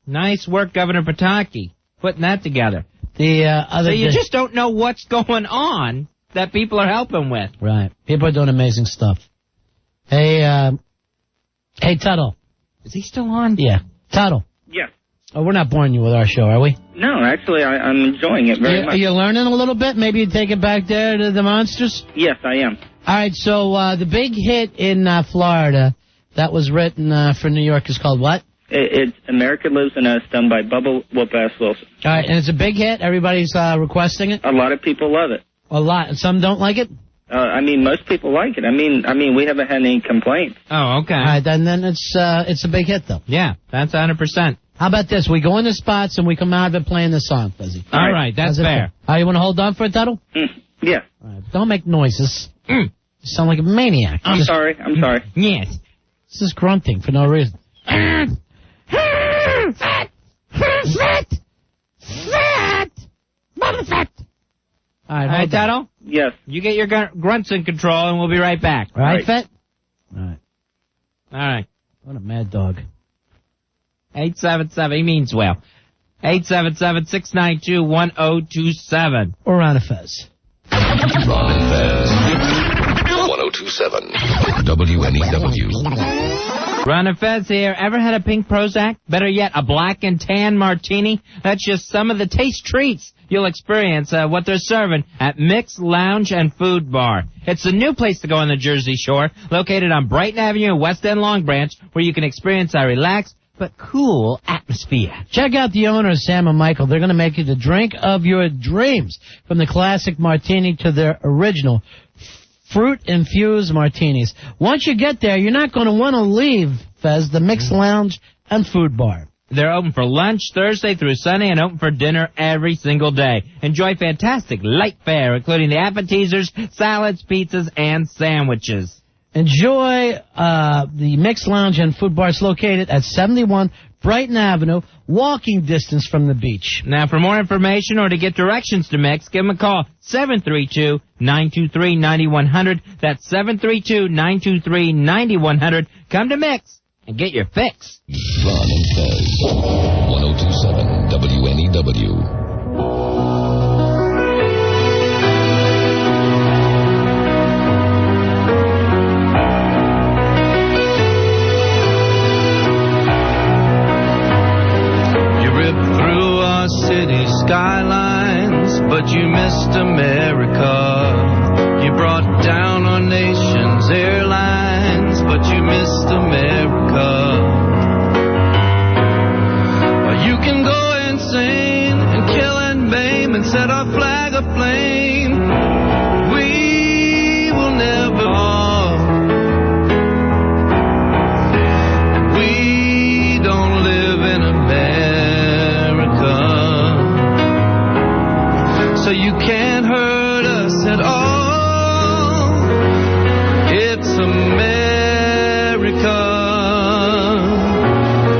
A: Nice work, Governor Pataki, putting that together.
B: The other.
A: So you just don't know what's going on that people are helping with.
B: Right. People are doing amazing stuff. Hey, Tuttle.
A: Is he still on?
B: Yeah. Tuttle.
E: Yeah.
B: Oh, we're not boring you with our show, are we?
E: No, actually, I'm enjoying it very much.
B: Are you learning a little bit? Maybe you take it back there to the Monsters?
E: Yes, I am.
B: All right, so the big hit in Florida that was written for New York is called what?
E: It's America Lives in Us, done by Bubba Whoop-Ass Wilson.
B: All right, and it's a big hit? Everybody's requesting it?
E: A lot of people love it.
B: A lot. And some don't like it?
E: I mean, most people like it. I mean, we haven't had any complaints.
A: Oh, okay.
B: All right, then it's a big hit, though.
A: Yeah, that's 100%.
B: How about this? We go in the spots and we come out of it playing the song, Fuzzy.
A: All right, that's fair.
B: All right, you want to hold on for it, Tuttle?
E: Yeah.
B: All right, don't make noises. You sound like a maniac.
E: I'm sorry.
A: Yes.
B: This is grunting for no reason. Fat! All right,
A: hey, Tuttle?
E: Yes.
A: You get your grunts in control, and we'll be right back.
B: All right, Fat? All right.
A: All right.
B: What a mad dog.
A: 877, he means well. 877-692-1027.
B: Or Ron and Fez.
O: Ron and Fez. 1027 WNEW.
A: Ron and Fez here. Ever had a pink Prozac? Better yet, a black and tan martini? That's just some of the taste treats you'll experience what they're serving at Mix Lounge and Food Bar. It's a new place to go on the Jersey Shore, located on Brighton Avenue, West End Long Branch, where you can experience a relaxed but cool atmosphere.
B: Check out the owners, Sam and Michael. They're going to make you the drink of your dreams, from the classic martini to their original fruit-infused martinis. Once you get there, you're not going to want to leave, Fez, the Mix Lounge and Food Bar.
A: They're open for lunch Thursday through Sunday and open for dinner every single day. Enjoy fantastic light fare, including the appetizers, salads, pizzas, and sandwiches.
B: Enjoy the Mix Lounge and Food Bar. It's located at 71 Brighton Avenue, walking distance from the beach.
A: Now, for more information or to get directions to Mix, give them a call, 732-923-9100. That's 732-923-9100. Come to Mix and get your fix.
O: Ron and Fez. 1027 WNEW.
P: City skylines, but you missed America. You brought down our nation's airlines, but you missed America. You can go insane and kill and maim and set our flag aflame. We will never fall. We don't live in America. So you can't hurt us at all. It's America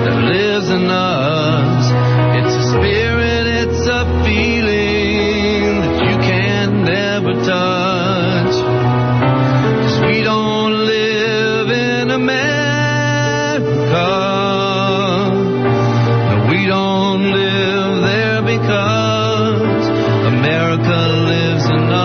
P: that lives in us. It's a spirit, it's a feeling that you can never touch. 'Cause we don't live in America. No, we don't live there because America lives in us.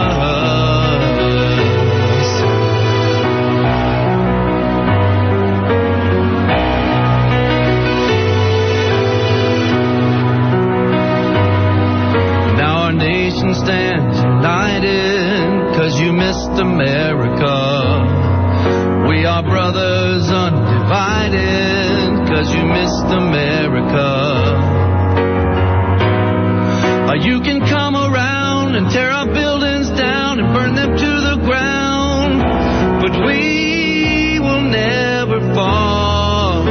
P: Now our nation stands united 'cause you missed America. We are brothers undivided 'cause you missed America. You can come around and tear our buildings down and burn them to the ground, but we will never fall,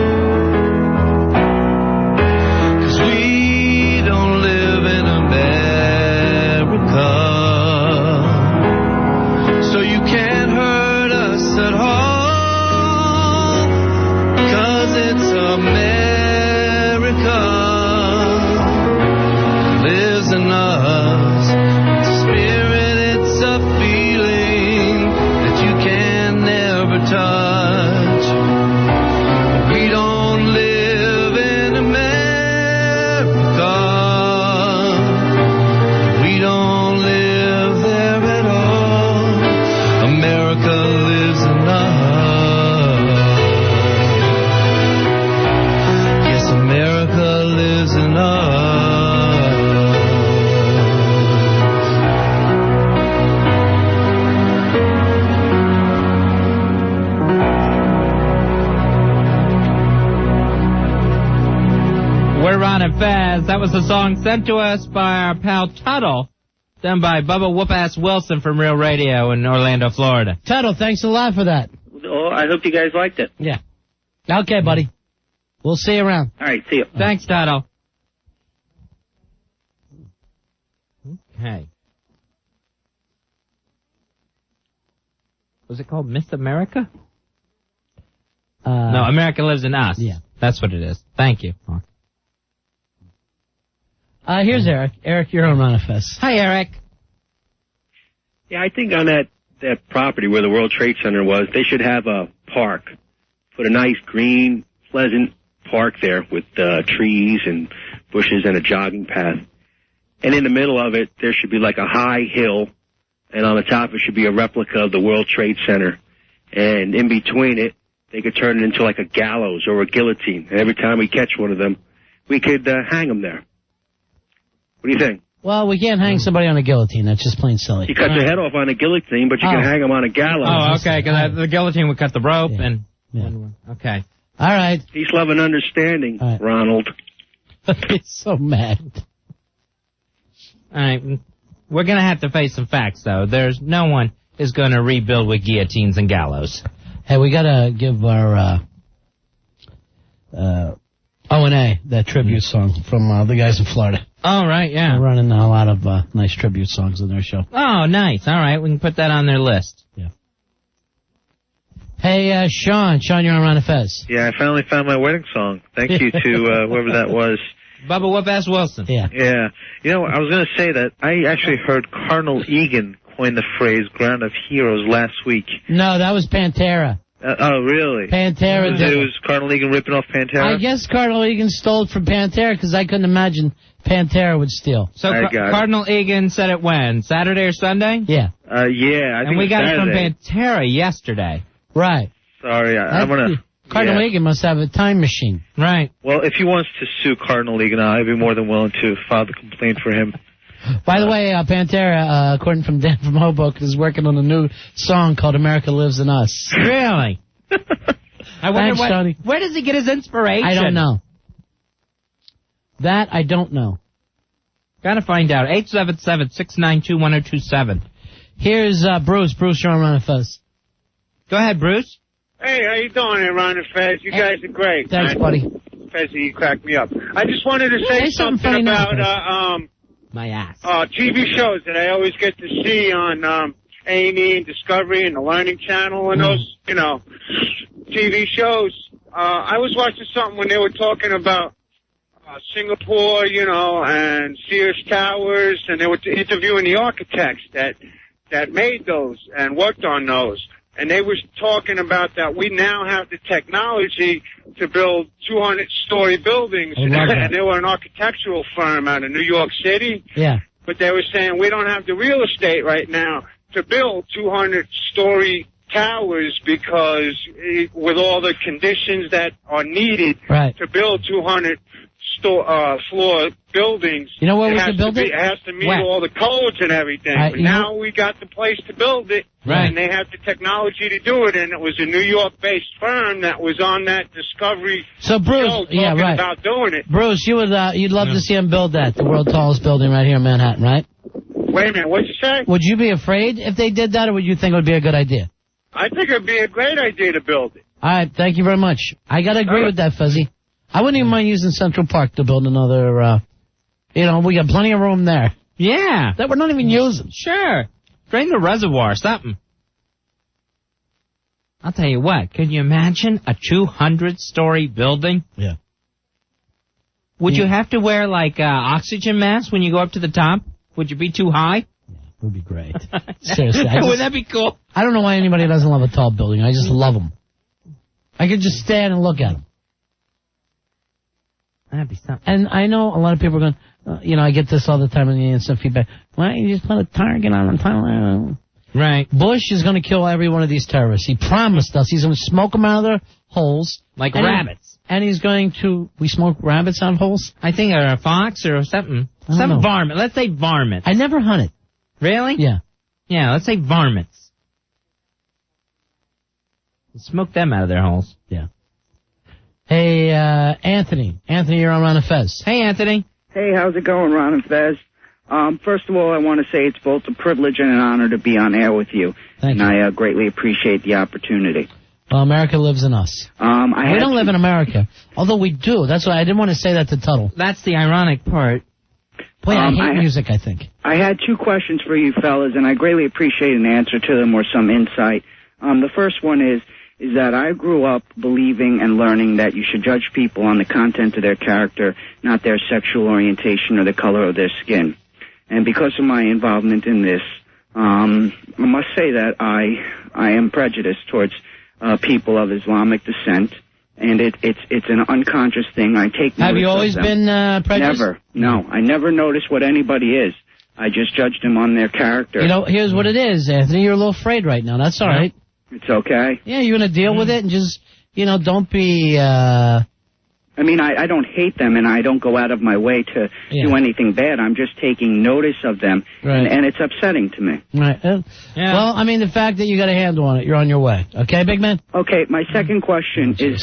P: 'cause we don't live in America. So you can't hurt us at all, 'cause it's America lives in us. It's a spirit, it's a feeling that you can never
A: Fez. That was a song sent to us by our pal Tuttle, done by Bubba Whoop-Ass Wilson from Real Radio in Orlando, Florida.
B: Tuttle, thanks a lot for that.
E: Oh, I hope you guys liked it.
B: Yeah. Okay, buddy. We'll see you around.
E: All right, see you.
A: Thanks, Tuttle. Okay. Was it called Miss America? No, America Lives in Us.
B: Yeah.
A: That's what it is. Thank you.
B: Here's Eric. Eric, you're on Ron and Fez.
A: Hi, Eric.
R: Yeah, I think on that property where the World Trade Center was, they should have a park. Put a nice green, pleasant park there with trees and bushes and a jogging path. And in the middle of it, there should be like a high hill, and on the top it should be a replica of the World Trade Center. And in between it, they could turn it into like a gallows or a guillotine. And every time we catch one of them, we could hang them there. What do you think?
B: Well, we can't hang somebody on a guillotine. That's just plain silly.
R: You cut their head off on a guillotine, but you can hang them on a gallows.
A: Oh, okay, because the guillotine would cut the rope and... Okay.
B: All right.
R: Peace, love, and understanding, Ronald.
B: He's so mad.
A: All right. We're going to have to face some facts, though. No one is going to rebuild with guillotines and gallows.
B: Hey, we got to give our O&A that tribute song from the guys in Florida.
A: Oh, right, yeah.
B: They're running a lot of nice tribute songs on their show.
A: Oh, nice. All right, we can put that on their list.
B: Yeah. Hey, Sean. Sean, you're on Ron and Fez.
V: Yeah, I finally found my wedding song. Thank you to whoever that was.
A: Bubba Whoop-Ass Wilson.
B: Yeah.
V: Yeah. You know, I was going to say that I actually heard Cardinal Egan coin the phrase Ground of Heroes last week.
B: No, that was Pantera.
V: Oh, really?
B: Pantera did
V: it.
B: It
V: was Cardinal Egan ripping off Pantera?
B: I guess Cardinal Egan stole it from Pantera because I couldn't imagine Pantera would steal.
A: So Cardinal Egan said it when? Saturday or Sunday?
B: Yeah.
V: Yeah, I think
A: and we got
V: Saturday.
A: it from Pantera yesterday.
B: Right.
V: Sorry, I'm going to...
B: Cardinal Egan must have a time machine.
A: Right.
V: Well, if he wants to sue Cardinal Egan, I'd be more than willing to file the complaint for him.
B: By the way, Pantera, according from Dan from Hoboken, is working on a new song called America Lives in Us.
A: Really? I wonder
B: Thanks, Tony.
A: Where does he get his inspiration?
B: I don't know. That I don't know.
A: Gotta find out. 877-692-1027.
B: Here's Bruce. Bruce, you're on Ron and Fez.
A: Go ahead, Bruce.
W: Hey, how you doing there, Ron and Fez? You guys are great.
B: Thanks, buddy.
W: Fez, you cracked me up. I just wanted to say something about
A: my ass.
W: TV shows that I always get to see on A&E and Discovery and the Learning Channel and those, TV shows. I was watching something when they were talking about Singapore, and Sears Towers, and they were interviewing the architects that made those and worked on those. And they was talking about that we now have the technology to build 200-story buildings. And they were an architectural firm out of New York City.
B: Yeah.
W: But they were saying we don't have the real estate right now to build 200-story towers because with all the conditions that are needed to build 200-floor buildings,
B: you know where we can build it?
W: It has to meet all the codes and everything. But now we got the place to build it, and they have the technology to do it. And it was a New York-based firm that was on that Discovery
B: show talking
W: about doing it.
B: Bruce, you'd love to see him build that, the world's tallest building right here in Manhattan, right?
W: Wait a minute, what'd you say?
B: Would you be afraid if they did that, or would you think it would be a good idea?
W: I think it'd be a great idea to build it.
B: All right, thank you very much. I got to agree with that, Fuzzy. I wouldn't even mind using Central Park to build another, we got plenty of room there.
A: Yeah.
B: That we're not even using.
A: Sure. Drain the reservoir, something. I'll tell you what, can you imagine a 200-story building?
B: Yeah.
A: Would you have to wear, oxygen masks when you go up to the top? Would you be too high?
B: Yeah, it would be great. Seriously.
A: Wouldn't that be cool?
B: I don't know why anybody doesn't love a tall building. I just love them. I could just stand and look at them.
A: That'd be something.
B: And I know a lot of people are going, I get this all the time in the instant feedback. Why don't you just put a target on the tunnel?
A: Right.
B: Bush is going to kill every one of these terrorists. He promised us he's going to smoke them out of their holes.
A: Like rabbits.
B: And he's going to... We smoke rabbits out of holes?
A: I think or a fox or something. Some varmint. Let's say varmints.
B: I never hunted.
A: Really?
B: Yeah.
A: Yeah, let's say varmints. Smoke them out of their holes.
B: Yeah. Hey, Anthony. Anthony, you're on Ron and Fez.
A: Hey, Anthony.
D: Hey, how's it going, Ron and Fez? First of all, I want to say it's both a privilege and an honor to be on air with you.
B: Thank
D: you. I greatly appreciate the opportunity.
B: Well, America lives in us. We don't live in America, although we do. That's why I didn't want to say that to Tuttle.
A: That's the ironic part.
B: Boy, I hate music, I think.
D: I had 2 questions for you fellas, and I greatly appreciate an answer to them or some insight. The first one is that I grew up believing and learning that you should judge people on the content of their character, not their sexual orientation or the color of their skin. And because of my involvement in this, I must say that I am prejudiced towards people of Islamic descent, and it's an unconscious thing. I take notice.
B: Have you always been prejudiced?
D: Never. No, I never notice what anybody is. I just judge them on their character.
B: You know, here's what it is, Anthony. You're a little afraid right now. That's all right.
D: It's okay.
B: Yeah, you're going to deal with it and just, don't be...
D: I mean, I don't hate them, and I don't go out of my way to do anything bad. I'm just taking notice of them, and it's upsetting to me.
B: Right. Well, I mean, the fact that you got a handle on it, you're on your way. Okay, big man?
D: Okay, my second question is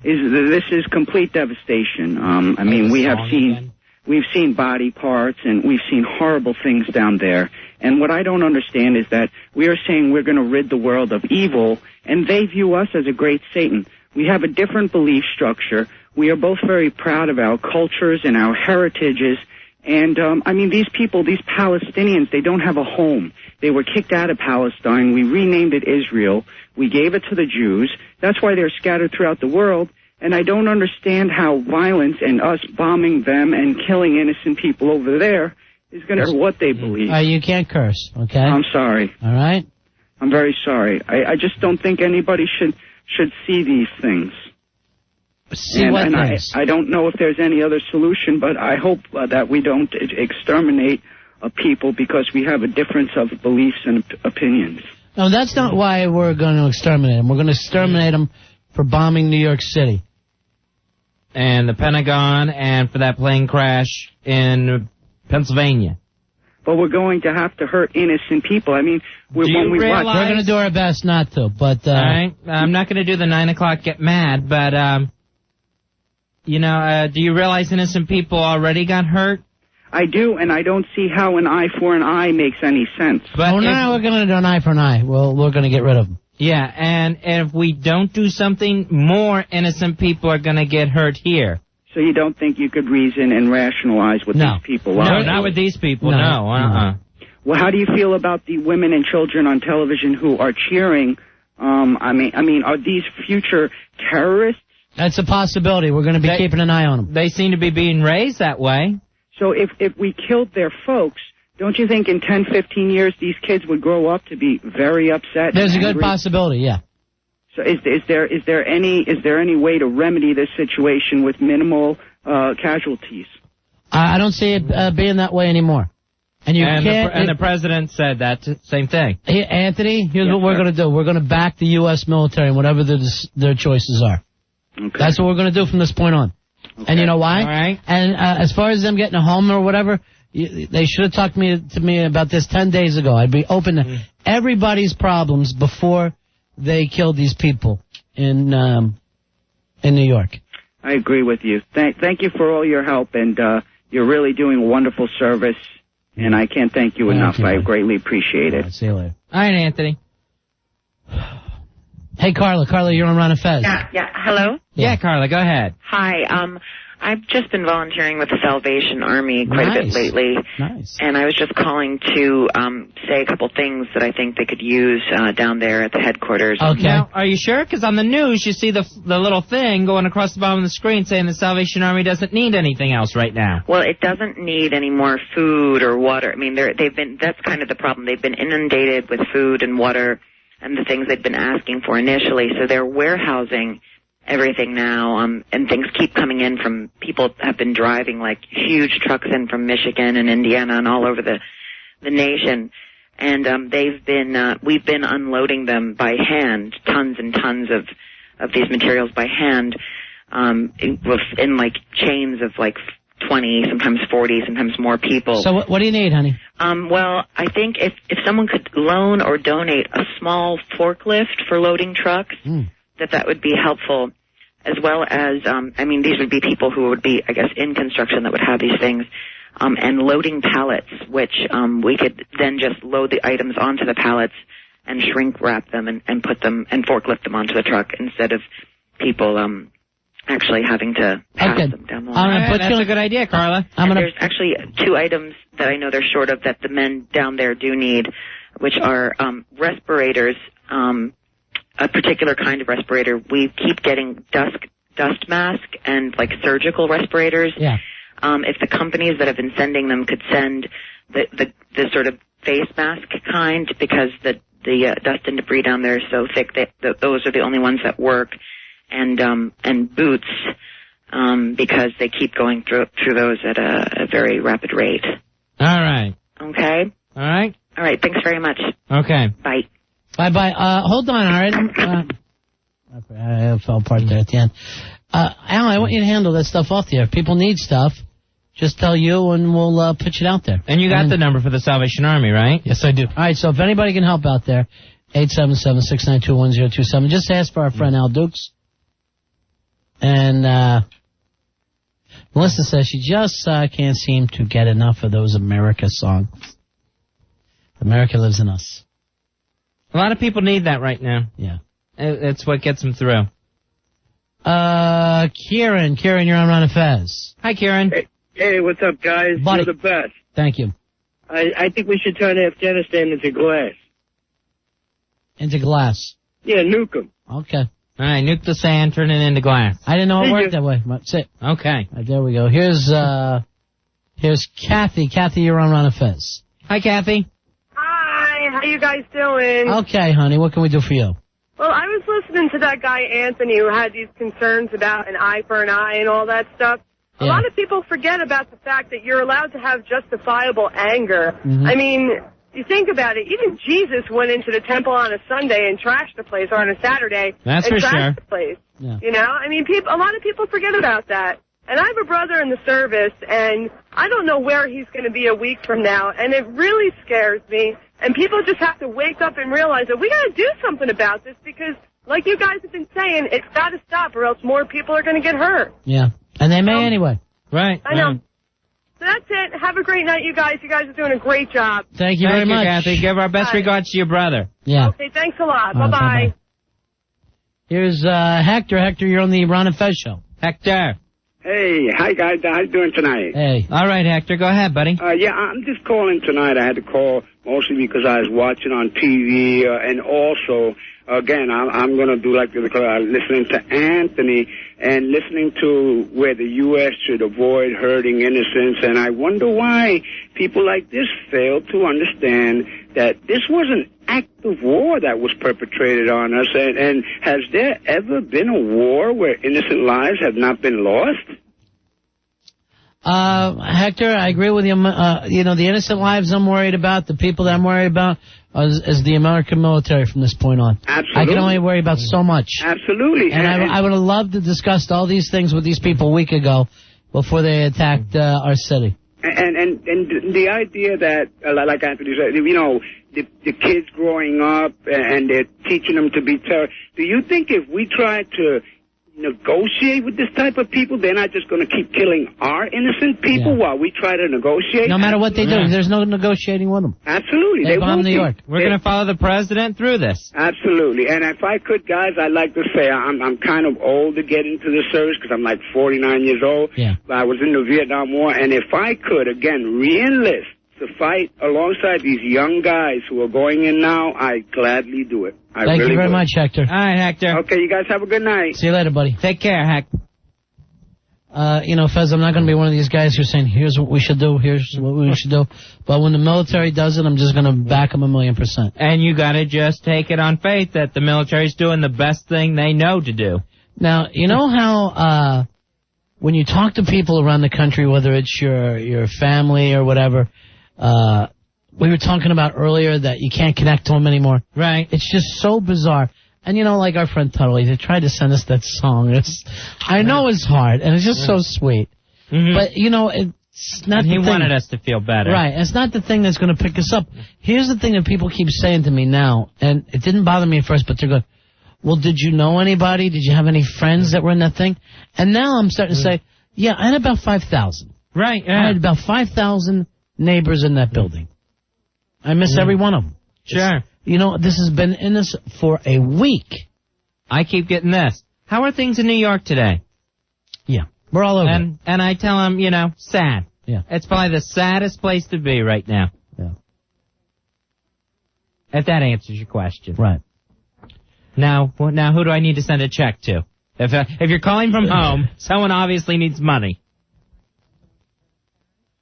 D: this is complete devastation. I mean, we've seen body parts, and we've seen horrible things down there. And what I don't understand is that we are saying we're going to rid the world of evil, and they view us as a great Satan. We have a different belief structure. We are both very proud of our cultures and our heritages. And, I mean, these people, these Palestinians, they don't have a home. They were kicked out of Palestine. We renamed it Israel. We gave it to the Jews. That's why they're scattered throughout the world. And I don't understand how violence and us bombing them and killing innocent people over there is going to hurt what they believe.
B: You can't curse, okay?
D: I'm sorry.
B: All right?
D: I'm very sorry. I just don't think anybody should see these things.
B: See what things?
D: I don't know if there's any other solution, but I hope that we don't exterminate people because we have a difference of beliefs and opinions.
B: No, that's not why we're going to exterminate them. We're going to exterminate them for bombing New York City.
A: And the Pentagon, and for that plane crash in Pennsylvania.
D: But we're going to have to hurt innocent people. I mean, we're
B: going to do our best not to, but...
A: All right. I'm not going to do the 9 o'clock get mad, but, do you realize innocent people already got hurt?
D: I do, and I don't see how an eye for an eye makes any sense.
B: But we're going to do an eye for an eye. We're going to get rid of them.
A: Yeah, and if we don't do something, more innocent people are going to get hurt here.
D: So you don't think you could reason and rationalize with these people?
A: No, not with these people, no.
D: Well, how do you feel about the women and children on television who are cheering? I mean, are these future terrorists?
B: That's a possibility. We're going to be keeping an eye on them.
A: They seem to be being raised that way.
D: So if we killed their folks, don't you think in 10, 15 years these kids would grow up to be very upset?
B: There's a good possibility, yeah.
D: So is there any way to remedy this situation with minimal casualties?
B: I don't see it being that way anymore. And
A: the president said that same thing.
B: Hey, Anthony, here's what we're going to do. We're going to back the U.S. military and whatever their choices are.
D: Okay.
B: That's what we're going to do from this point on. Okay. And you know why?
A: All right.
B: And as far as them getting a home or whatever, they should have talked to me about this 10 days ago. I'd be open to everybody's problems before they killed these people in New York.
D: I agree with you. Thank you for all your help, and you're really doing a wonderful service, and I can't thank you enough. I greatly appreciate it.
B: See you later.
A: All right, Anthony.
B: Hey, Carla. Carla, you're on Ron and Fez.
F: Yeah. Hello?
A: Yeah, Carla, go ahead.
F: Hi. I've just been volunteering with the Salvation Army quite a bit lately.
B: Nice.
F: And I was just calling to say a couple things that I think they could use down there at the headquarters.
B: Okay.
A: Now, are you sure? Because on the news, you see the little thing going across the bottom of the screen saying the Salvation Army doesn't need anything else right now.
F: Well, it doesn't need any more food or water. I mean, that's kind of the problem. They've been inundated with food and water and the things they've been asking for initially. So they're warehousing everything now, and things keep coming in from people have been driving like huge trucks in from Michigan and Indiana and all over the nation, and we've been unloading them by hand, tons and tons of these materials by hand, in like chains of like 20, sometimes 40, sometimes more people.
B: So what do you need, honey?
F: Well, I think if someone could loan or donate a small forklift for loading trucks, that would be helpful. as well as, these would be people who would be, I guess, in construction that would have these things, and loading pallets, which we could then just load the items onto the pallets and shrink wrap them and put them and forklift them onto the truck instead of people actually having to pass them down the line.
A: That's a good idea, Carla.
F: There's actually 2 items that I know they're short of that the men down there do need, which are respirators, a particular kind of respirator. We keep getting dust mask and like surgical respirators.
B: Yeah.
F: If the companies that have been sending them could send the sort of face mask kind, because the dust and debris down there is so thick that those are the only ones that work, and boots, because they keep going through those at a very rapid rate.
A: All right.
F: Okay.
A: All right.
F: All right. Thanks very much.
A: Okay.
F: Bye.
B: Bye. Hold on, all right? I fell apart there at the end. Al, I want you to handle that stuff off the air. If people need stuff, just tell you and we'll pitch it out there.
A: And you got the number for the Salvation Army, right?
B: Yes, I do. All right, so if anybody can help out there, 877-692-1027. Just ask for our friend Al Dukes. And Melissa says she just can't seem to get enough of those America songs. America lives in us.
A: A lot of people need that right now.
B: Yeah.
A: It's what gets them through.
B: Kieran, you're on Ron and Fez.
A: Hi, Kieran.
C: Hey, what's up, guys?
B: Buddy.
C: You're the best.
B: Thank you.
C: I think we should turn Afghanistan into glass.
B: Into glass.
C: Yeah, nuke them.
B: Okay.
A: All right, nuke the sand, turn it into glass.
B: I didn't know it worked that way. That's it.
A: Okay.
B: Right, there we go. Here's Kathy. Kathy, you're on Ron and Fez.
A: Hi, Kathy.
I: Hi, how you guys doing?
B: Okay, honey, what can we do for you?
I: Well, I was listening to that guy, Anthony, who had these concerns about an eye for an eye and all that stuff. A lot of people forget about the fact that you're allowed to have justifiable anger.
B: Mm-hmm.
I: I mean, you think about it, even Jesus went into the temple on a Sunday and trashed the place, or on a Saturday
A: and
I: trashed the place.
B: Yeah.
I: You know, I mean, a lot of people forget about that. And I have a brother in the service, and I don't know where he's going to be a week from now, and it really scares me. And people just have to wake up and realize that we got to do something about this, because, like you guys have been saying, it's got to stop, or else more people are going to get hurt.
B: Yeah, and they may anyway.
A: Right.
I: I know. So that's it. Have a great night, you guys. You guys are doing a great job.
B: Thank you very much.
A: Kathy. Give our best regards to your brother.
B: Yeah.
I: Okay, thanks a lot. Bye-bye.
B: Here's Hector. Hector, you're on the Ron and Fez show.
A: Hector.
Q: Hey, hi guys, how you doing tonight?
B: Hey.
A: All right, Hector, go ahead, buddy.
Q: Yeah, I'm just calling tonight. I had to call mostly because I was watching on TV, and also, again, I'm going to do like listening to Anthony and listening to where the U.S. should avoid hurting innocents, and I wonder why people like this fail to understand that this was an act of war that was perpetrated on us, and has there ever been a war where innocent lives have not been lost?
B: Hector, I agree with you. The innocent lives I'm worried about, the people that I'm worried about, is the American military from this point on.
Q: Absolutely.
B: I can only worry about so much.
Q: Absolutely.
B: And I would have loved to discuss all these things with these people a week ago before they attacked our city.
Q: And the idea that, like Anthony said, the kids growing up and they're teaching them to be terrorists. Do you think if we try to negotiate with this type of people, they're not just going to keep killing our innocent people while we try to negotiate?
B: No matter what they do, there's no negotiating with them.
Q: Absolutely.
B: They bomb New York.
A: We're going to follow the president through this.
Q: Absolutely. And if I could, guys, I'd like to say I'm kind of old to get into the service because I'm like 49 years old.
B: Yeah.
Q: But I was in the Vietnam War, and if I could, again, re-enlist to fight alongside these young guys who are going in now, I'd gladly do it.
B: Thank you very much, Hector.
A: All right, Hector.
Q: Okay, you guys have a good night.
B: See you later, buddy.
A: Take care, Heck.
B: Fez, I'm not going to be one of these guys who's saying, here's what we should do, here's what we should do. But when the military does it, I'm just going to back them 1,000,000%.
A: And you got to just take it on faith that the military's doing the best thing they know to do.
B: Now, you know how when you talk to people around the country, whether it's your family or whatever, we were talking about earlier that you can't connect to them anymore.
A: Right.
B: It's just so bizarre. And, like our friend Tuttle, they tried to send us that song. I know it's hard, and it's just so sweet.
A: Mm-hmm.
B: But, it's not
A: he
B: the thing.
A: wanted us to feel better.
B: Right. It's not the thing that's going to pick us up. Here's the thing that people keep saying to me now, and it didn't bother me at first, but they're going, well, did you know anybody? Did you have any friends that were in that thing? And now I'm starting to say, yeah, I had about 5,000.
A: Right, yeah.
B: I had about 5,000 neighbors in that building. I miss every one of them.
A: Sure.
B: You know, this has been in us for a week.
A: I keep getting this. How are things in New York today?
B: Yeah, we're all over it.
A: And I tell them, you know, sad.
B: Yeah.
A: It's probably the saddest place to be right now.
B: Yeah.
A: If that answers your question.
B: Right.
A: Now who do I need to send a check to? If you're calling from home, someone obviously needs money.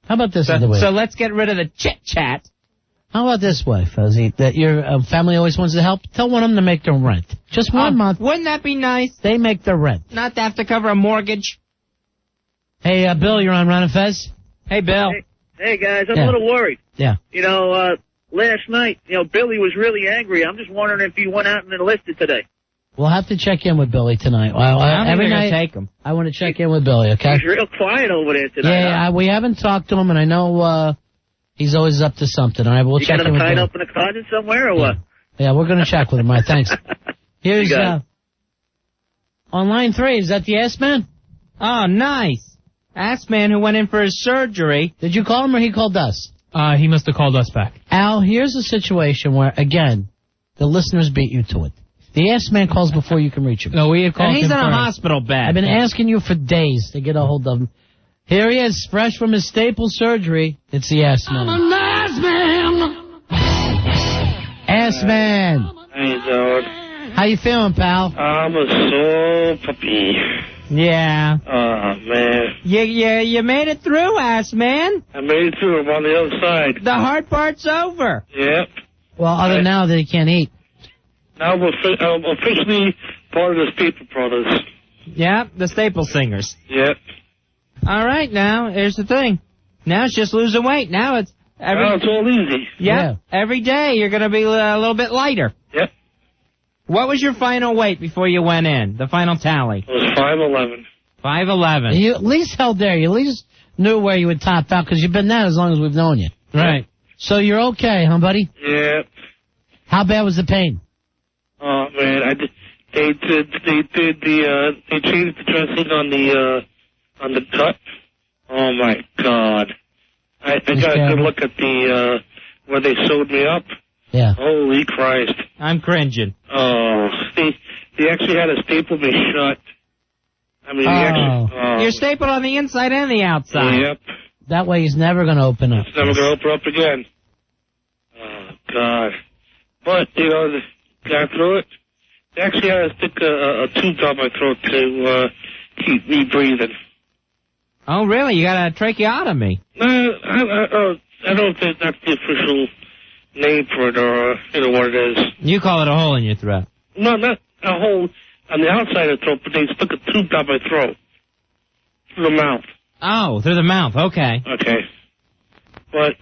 B: How about this?
A: So let's get rid of the chit-chat.
B: How about this way, Fuzzy, that your family always wants to help? Tell one of them to make their rent. Just 1 month.
A: Wouldn't that be nice?
B: They make their rent.
A: Not to have to cover a mortgage.
B: Hey, Bill, you're on Ron and Fez?
A: Hey, Bill.
K: Hey guys, I'm a little worried.
B: Yeah.
K: You know, last night, Billy was really angry. I'm just wondering if he went out and enlisted today.
B: We'll have to check in with Billy tonight. Well, every night
A: take him.
B: I want to check in with Billy, okay?
K: He's real quiet over there tonight.
B: Yeah, we haven't talked to him, and I know he's always up to something. All right, we'll check in with Billy.
K: You got him tied up in a closet somewhere, or what?
B: Yeah, we're going to check with him. All right, thanks. Here's on line 3. Is that the Assman?
A: Oh, nice. Assman who went in for his surgery.
B: Did you call him or he called us?
L: He must have called us back.
B: Al, here's a situation where, again, the listeners beat you to it. The Assman calls before you can reach him.
L: No, we had called him.
A: And he's in a
L: first.
A: hospital bed.
B: I've been asking you for days to get a hold of him. Here he is, fresh from his staple surgery. It's the Assman.
P: I'm an
B: Assman.
M: Hey, George.
B: How you feeling, pal?
M: I'm a sore puppy.
A: Yeah.
M: Oh, man.
A: You made it through, Assman.
M: I made it through. I'm on the other side.
A: The hard part's over.
M: Yep.
B: Well, other than now that he can't eat.
M: Now I'm officially part of the Staple Brothers.
A: Yeah, the Staple Singers.
M: Yep.
A: All right, now, here's the thing. Now it's just losing weight. Now it's
M: all easy.
A: Yeah. Every day you're going to be a little bit lighter.
M: Yep.
A: What was your final weight before you went in? The final tally?
M: It was 5'11".
A: 5'11".
B: You at least held there. You at least knew where you would top out because you've been that as long as we've known you.
A: Right.
B: So you're okay, huh, buddy?
M: Yep.
B: How bad was the pain?
M: Oh, man. They changed the dressing on the cut. Oh, my God. I got a good look at the where they sewed me up.
B: Yeah.
M: Holy Christ.
A: I'm cringing.
M: Oh, they actually had to staple me shut. I mean,
A: You're stapled on the inside and the outside.
M: Yep.
B: That way he's never going to open up.
M: It's never going to open up again. Oh, God. But, got through it. They actually had to stick a tube down my throat to keep me breathing.
A: Oh, really? You got a tracheotomy?
M: No, I don't think that's the official name for it, or what it is.
A: You call it a hole in your throat.
M: No, not a hole on the outside of the throat, but they stuck a tube down my throat. Through the mouth.
A: Oh, through the mouth. Okay.
M: Okay. But,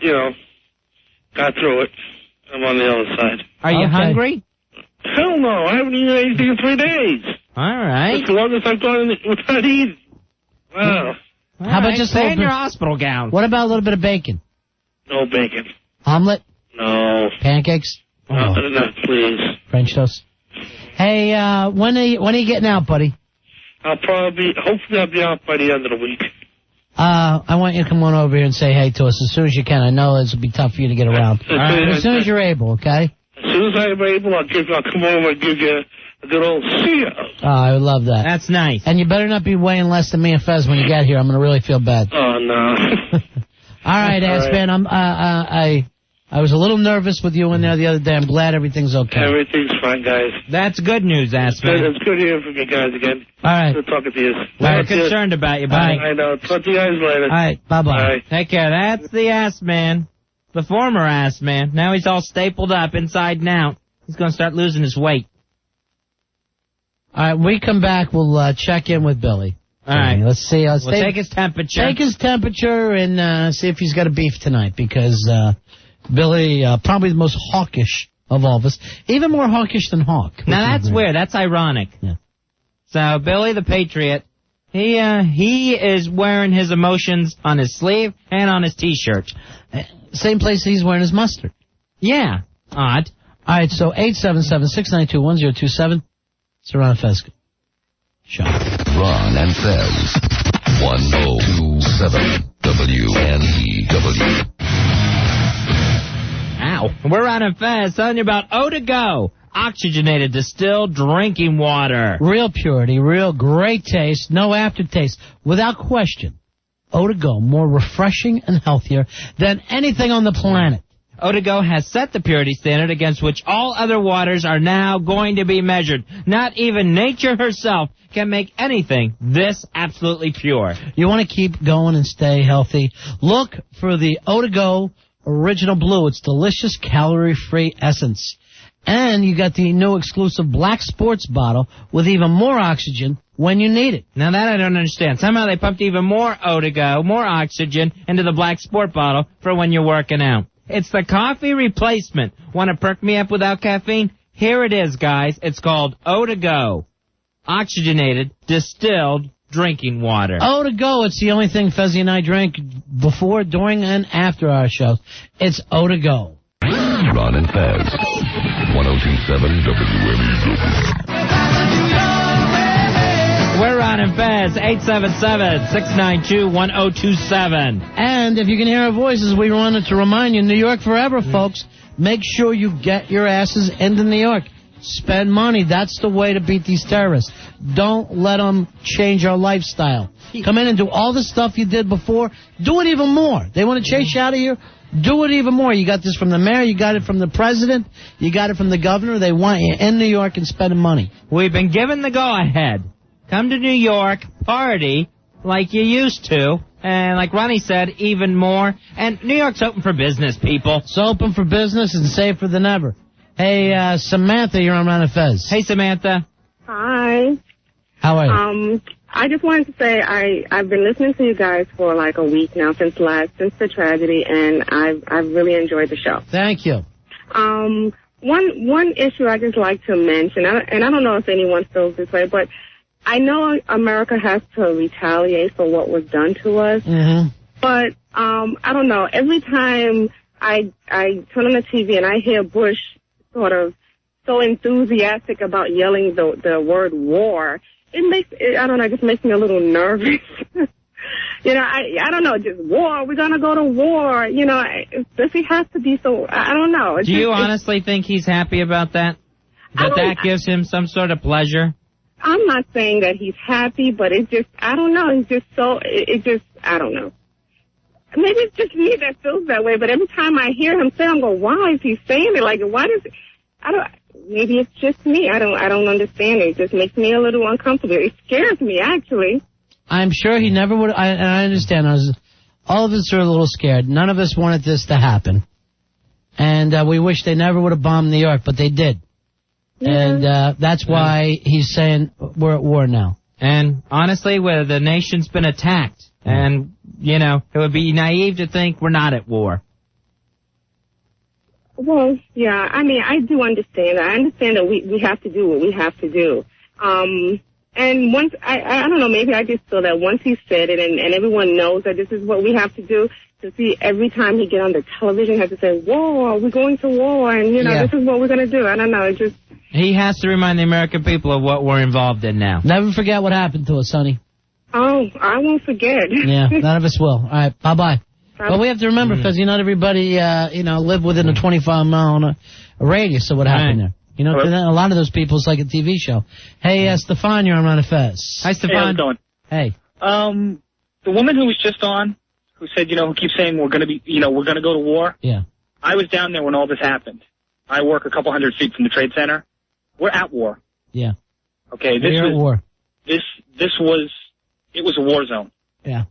M: got through it. I'm on the other side.
A: Are you hungry?
M: Hell no. I haven't eaten anything in 3 days.
A: All right.
M: That's the longest I've gone without eating. Wow.
B: How about just
A: stay in your hospital gown?
B: What about a little bit of bacon?
M: No bacon.
B: Omelet?
M: No.
B: Pancakes?
M: No, please.
B: French toast? Hey, when are you getting out, buddy?
M: Hopefully I'll be out by the end of the week.
B: I want you to come on over here and say hey to us as soon as you can. I know this will be tough for you to get around. As soon as you're able, okay?
M: As soon as I'm able, I'll come over and give you a good old see ya.
B: Oh, I would love that.
A: That's nice.
B: And you better not be weighing less than me and Fez when you get here. I'm going to really feel bad.
M: Oh, no.
B: All right, Assman. I was a little nervous with you in there the other day. I'm glad everything's okay.
M: Everything's fine, guys.
A: That's good news, Assman.
M: It's good hearing from you guys again.
B: All right.
M: Good talking to you.
A: We're concerned about you, buddy.
M: I know. Talk to you guys later.
B: All right. Bye-bye.
M: All right.
A: Take care. That's the Assman. The former Assman. Now he's all stapled up inside and out. He's going to start losing his weight.
B: All right. When we come back, we'll check in with Billy.
A: All right.
B: Let's see.
A: We'll take his temperature.
B: Take his temperature and see if he's got a beef tonight because Billy, probably the most hawkish of all of us. Even more hawkish than Hawk.
A: Now, that's weird. That's ironic.
B: Yeah.
A: So, Billy the Patriot, he is wearing his emotions on his sleeve and on his T-shirt.
B: Same place he's wearing his mustard.
A: Yeah. Odd.
B: All right, so 877-692-1027. It's a Ron and Fez show.
O: Ron and Fez. 1027 WNEW.
A: Ow. We're Ron and Fez telling you about O2Go. Oxygenated distilled drinking water.
B: Real purity, real great taste, no aftertaste. Without question, O2Go, more refreshing and healthier than anything on the planet.
A: O2Go has set the purity standard against which all other waters are now going to be measured. Not even nature herself can make anything this absolutely pure.
B: You want to keep going and stay healthy? Look for the O2Go Original Blue. It's delicious, calorie-free essence. And you got the new exclusive black sports bottle with even more oxygen when you need it.
A: Now that I don't understand. Somehow they pumped even more O2Go, more oxygen, into the black sport bottle for when you're working out. It's the coffee replacement. Want to perk me up without caffeine? Here it is, guys. It's called O2Go. Oxygenated, distilled drinking water.
B: O2Go, it's the only thing Fezzy and I drink before, during, and after our shows. It's O2Go.
O: Ron and Fez. 1027 WNEW.
A: We're Ron and Fez, 877-692-1027.
B: And if you can hear our voices, we wanted to remind you, New York forever, folks. Make sure you get your asses into New York. Spend money. That's the way to beat these terrorists. Don't let them change our lifestyle. Come in and do all the stuff you did before. Do it even more. They want to chase you out of here. Do it even more. You got this from the mayor. You got it from the president. You got it from the governor. They want you in New York and spending money.
A: We've been given the go-ahead. Come to New York, party like you used to. And like Ronnie said, even more. And New York's open for business, people.
B: It's open for business and safer than ever. Hey, Samantha, you're on Ron and Fez.
A: Hey, Samantha.
L: Hi.
B: How are you?
L: I just wanted to say I've been listening to you guys for like a week now since the tragedy, and I've really enjoyed the show.
B: Thank you.
L: One issue I just like to mention, and I don't know if anyone feels this way, but I know America has to retaliate for what was done to us.
B: Mm-hmm.
L: But I don't know. Every time I turn on the TV and I hear Bush sort of so enthusiastic about yelling the word war, it just makes me a little nervous. You know, I don't know, just war, we're going to go to war. You know, does he have to be so, I don't know.
A: Do you honestly think he's happy about that? That gives him some sort of pleasure?
L: I'm not saying that he's happy, but it's just, I don't know, he's just so, I don't know. Maybe it's just me that feels that way, but every time I hear him say, I'm going, why is he saying it? Like, why does maybe it's just me. I don't understand it. It just makes me a little uncomfortable. It scares me, actually.
B: I'm sure he never would, and I understand, all of us are a little scared. None of us wanted this to happen. And we wish they never would have bombed New York, but they did. Yeah. And that's why he's saying we're at war now.
A: And honestly, where the nation's been attacked, and, you know, it would be naive to think we're not at war.
L: Well, yeah, I mean, I do understand that. I understand that we have to do what we have to do. And once, I don't know, maybe I just feel that once he said it and everyone knows that this is what we have to do, to see every time he get on the television, has to say, war, we're going to war, and, you know, This is what we're going to do. I don't know, it just...
A: He has to remind the American people of what we're involved in now.
B: Never forget what happened to us, Sonny.
L: Oh, I won't forget.
B: Yeah, none of us will. All right, bye-bye. Well, we have to remember, because not everybody, live within a 25-mile radius of what happened there. You know, a lot of those people, it's like a TV show. Hey, Stefan, you're on Ron and Fez.
A: Hi, Stefan.
K: Hey, how's it going?
B: Hey.
K: The woman who was just on, who said, who keeps saying we're going to go to war.
B: Yeah.
K: I was down there when all this happened. I work a couple hundred feet from the Trade Center. We're at war.
B: Yeah.
K: Okay,
B: We're at war.
K: It was a war zone.
B: Yeah.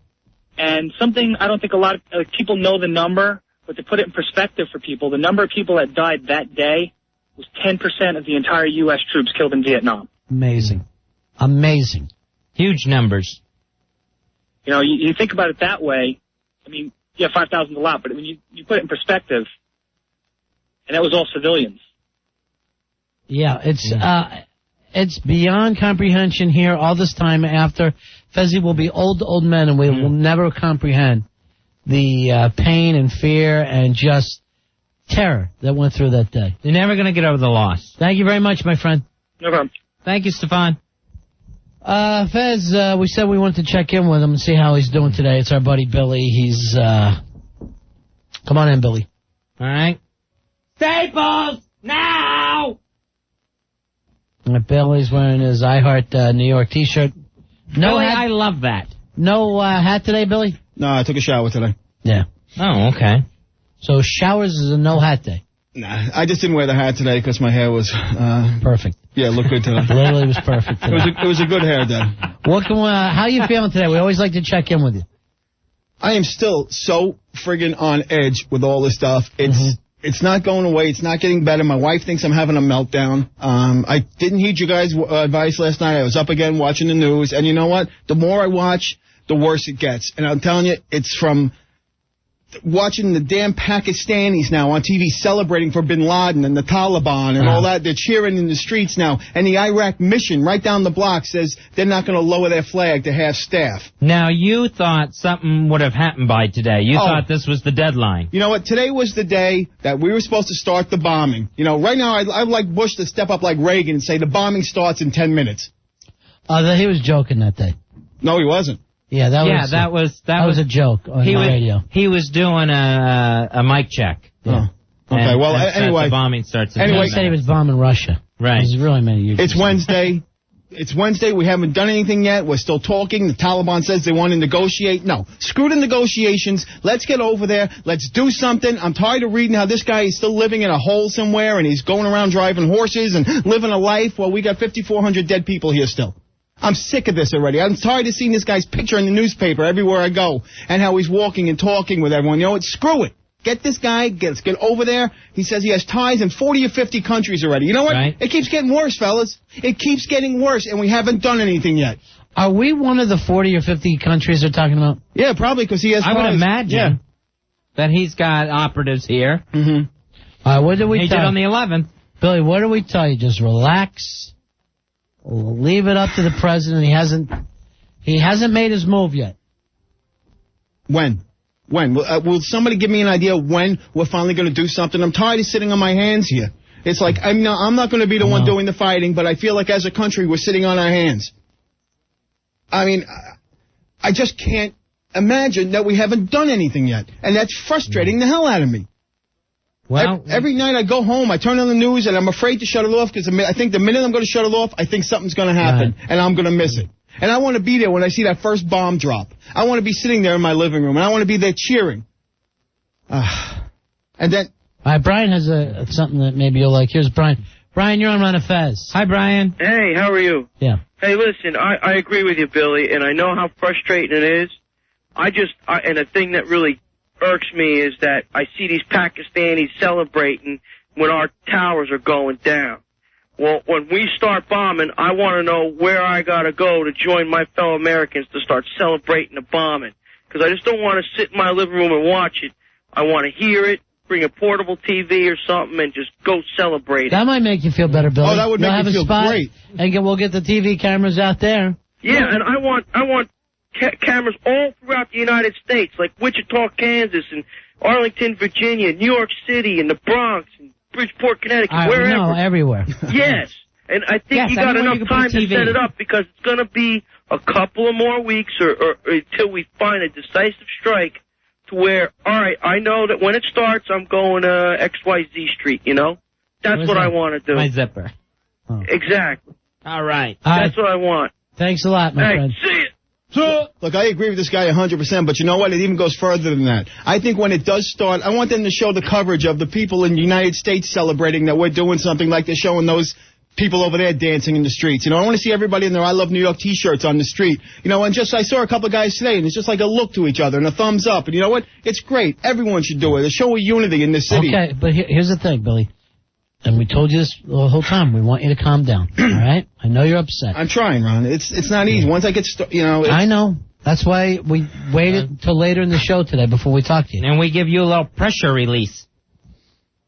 K: And something I don't think a lot of people know the number, but to put it in perspective for people, the number of people that died that day was 10% of the entire U.S. troops killed in Vietnam.
B: Amazing. Amazing.
A: Huge numbers.
K: You know, you think about it that way. I mean, 5,000 is a lot, but when you put it in perspective, and that was all civilians.
B: Yeah, it's beyond comprehension here all this time after. Fezzy will be old men, and we will never comprehend the pain and fear and just terror that went through that day.
A: You're never going to get over the loss.
B: Thank you very much, my friend.
K: No problem.
A: Thank you, Stefan.
B: Fez, we said we wanted to check in with him and see how he's doing today. It's our buddy Billy. He's, come on in, Billy.
A: All right. Staples, now!
B: Billy's wearing his I Heart New York t-shirt. No
A: Billy,
B: hat?
A: I love that.
B: No hat today, Billy?
N: No, I took a shower today.
B: Yeah.
A: Oh, okay.
B: So showers is a no hat day?
N: Nah, I just didn't wear the hat today because my hair was...
B: perfect.
N: Yeah, it looked good today.
B: Literally was perfect today.
N: It was a good hair day.
B: How are you feeling today? We always like to check in with you.
N: I am still so friggin' on edge with all this stuff. It's not going away. It's not getting better. My wife thinks I'm having a meltdown. I didn't heed you guys' advice last night. I was up again watching the news. And you know what? The more I watch, the worse it gets. And I'm telling you, it's from watching the damn Pakistanis now on TV celebrating for bin Laden and the Taliban and all that. They're cheering in the streets now. And the Iraq mission right down the block says they're not going to lower their flag to half staff.
A: Now, you thought something would have happened by today. You thought this was the deadline.
N: You know what? Today was the day that we were supposed to start the bombing. You know, right now I'd like Bush to step up like Reagan and say the bombing starts in 10 minutes.
B: He was joking that day.
N: No, he wasn't.
B: Yeah, that was a joke on the radio.
A: He was doing a mic check.
B: Yeah.
N: Okay, anyway.
A: The bombing starts.
B: Anyway, he said he was bombing Russia.
A: Right.
B: He's really many years.
N: It's Wednesday. It's Wednesday. We haven't done anything yet. We're still talking. The Taliban says they want to negotiate. No. Screw the negotiations. Let's get over there. Let's do something. I'm tired of reading how this guy is still living in a hole somewhere and he's going around driving horses and living a life while we got 5,400 dead people here still. I'm sick of this already. I'm tired of seeing this guy's picture in the newspaper everywhere I go and how he's walking and talking with everyone. You know what? Screw it. Get this guy. Let's get over there. He says he has ties in 40 or 50 countries already. You know what? Right. It keeps getting worse, fellas. It keeps getting worse, and we haven't done anything yet.
B: Are we one of the 40 or 50 countries they're talking about?
N: Yeah, probably because he has ties.
A: I would imagine that he's got operatives here.
B: Mm-hmm. All right, what did we
A: he
B: tell
A: did on the 11th.
B: Billy, what did we tell you? Just relax. Leave it up to the president. He hasn't made his move yet.
N: When? Will somebody give me an idea when we're finally going to do something? I'm tired of sitting on my hands here. It's like, I'm not going to be the one doing the fighting, but I feel like as a country we're sitting on our hands. I mean, I just can't imagine that we haven't done anything yet. And that's frustrating the hell out of me. Well, every night I go home, I turn on the news, and I'm afraid to shut it off because I think the minute I'm going to shut it off, I think something's going to happen, and I'm going to miss it. And I want to be there when I see that first bomb drop. I want to be sitting there in my living room, and I want to be there cheering. And then...
B: All right, Brian has something that maybe you'll like. Here's Brian. Brian, you're on Run of Fez.
A: Hi, Brian.
W: Hey, how are you?
B: Yeah.
W: Hey, listen, I agree with you, Billy, and I know how frustrating it is. And the thing that really irks me is that I see these Pakistanis celebrating when our towers are going down. Well, when we start bombing, I want to know where I got to go to join my fellow Americans to start celebrating the bombing. Because I just don't want to sit in my living room and watch it. I want to hear it, bring a portable TV or something, and just go celebrate it.
B: That might make you feel better, Billy.
N: Oh, that would make me feel great.
B: And we'll get the TV cameras out there.
W: Yeah, and I want cameras all throughout the United States, like Wichita, Kansas, and Arlington, Virginia, New York City, and the Bronx, and Bridgeport, Connecticut, wherever.
B: No, everywhere.
W: Yes, and I think you got enough time to set it up because it's going to be a couple of more weeks or until we find a decisive strike to where, all right, I know that when it starts, I'm going to XYZ Street, you know? That's what I want to do.
A: My zipper.
W: Oh. Exactly.
A: All right.
W: That's what I want.
B: Thanks a lot, my friend.
W: See you.
N: Look, I agree with this guy 100%, but you know what? It even goes further than that. I think when it does start, I want them to show the coverage of the people in the United States celebrating that we're doing something like they're showing those people over there dancing in the streets. You know, I want to see everybody in their I Love New York T-shirts on the street. You know, and I saw a couple of guys today, and it's just like a look to each other and a thumbs up. And you know what? It's great. Everyone should do it. A show of unity in this city.
B: Okay, but here's the thing, Billy. And we told you this the whole time. We want you to calm down, all right? I know you're upset.
N: I'm trying, Ron. It's not easy. Once I get
B: I know. That's why we waited till later in the show today before we talk to you.
A: And we give you a little pressure release.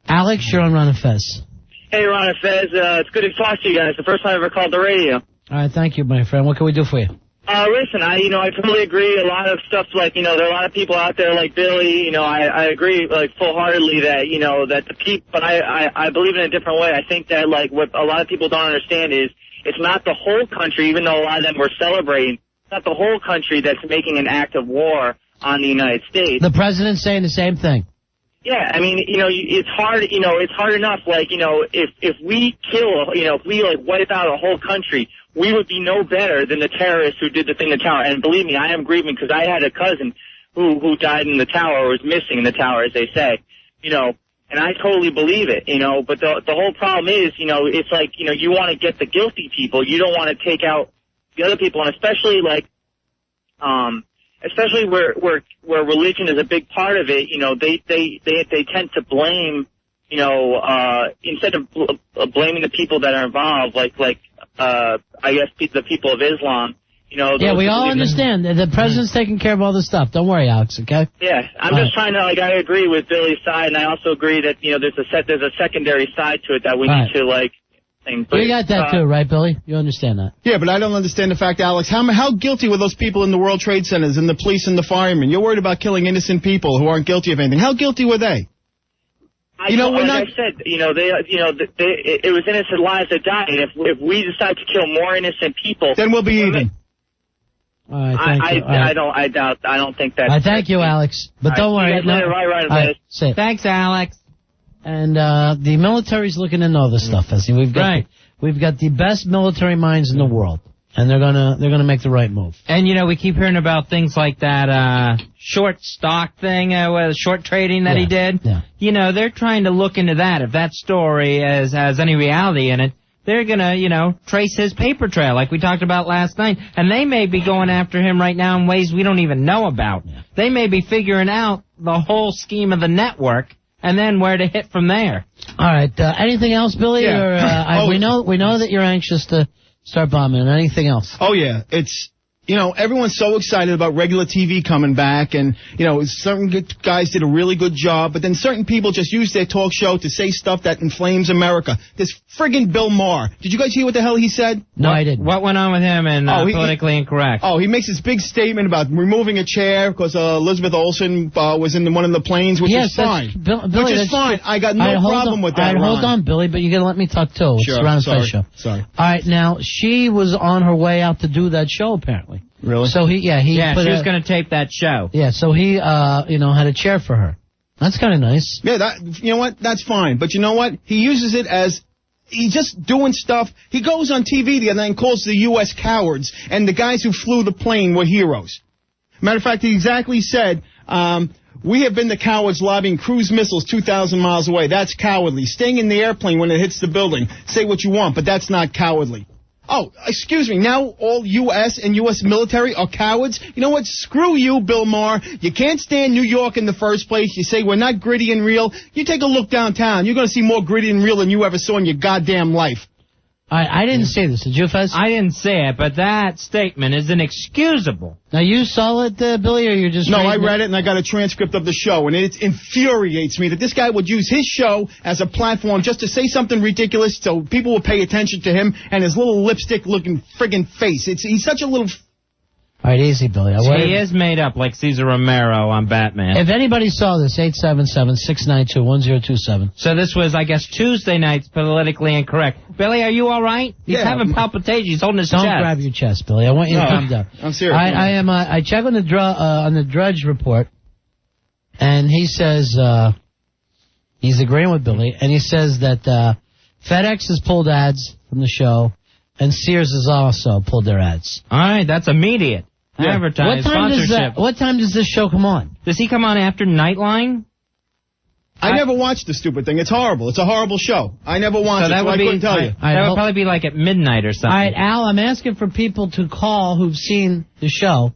B: Alex, you're on Ron and Fez.
S: Hey, Ron and Fez. It's good to talk to you guys. The first time I ever called the radio.
B: All right, thank you, my friend. What can we do for you?
S: Listen, I totally agree. A lot of stuff, like, there are a lot of people out there like Billy. I agree, like, full-heartedly that, that the people, but I believe in a different way. I think that, like, what a lot of people don't understand is it's not the whole country, even though a lot of them were celebrating, it's not the whole country that's making an act of war on the United States.
B: The president's saying the same thing.
S: Yeah, I mean, it's hard, it's hard enough, if we kill, if we, wipe out a whole country, we would be no better than the terrorists who did the thing in the tower. And believe me, I am grieving because I had a cousin who died in the tower or was missing in the tower, as they say, and I totally believe it, but the whole problem is, it's like, you want to get the guilty people. You don't want to take out the other people, and especially where religion is a big part of it, they tend to blame, instead of blaming the people that are involved, I guess the people of Islam,
B: Yeah, we all understand. The president's taking care of all this stuff. Don't worry, Alex, okay?
S: Yeah, I'm just trying to, I agree with Billy's side, and I also agree that, there's a secondary side to it that we need to, think. But,
B: you got that too, right, Billy? You understand that?
N: Yeah, but I don't understand the fact, Alex, how guilty were those people in the World Trade Centers and the police and the firemen? You're worried about killing innocent people who aren't guilty of anything. How guilty were they?
S: I said, it was innocent lives that died, and if we decide to kill more innocent people,
N: then we'll be even.
B: All right, thank you.
S: I don't think that.
B: Thank you, Alex. But don't worry.
S: Right.
A: Thanks, Alex.
B: And the military's looking into all this stuff. We've got the best military minds in the world, and they're gonna make the right move.
A: And we keep hearing about things like that short stock thing, short trading that he did.
B: Yeah.
A: They're trying to look into that. If that story has any reality in it, they're gonna trace his paper trail like we talked about last night, and they may be going after him right now in ways we don't even know about. Yeah. They may be figuring out the whole scheme of the network. And then where to hit from there.
B: All right. Anything else, Billy?
N: Yeah.
B: Or, we know that you're anxious to start bombing. Anything else?
N: Oh, yeah. It's, everyone's so excited about regular TV coming back, and, certain good guys did a really good job, but then certain people just use their talk show to say stuff that inflames America. This friggin' Bill Maher. Did you guys hear what the hell he said?
B: No, I didn't.
A: What went on with him in Politically Incorrect?
N: He makes this big statement about removing a chair because Elizabeth Olsen was in one of the planes, which is fine.
B: Billy,
N: which is fine. I got no problem with that.
B: All right, hold on, Billy, but you got to let me talk too.
N: Sure,
B: it's Ron and Fez show.
N: Sorry.
B: All right, now, she was on her way out to do that show, apparently.
N: Really?
B: So
A: she was going to tape that show.
B: Yeah, so he, had a chair for her. That's kind of nice.
N: Yeah, you know what? That's fine. But you know what? He uses it as he's just doing stuff. He goes on TV the other night and calls the U.S. cowards, and the guys who flew the plane were heroes. Matter of fact, he exactly said, we have been the cowards lobbying cruise missiles 2,000 miles away. That's cowardly. Staying in the airplane when it hits the building. Say what you want, but that's not cowardly. Oh, excuse me. Now all U.S. and U.S. military are cowards? You know what? Screw you, Bill Maher. You can't stand New York in the first place. You say we're not gritty and real. You take a look downtown. You're going to see more gritty and real than you ever saw in your goddamn life.
B: I didn't say this. Did you, Fez?
A: I didn't say it, but that statement is inexcusable.
B: Now, you saw it, Billy, or you just...
N: No, I read it, and I got a transcript of the show, and it infuriates me that this guy would use his show as a platform just to say something ridiculous so people will pay attention to him and his little lipstick-looking friggin' face. He's such a little...
B: All right, easy, Billy.
A: He is made up like Cesar Romero on Batman.
B: If anybody saw this, 877-692-1027.
A: So this was, I guess, Tuesday night's Politically Incorrect. Billy, are you all right? He's having palpitations. He's holding his chest.
B: Don't grab your chest, Billy. I want you to calm down.
N: I'm serious.
B: I checked on the Drudge report, and he says he's agreeing with Billy, and he says that FedEx has pulled ads from the show, and Sears has also pulled their ads.
A: All right, that's immediate. Advertise, sponsorship.
B: What time does this show come on?
A: Does he come on after Nightline?
N: I never watched the stupid thing. It's horrible. It's a horrible show. I never watched it, so I couldn't tell you.
A: That would probably be like at midnight or something.
B: All right, Al, I'm asking for people to call who've seen the show.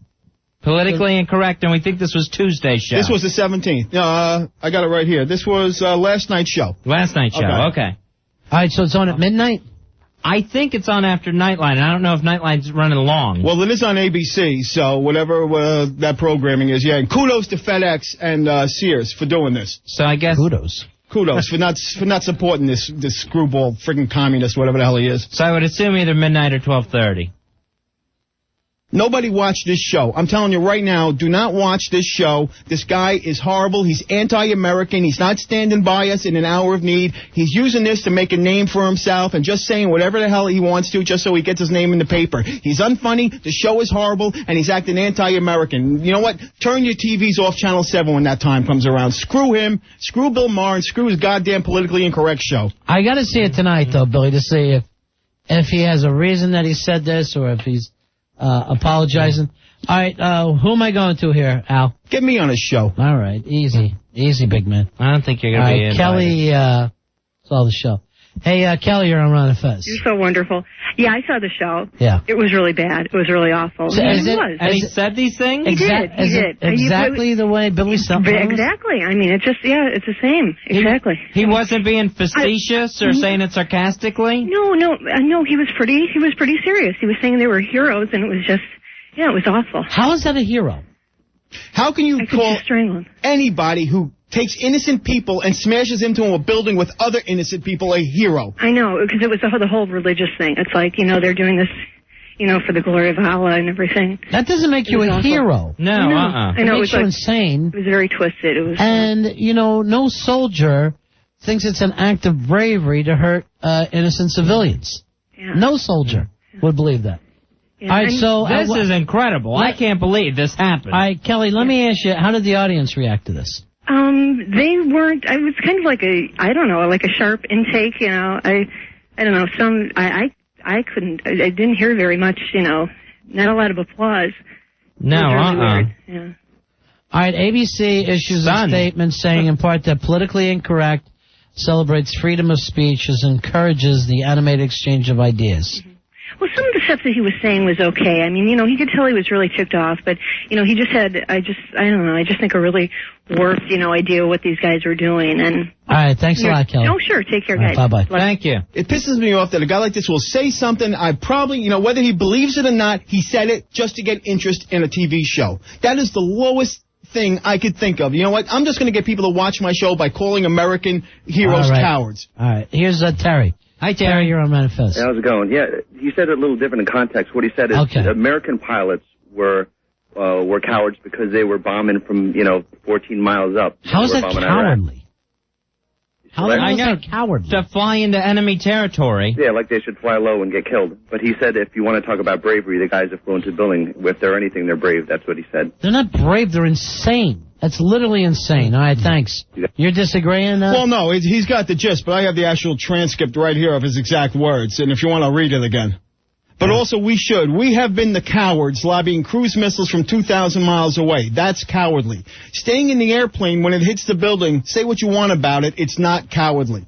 A: Politically Incorrect, and we think this was Tuesday's show.
N: This was the 17th. I got it right here. This was last night's show.
A: Last night's show, okay.
B: All right, so it's on at midnight?
A: I think it's on after Nightline, and I don't know if Nightline's running long.
N: Well, it is on ABC, so whatever that programming is, yeah. And kudos to FedEx and Sears for doing this.
A: So I guess...
B: Kudos
N: for not supporting this screwball friggin' communist, whatever the hell he is.
A: So I would assume either midnight or 12:30.
N: Nobody watch this show. I'm telling you right now, do not watch this show. This guy is horrible. He's anti-American. He's not standing by us in an hour of need. He's using this to make a name for himself and just saying whatever the hell he wants to just so he gets his name in the paper. He's unfunny. The show is horrible, and he's acting anti-American. You know what? Turn your TVs off Channel 7 when that time comes around. Screw him. Screw Bill Maher, and screw his goddamn politically incorrect show.
B: I got to see it tonight, though, Billy, to see if he has a reason that he said this or if he's apologizing. All right, who am I going to here, Al?
N: Get me on a show.
B: All right, easy, big man.
A: I don't think you're going to be in.
B: Kelly saw the show. Hey, Kelly, you're on Ron and Fez.
G: You're so wonderful. Yeah, I saw the show.
B: Yeah.
G: It was really bad. It was really awful.
B: So
G: it was.
A: And he said these things?
G: He did.
B: Exactly the way Billy said it?
G: Exactly. I mean, it's the same. Exactly.
A: He wasn't being facetious or saying it sarcastically?
G: No, he was pretty serious. He was saying they were heroes, and it was just, it was awful.
B: How is that a hero?
N: How can you call anybody who takes innocent people and smashes into a building with other innocent people a hero?
G: I know, because it was the whole religious thing. It's like, they're doing this, for the glory of Allah and everything.
B: That doesn't make you a hero.
A: No,
G: I know,
B: It makes you insane.
G: It was very twisted. It was.
B: And, no soldier thinks it's an act of bravery to hurt innocent civilians.
G: Yeah.
B: No soldier would believe that.
G: Yeah,
B: all right, so
A: this is incredible. I can't believe this happened.
B: All right, Kelly, let me ask you, how did the audience react to this?
G: They weren't. I was kind of like a sharp intake. I don't know. I couldn't. I didn't hear very much. Not a lot of applause.
A: No,
G: really weird. Yeah.
B: All right, ABC issues a statement saying in part that politically incorrect celebrates freedom of speech and encourages the animated exchange of ideas.
G: Well, some of the stuff that he was saying was okay. I mean, he could tell he was really ticked off, but, he just had, I don't know, I just think a really warped, idea of what these guys were doing. And
B: all right, thanks a lot, Kelly.
G: No, sure, take care, guys.
B: Bye-bye.
A: Thank you.
N: It pisses me off that a guy like this will say something, I probably, whether he believes it or not, he said it just to get interest in a TV show. That is the lowest thing I could think of. You know what? I'm just going to get people to watch my show by calling American heroes cowards.
B: All right, here's Terry. Hi, Terry. You're on Manifest.
H: How's it going? Yeah, he said it a little different in context. What he said is American pilots were cowards because they were bombing from 14 miles up.
B: How is that cowardly? How is that cowardly?
A: To fly into enemy territory.
H: Yeah, like they should fly low and get killed. But he said if you want to talk about bravery, the guys that flew into the building, if they're anything, they're brave. That's what he said.
B: They're not brave. They're insane. That's literally insane. All right, thanks. You're disagreeing?
N: Well, no, he's got the gist, but I have the actual transcript right here of his exact words, and if you want, I'll read it again. But also, we have been the cowards lobbying cruise missiles from 2,000 miles away. That's cowardly. Staying in the airplane when it hits the building, say what you want about it, it's not cowardly.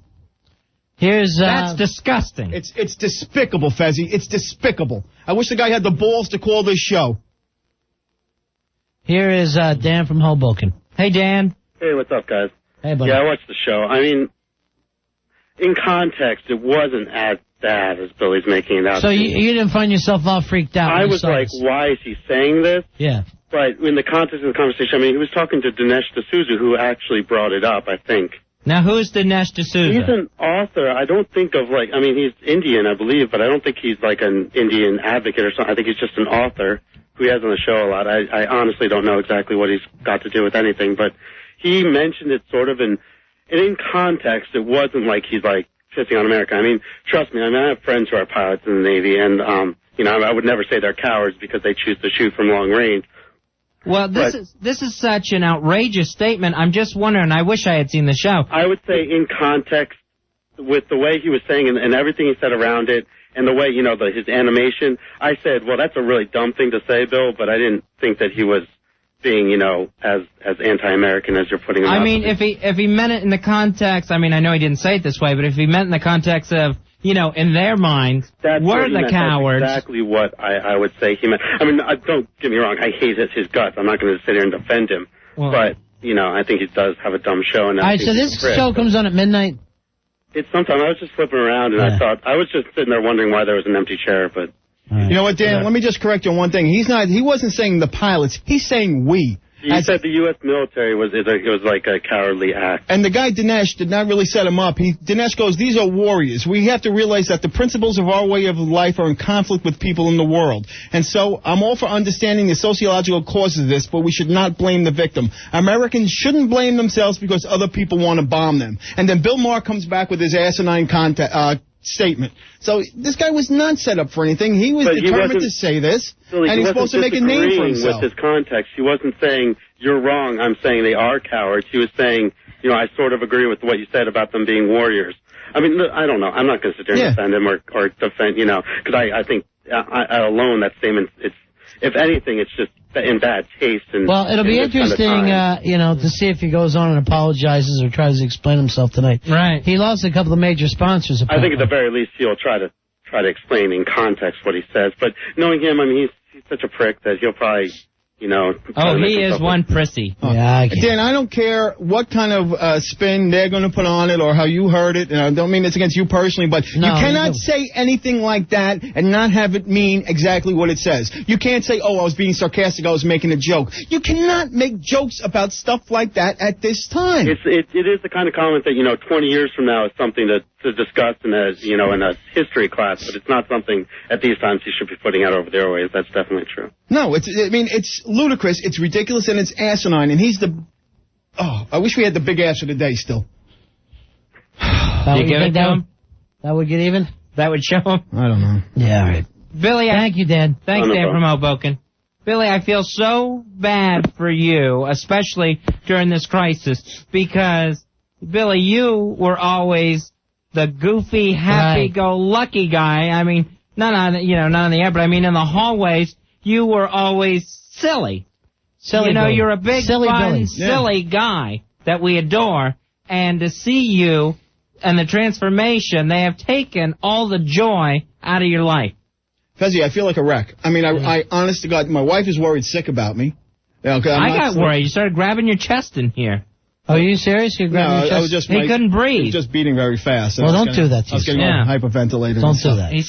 A: That's disgusting.
N: It's despicable, Fezzy. It's despicable. I wish the guy had the balls to call this show.
B: Here is Dan from Hoboken. Hey, Dan.
T: Hey, what's up, guys?
B: Hey, buddy.
T: Yeah, I watched the show. I mean, in context, it wasn't as bad as Billy's making it out.
B: So you didn't find yourself all freaked out?
T: I was like, why is he saying this?
B: Yeah.
T: But in the context of the conversation, I mean, he was talking to Dinesh D'Souza, who actually brought it up, I think.
A: Now, who's Dinesh D'Souza?
T: He's an author. I don't think of, he's Indian, I believe, but I don't think he's like an Indian advocate or something. I think he's just an author who he has on the show a lot. I honestly don't know exactly what he's got to do with anything, but he mentioned it sort of in context. It wasn't like he's like pissing on America. I mean, trust me, I have friends who are pilots in the Navy, and, I would never say they're cowards because they choose to shoot from long range.
A: Well, this is such an outrageous statement. I'm just wondering, I wish I had seen the show.
T: I would say in context with the way he was saying and everything he said around it, and the way, his animation, I said, well, that's a really dumb thing to say, Bill, but I didn't think that he was being, as anti-American as you're putting him out.
A: I mean, if he meant it in the context, I mean, I know he didn't say it this way, but if he meant in the context of, in their minds, we're the cowards.
T: That's exactly what I would say he meant. I mean, don't get me wrong, I hate his guts. I'm not going to sit here and defend him.
A: Well,
T: but, I think he does have a dumb show. And
B: all right, so this show comes on at midnight?
T: It's sometime. I was just flipping around, and I was just sitting there wondering why there was an empty chair, but...
N: You know what, Dan? Let me just correct you on one thing. He wasn't saying the pilots. He's saying we.
T: You said the U.S. military was like a cowardly act.
N: And the guy, Dinesh, did not really set him up. Dinesh goes, these are warriors. We have to realize that the principles of our way of life are in conflict with people in the world. And so I'm all for understanding the sociological causes of this, but we should not blame the victim. Americans shouldn't blame themselves because other people want to bomb them. And then Bill Maher comes back with his asinine statement. So this guy was not set up for anything. He was determined to say this, and he's supposed to make a name for himself.
T: With his context, he wasn't saying, you're wrong, I'm saying they are cowards. He was saying, I sort of agree with what you said about them being warriors. I mean, I don't know. I'm not going to sit there and defend him or defend, because I think alone that statement, if anything, it's just in bad taste. And
B: well, it'll be interesting, to see if he goes on and apologizes or tries to explain himself tonight.
A: Right.
B: He lost a couple of major sponsors. Apparently.
T: I think at the very least he'll try to explain in context what he says. But knowing him, I mean, he's such a prick that he'll probably,
A: Oh, he is one prissy.
B: Yeah,
N: Dan, I don't care what kind of spin they're going to put on it or how you heard it. And I don't mean this against you personally, but you cannot say anything like that and not have it mean exactly what it says. You can't say, oh, I was being sarcastic, I was making a joke. You cannot make jokes about stuff like that at this time.
T: It is the kind of comment that, 20 years from now is something to discuss in a history class, but it's not something at these times you should be putting out over the airways. That's definitely true.
N: No, it's ludicrous, it's ridiculous, and it's asinine, and he's the... Oh, I wish we had the big ass of the day still.
A: You give it to him?
B: That would get even?
A: That would show him?
N: I don't know.
B: Yeah, all right.
A: Billy,
B: thank you, Dan.
A: Thanks, Dan from Hoboken. Billy, I feel so bad for you, especially during this crisis, because, Billy, you were always the goofy, happy-go-lucky guy. I mean, not on the air, but I mean in the hallways, you were always silly.
B: Billy.
A: You're a big,
B: silly
A: fun,
B: Billy.
A: silly guy that we adore, and to see you and the transformation, they have taken all the joy out of your life.
N: Fezzy, I feel like a wreck. I mean, I honest to God, my wife is worried sick about me.
A: I got worried. You started grabbing your chest in here.
B: Oh, are you serious? You're grabbing your chest?
N: I was just...
A: He couldn't breathe.
N: He was just beating very fast.
B: Well, don't do that to
N: I was getting hyperventilated.
B: Don't do that.
A: He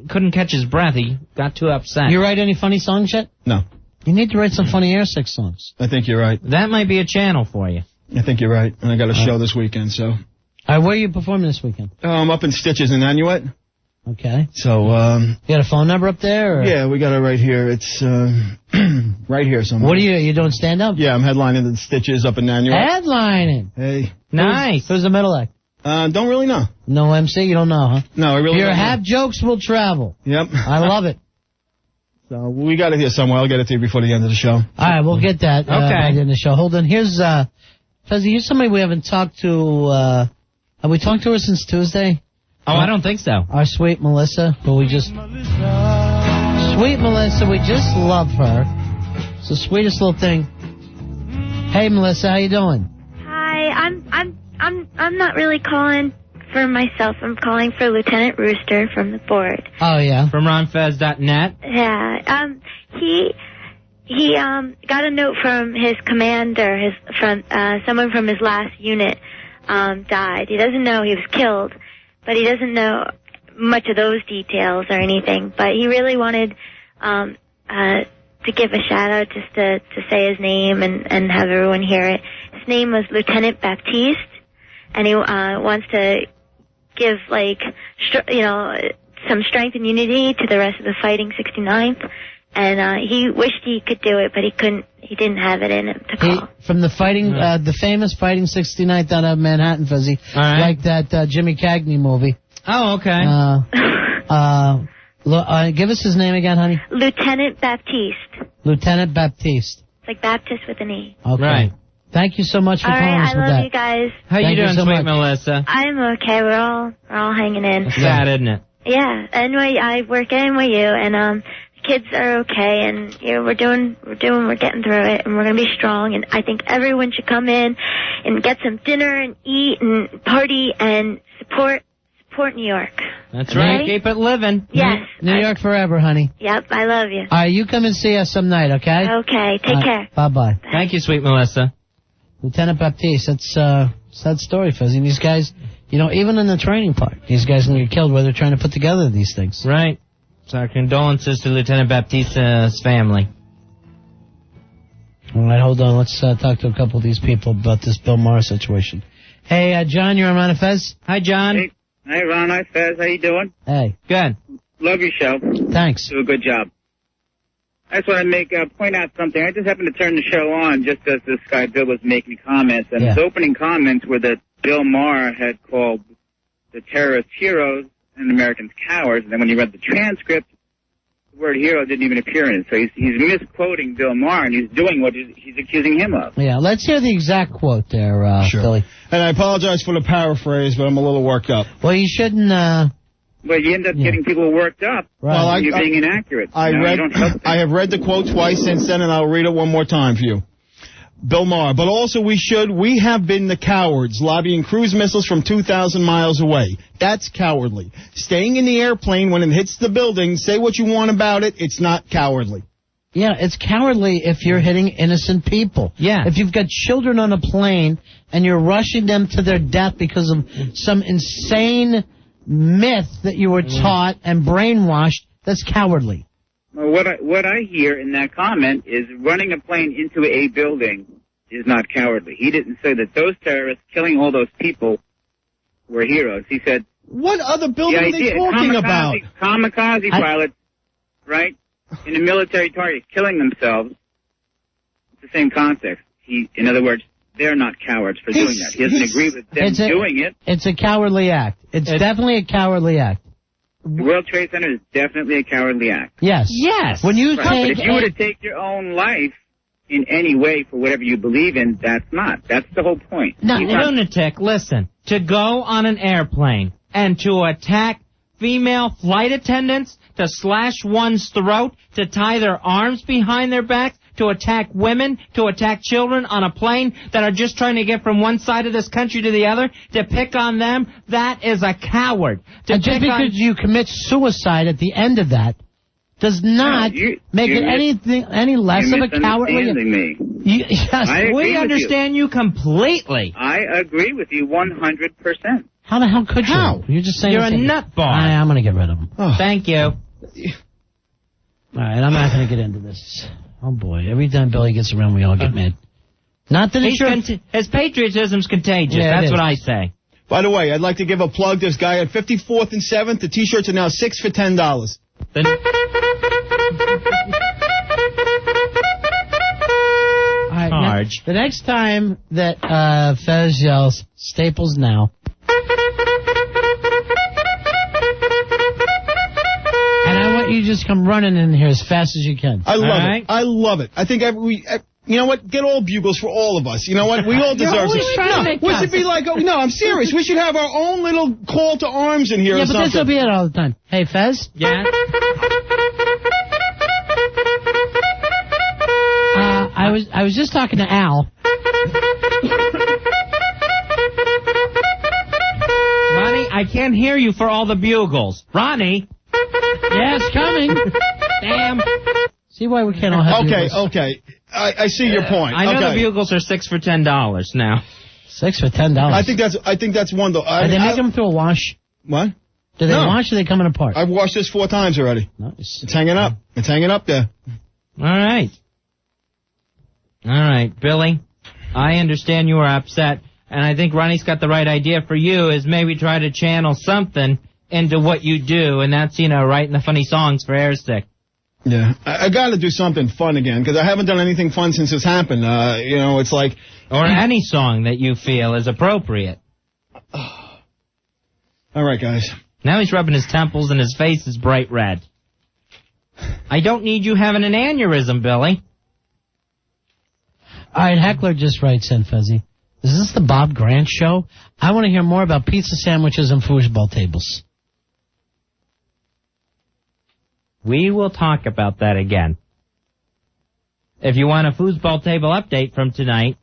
A: couldn't catch his breath. He got too upset.
B: You write any funny songs yet?
N: No.
B: You need to write some funny air sex songs.
N: I think you're right.
A: That might be a channel for you.
N: I think you're right. And I got a show this weekend, so...
B: All right, where are you performing this weekend?
N: I'm up in Stitches in Nanuet.
B: Okay.
N: So,
B: you got a phone number up there? Or?
N: Yeah, we got it right here. It's right here somewhere.
B: What are you doing stand-up?
N: Yeah, I'm headlining the Stitches up in Nanuet.
B: Headlining?
N: Hey.
B: Nice. Who's the middle act?
N: Don't really know.
B: No MC? You don't know, huh?
N: No, I really
B: Your
N: don't know.
B: half jokes will travel.
N: Yep.
B: I love it.
N: So, we got it here somewhere. I'll get it to you before the end of the show.
B: All right, we'll get that by the end of the show. Hold on. Here's somebody we haven't talked to. Have we talked to her since Tuesday?
A: Oh, I don't think so.
B: Our sweet Melissa, but we just love her. It's the sweetest little thing. Hey, Melissa, how you doing?
E: Hi, I'm not really calling for myself. I'm calling for Lieutenant Rooster from the board.
B: Oh yeah,
A: from RonFez.net.
E: Yeah, he got a note from his commander, someone from his last unit died. He doesn't know he was killed. But he doesn't know much of those details or anything. But he really wanted to give a shout-out just to say his name and have everyone hear it. His name was Lieutenant Baptiste, and he wants to give, some strength and unity to the rest of the Fighting 69th. And he wished he could do it, but he couldn't. He didn't have it in him to call.
B: From the the famous Fighting 69th out of Manhattan, Fuzzy.
A: All right.
B: Like that Jimmy Cagney movie.
A: Oh, okay.
B: Give us his name again, honey.
E: Lieutenant Baptiste.
B: Lieutenant Baptiste.
E: It's like Baptist with an E.
B: Okay.
A: Right.
B: Thank you so much for
E: calling
B: us with that.
E: I love you guys.
A: How you doing, sweet Melissa?
E: I'm okay. We're all hanging in.
A: It's sad, isn't it?
E: Yeah. Anyway, I work at NYU, and kids are okay, and we're getting through it, and we're gonna be strong. And I think everyone should come in and get some dinner and eat and party and support New York.
A: That's right. Keep it living.
E: Yes.
B: New York forever, honey.
E: Yep. I love you.
B: All right, you come and see us some night, okay?
E: Okay. Take care.
B: Bye-bye.
A: Thank you, sweet Melissa.
B: Lieutenant Baptiste, that's sad story, Fuzzy. These guys, even in the training part, these guys can get killed while they're trying to put together these things.
A: Right. So our condolences to Lieutenant Baptiste's family.
B: All right, hold on. Let's talk to a couple of these people about this Bill Maher situation. Hey, John, you're on Ron and Fez?
A: Hi, John.
J: Hey, Ron. Hi, Fez. How you doing?
B: Hey.
A: Good.
J: Love your show.
B: Thanks.
J: Do a good job. I just want to point out something. I just happened to turn the show on just as this guy Bill was making comments, and his opening comments were that Bill Maher had called the terrorists heroes and Americans cowards, and then when you read the transcript, the word hero didn't even appear in it. So he's misquoting Bill Maher, and he's doing what he's accusing him of.
B: Yeah, let's hear the exact quote there, Billy.
N: And I apologize for the paraphrase, but I'm a little worked up.
B: Well, you shouldn't...
J: Well, you end up getting people worked up.
N: Right. Well,
J: you're being inaccurate.
N: I have read the quote twice since then, and I'll read it one more time for you. Bill Maher, but also we have been the cowards lobbying cruise missiles from 2,000 miles away. That's cowardly. Staying in the airplane when it hits the building, say what you want about it, it's not cowardly.
B: Yeah, it's cowardly if you're hitting innocent people.
A: Yeah.
B: If you've got children on a plane and you're rushing them to their death because of some insane myth that you were taught and brainwashed, that's cowardly.
J: Well, what I hear in that comment is running a plane into a building is not cowardly. He didn't say that those terrorists killing all those people were heroes. He said...
N: What other building are they talking about?
J: Kamikaze pilots, right, in a military target killing themselves. It's the same context. In other words, they're not cowards for doing that. He doesn't agree with them doing it.
B: It's a cowardly act. It's definitely a cowardly act.
J: The World Trade Center is definitely a cowardly act.
B: Yes.
A: Yes.
B: When you
J: but if you were to take your own life in any way for whatever you believe in, that's not. That's the whole point.
A: No, lunatic, listen. To go on an airplane and to attack female flight attendants, to slash one's throat, to tie their arms behind their backs, to attack women, to attack children on a plane that are just trying to get from one side of this country to the other, to pick on them, that is a coward.
B: And just because you commit suicide at the end of that does not make it any less of a cowardly...
J: Me.
A: Yes, we understand you completely.
J: I agree with you 100%.
B: How the hell could you? You're just saying...
A: You're a nutball.
B: I'm going to get rid of him.
A: Oh. Thank you.
B: All right, I'm not going to get into this. Oh, boy. Every time Billy gets around, we all get mad. Not that
A: his patriotism's contagious.
B: Yeah,
A: that's what I say.
N: By the way, I'd like to give a plug to this guy at 54th and 7th. The T-shirts are now 6 for $10.
B: All right,
A: Charge.
B: The next time that Fez yells, Staples now. And I want you to just come running in here as fast as you can.
N: I love it. I love it. I think you know what? Get all bugles for all of us. You know what? We all deserve it. We should be like, no, I'm serious. We should have our own little call to arms in here or something.
B: Yeah, but this will be it all the time. Hey, Fez?
A: Yeah?
B: I was just talking to Al.
A: Ronnie, I can't hear you for all the bugles. Ronnie?
B: Yeah, it's coming.
A: Damn.
B: See why we can't all have bugles.
N: Okay. I see your point.
A: I know the bugles are 6 for $10 now.
B: 6 for $10.
N: I think that's one though.
B: Did they make them through a wash?
N: What?
B: Do they wash or are they coming apart?
N: I've washed this 4 times already.
B: Nice.
N: It's hanging up. It's hanging up there.
A: All right, Billy. I understand you were upset, and I think Ronnie's got the right idea for you is maybe try to channel something into what you do, and that's, writing the funny songs for Airstick.
N: Yeah, I got to do something fun again, because I haven't done anything fun since this happened. It's like...
A: Or any song that you feel is appropriate.
N: All right, guys.
A: Now he's rubbing his temples and his face is bright red. I don't need you having an aneurysm, Billy.
B: All right, Heckler just writes in, Fuzzy. Is this the Bob Grant show? I want to hear more about pizza sandwiches and foosball tables.
A: We will talk about that again. If you want a foosball table update from tonight,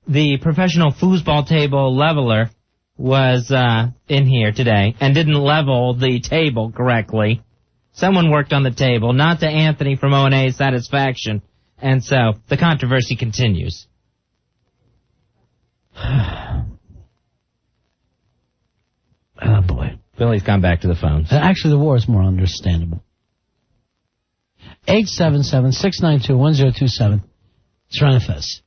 A: the professional foosball table leveler was in here today and didn't level the table correctly. Someone worked on the table, not to Anthony from O&A's satisfaction, and so the controversy continues.
B: Oh, boy.
A: Billy's gone back to the phones.
B: Actually, the war is more understandable. 877-692-1027. It's Ron and Fez.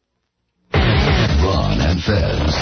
O: Ron and Fez.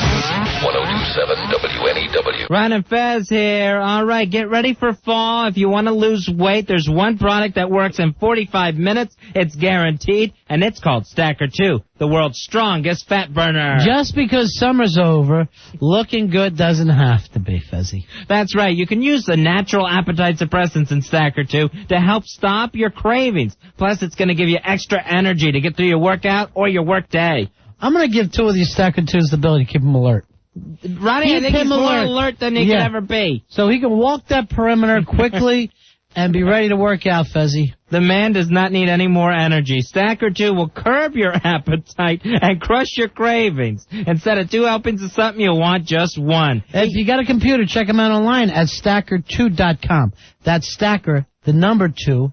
O: 1027 WNEW.
A: Ron and Fez here. All right, get ready for fall. If you want to lose weight, there's one product that works in 45 minutes. It's guaranteed, and it's called Stacker 2, the world's strongest fat burner.
B: Just because summer's over, looking good doesn't have to be, Fezzy.
A: That's right. You can use the natural appetite suppressants in Stacker 2 to help stop your cravings. Plus, it's going to give you extra energy to get through your workout or your work day.
B: I'm going to give 2 of these Stacker 2s the ability to keep him alert.
A: Ronnie, I think he's more alert than he could ever be.
B: So he can walk that perimeter quickly and be ready to work out, Fezzy.
A: The man does not need any more energy. Stacker 2 will curb your appetite and crush your cravings. Instead of 2 helpings of something, you'll want just 1.
B: If you got a computer, check him out online at stacker2.com. That's stacker, the number 2.com.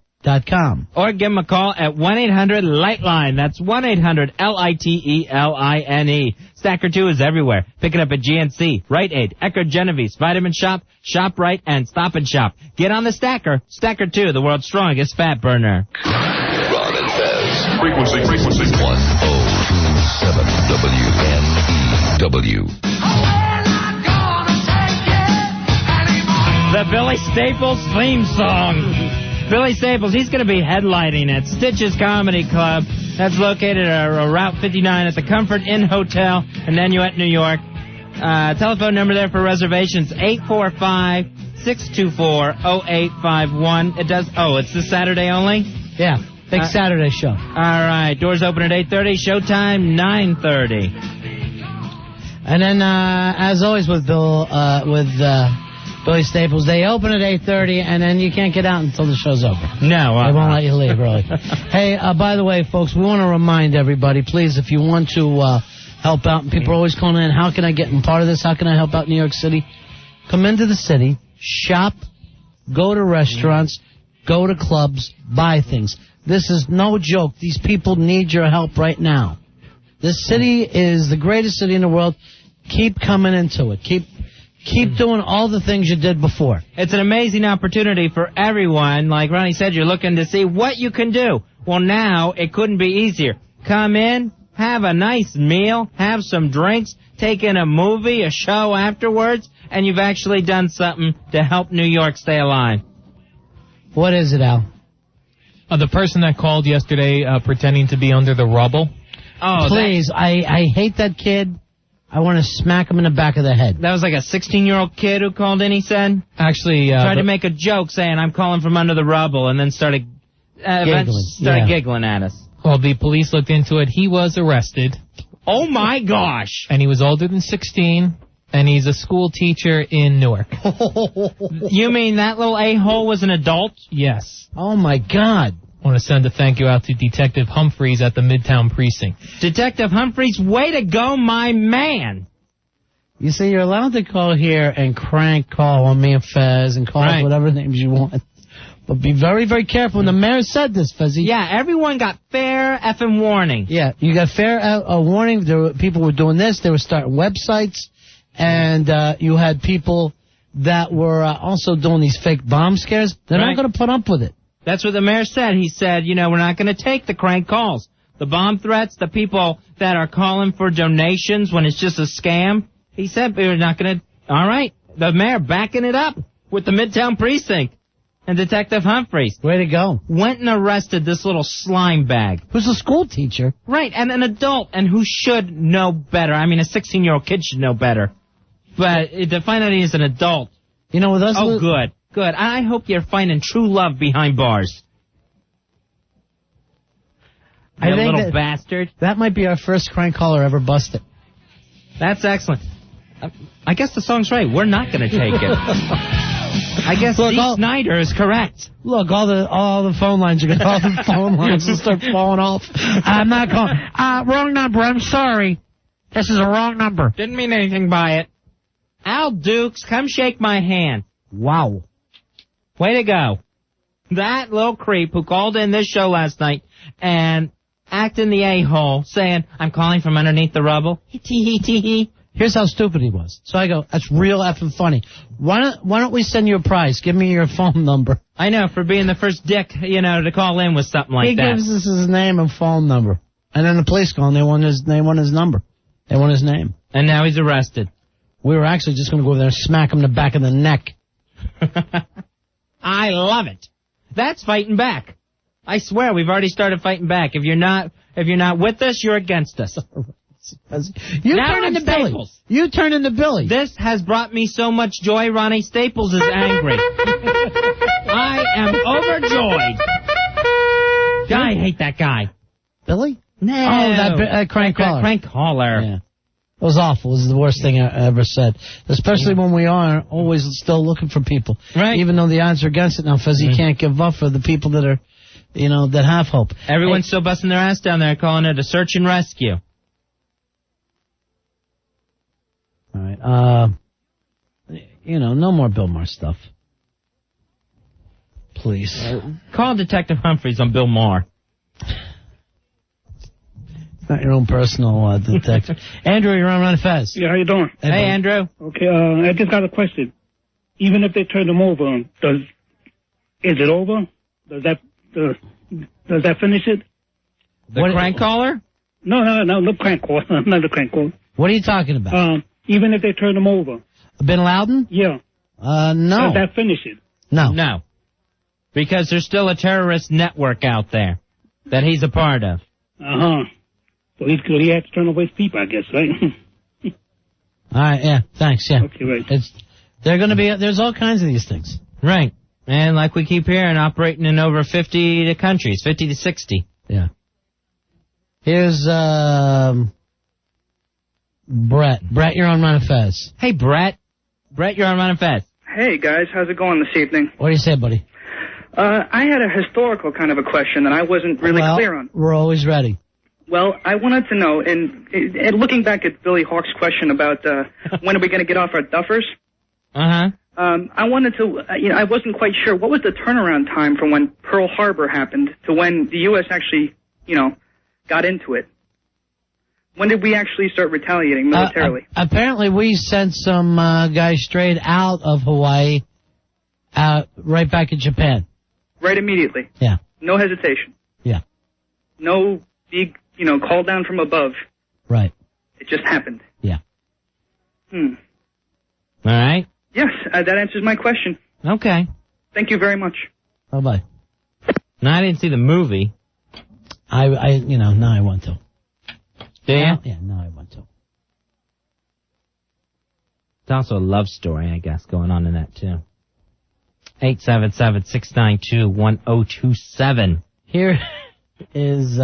A: Or give him a call at 1-800-LIGHTLINE. That's 1-800-LITELINE. Stacker 2 is everywhere. Pick it up at GNC, Rite Aid, Eckerd Genevieve's, Vitamin Shop, ShopRite, and Stop and Shop. Get on the Stacker. Stacker 2, the world's strongest fat burner.
O: Ron and Fez. Frequency. 1027 WNEW.
A: The Billy Staples theme song. Billy Staples, he's going to be headlining at Stitches Comedy Club. That's located at Route 59 at the Comfort Inn Hotel in Nanuet, New York. Telephone number there for reservations, 845-624-0851. It's this Saturday only?
B: Yeah, big Saturday show.
A: All right, doors open at 8:30, showtime 9:30.
B: And then, as always with Billy Staples, they open at 8:30, and then you can't get out until the show's over.
A: No.
B: They won't let you leave early. Hey, by the way, folks, we want to remind everybody, please, if you want to help out, and people are always calling in, how can I get in part of this? How can I help out New York City? Come into the city, shop, go to restaurants, go to clubs, buy things. This is no joke. These people need your help right now. This city is the greatest city in the world. Keep coming into it. Keep doing all the things you did before.
A: It's an amazing opportunity for everyone. Like Ronnie said, you're looking to see what you can do. Well, now it couldn't be easier. Come in, have a nice meal, have some drinks, take in a movie, a show afterwards, and you've actually done something to help New York stay alive.
B: What is it, Al?
R: The person that called yesterday pretending to be under the rubble.
A: Oh,
B: please, I hate that kid. I want to smack him in the back of the head.
A: That was like a 16-year-old kid who called in, he said?
R: Actually,
A: tried to make a joke saying, I'm calling from under the rubble, and then started giggling at us.
R: Well, the police looked into it. He was arrested.
A: Oh, my gosh.
R: And he was older than 16, and he's a school teacher in Newark.
A: You mean that little a-hole was an adult?
R: Yes.
B: Oh, my God.
R: I want to send a thank you out to Detective Humphreys at the Midtown Precinct.
A: Detective Humphreys, way to go, my man.
B: You see, you're allowed to call here and crank call on me and Fez and call us whatever names you want. But be very, very careful. And the mayor said this, Fezzy.
A: Yeah, everyone got fair effing warning.
B: Yeah, you got fair warning. People were doing this. They were starting websites. And you had people that were also doing these fake bomb scares. They're not going to put up with it.
A: That's what the mayor said. He said, we're not going to take the crank calls. The bomb threats, the people that are calling for donations when it's just a scam. He said we're not going to. All right. The mayor backing it up with the Midtown Precinct. And Detective Humphreys.
B: Way to go.
A: Went and arrested this little slime bag.
B: Who's a school teacher.
A: Right. And an adult and who should know better. I mean, a 16-year-old kid should know better. But to find out he's an adult.
B: With us.
A: Oh, good. Good. I hope you're finding true love behind bars. You little bastard.
B: That might be our first crank caller ever busted.
A: That's excellent. I guess the song's right. We're not going to take it. I guess Snyder is correct.
B: Look, all the phone lines are going to start falling off. I'm not calling. Wrong number. I'm sorry. This is a wrong number.
A: Didn't mean anything by it. Al Dukes, come shake my hand.
B: Wow.
A: Way to go. That little creep who called in this show last night and acting the a-hole, saying, I'm calling from underneath the rubble.
B: Here's how stupid he was. So I go, that's real effing funny. Why don't we send you a prize? Give me your phone number.
A: I know, for being the first dick, to call in with something like that.
B: He gives us his name and phone number. And then the police called, and they want his number. They want his name.
A: And now he's arrested.
B: We were actually just going to go over there and smack him in the back of the neck.
A: I love it. That's fighting back. I swear, we've already started fighting back. If you're not with us, you're against us.
B: You turn into Billy. You turn into Billy.
A: This has brought me so much joy. Ronnie Staples is angry. I am overjoyed. I hate that guy.
B: Billy?
A: No.
B: Oh, that crank caller.
A: Crank caller.
B: Yeah. It was awful. It was the worst thing I ever said. Especially when we are always still looking for people.
A: Right.
B: Even though the odds are against it now, Fez, you can't give up for the people that are, that have hope.
A: Everyone's still busting their ass down there, calling it a search and rescue.
B: All right. No more Bill Maher stuff. Please.
A: Call Detective Humphreys on Bill Maher.
B: Not your own personal detective. Andrew, you're on Ron Fez.
D: Yeah, how you doing?
A: Hey, Andrew.
D: Okay, I just got a question. Even if they turn them over, is it over? Does that finish it?
A: The crank caller?
D: No, the crank caller. Not the crank caller.
B: What are you talking about?
D: Even if they turn them over.
B: Bin Laden?
D: Yeah.
B: No.
D: Does that finish it?
B: No.
A: No. Because there's still a terrorist network out there that he's a part of.
D: Uh-huh. So he had to turn over his people, I guess, right?
B: All right, yeah, thanks, yeah.
D: Okay, right.
B: There's all kinds of these things.
A: Right. And like we keep hearing, operating in over 50 countries, 50 to 60.
B: Yeah. Here's, Brett. Brett, you're on Ron and Fez.
A: Hey, Brett. Brett, you're on Ron and Fez.
U: Hey, guys. How's it going this evening?
B: What do you say, buddy?
U: I had a historical kind of a question that I wasn't really clear on.
B: We're always ready.
U: Well, I wanted to know, and looking back at Billy Hawk's question about when are we going to get off our duffers?
A: Uh-huh.
U: I wanted to, I wasn't quite sure. What was the turnaround time from when Pearl Harbor happened to when the U.S. actually, got into it? When did we actually start retaliating militarily?
B: Apparently we sent some guys straight out of Hawaii, right back in Japan.
U: Right immediately?
B: Yeah.
U: No hesitation?
B: Yeah.
U: No big, call down from above?
B: Right.
U: It just happened?
B: Yeah.
U: All
A: right.
U: Yes, that answers my question.
A: Okay.
U: Thank you very much.
B: Bye-bye.
A: No, I didn't see the movie.
B: Now I want to.
A: Do you?
B: Yeah, now I want to.
A: It's also a love story, I guess, going on in that, too. 877-692-1027.
B: Here is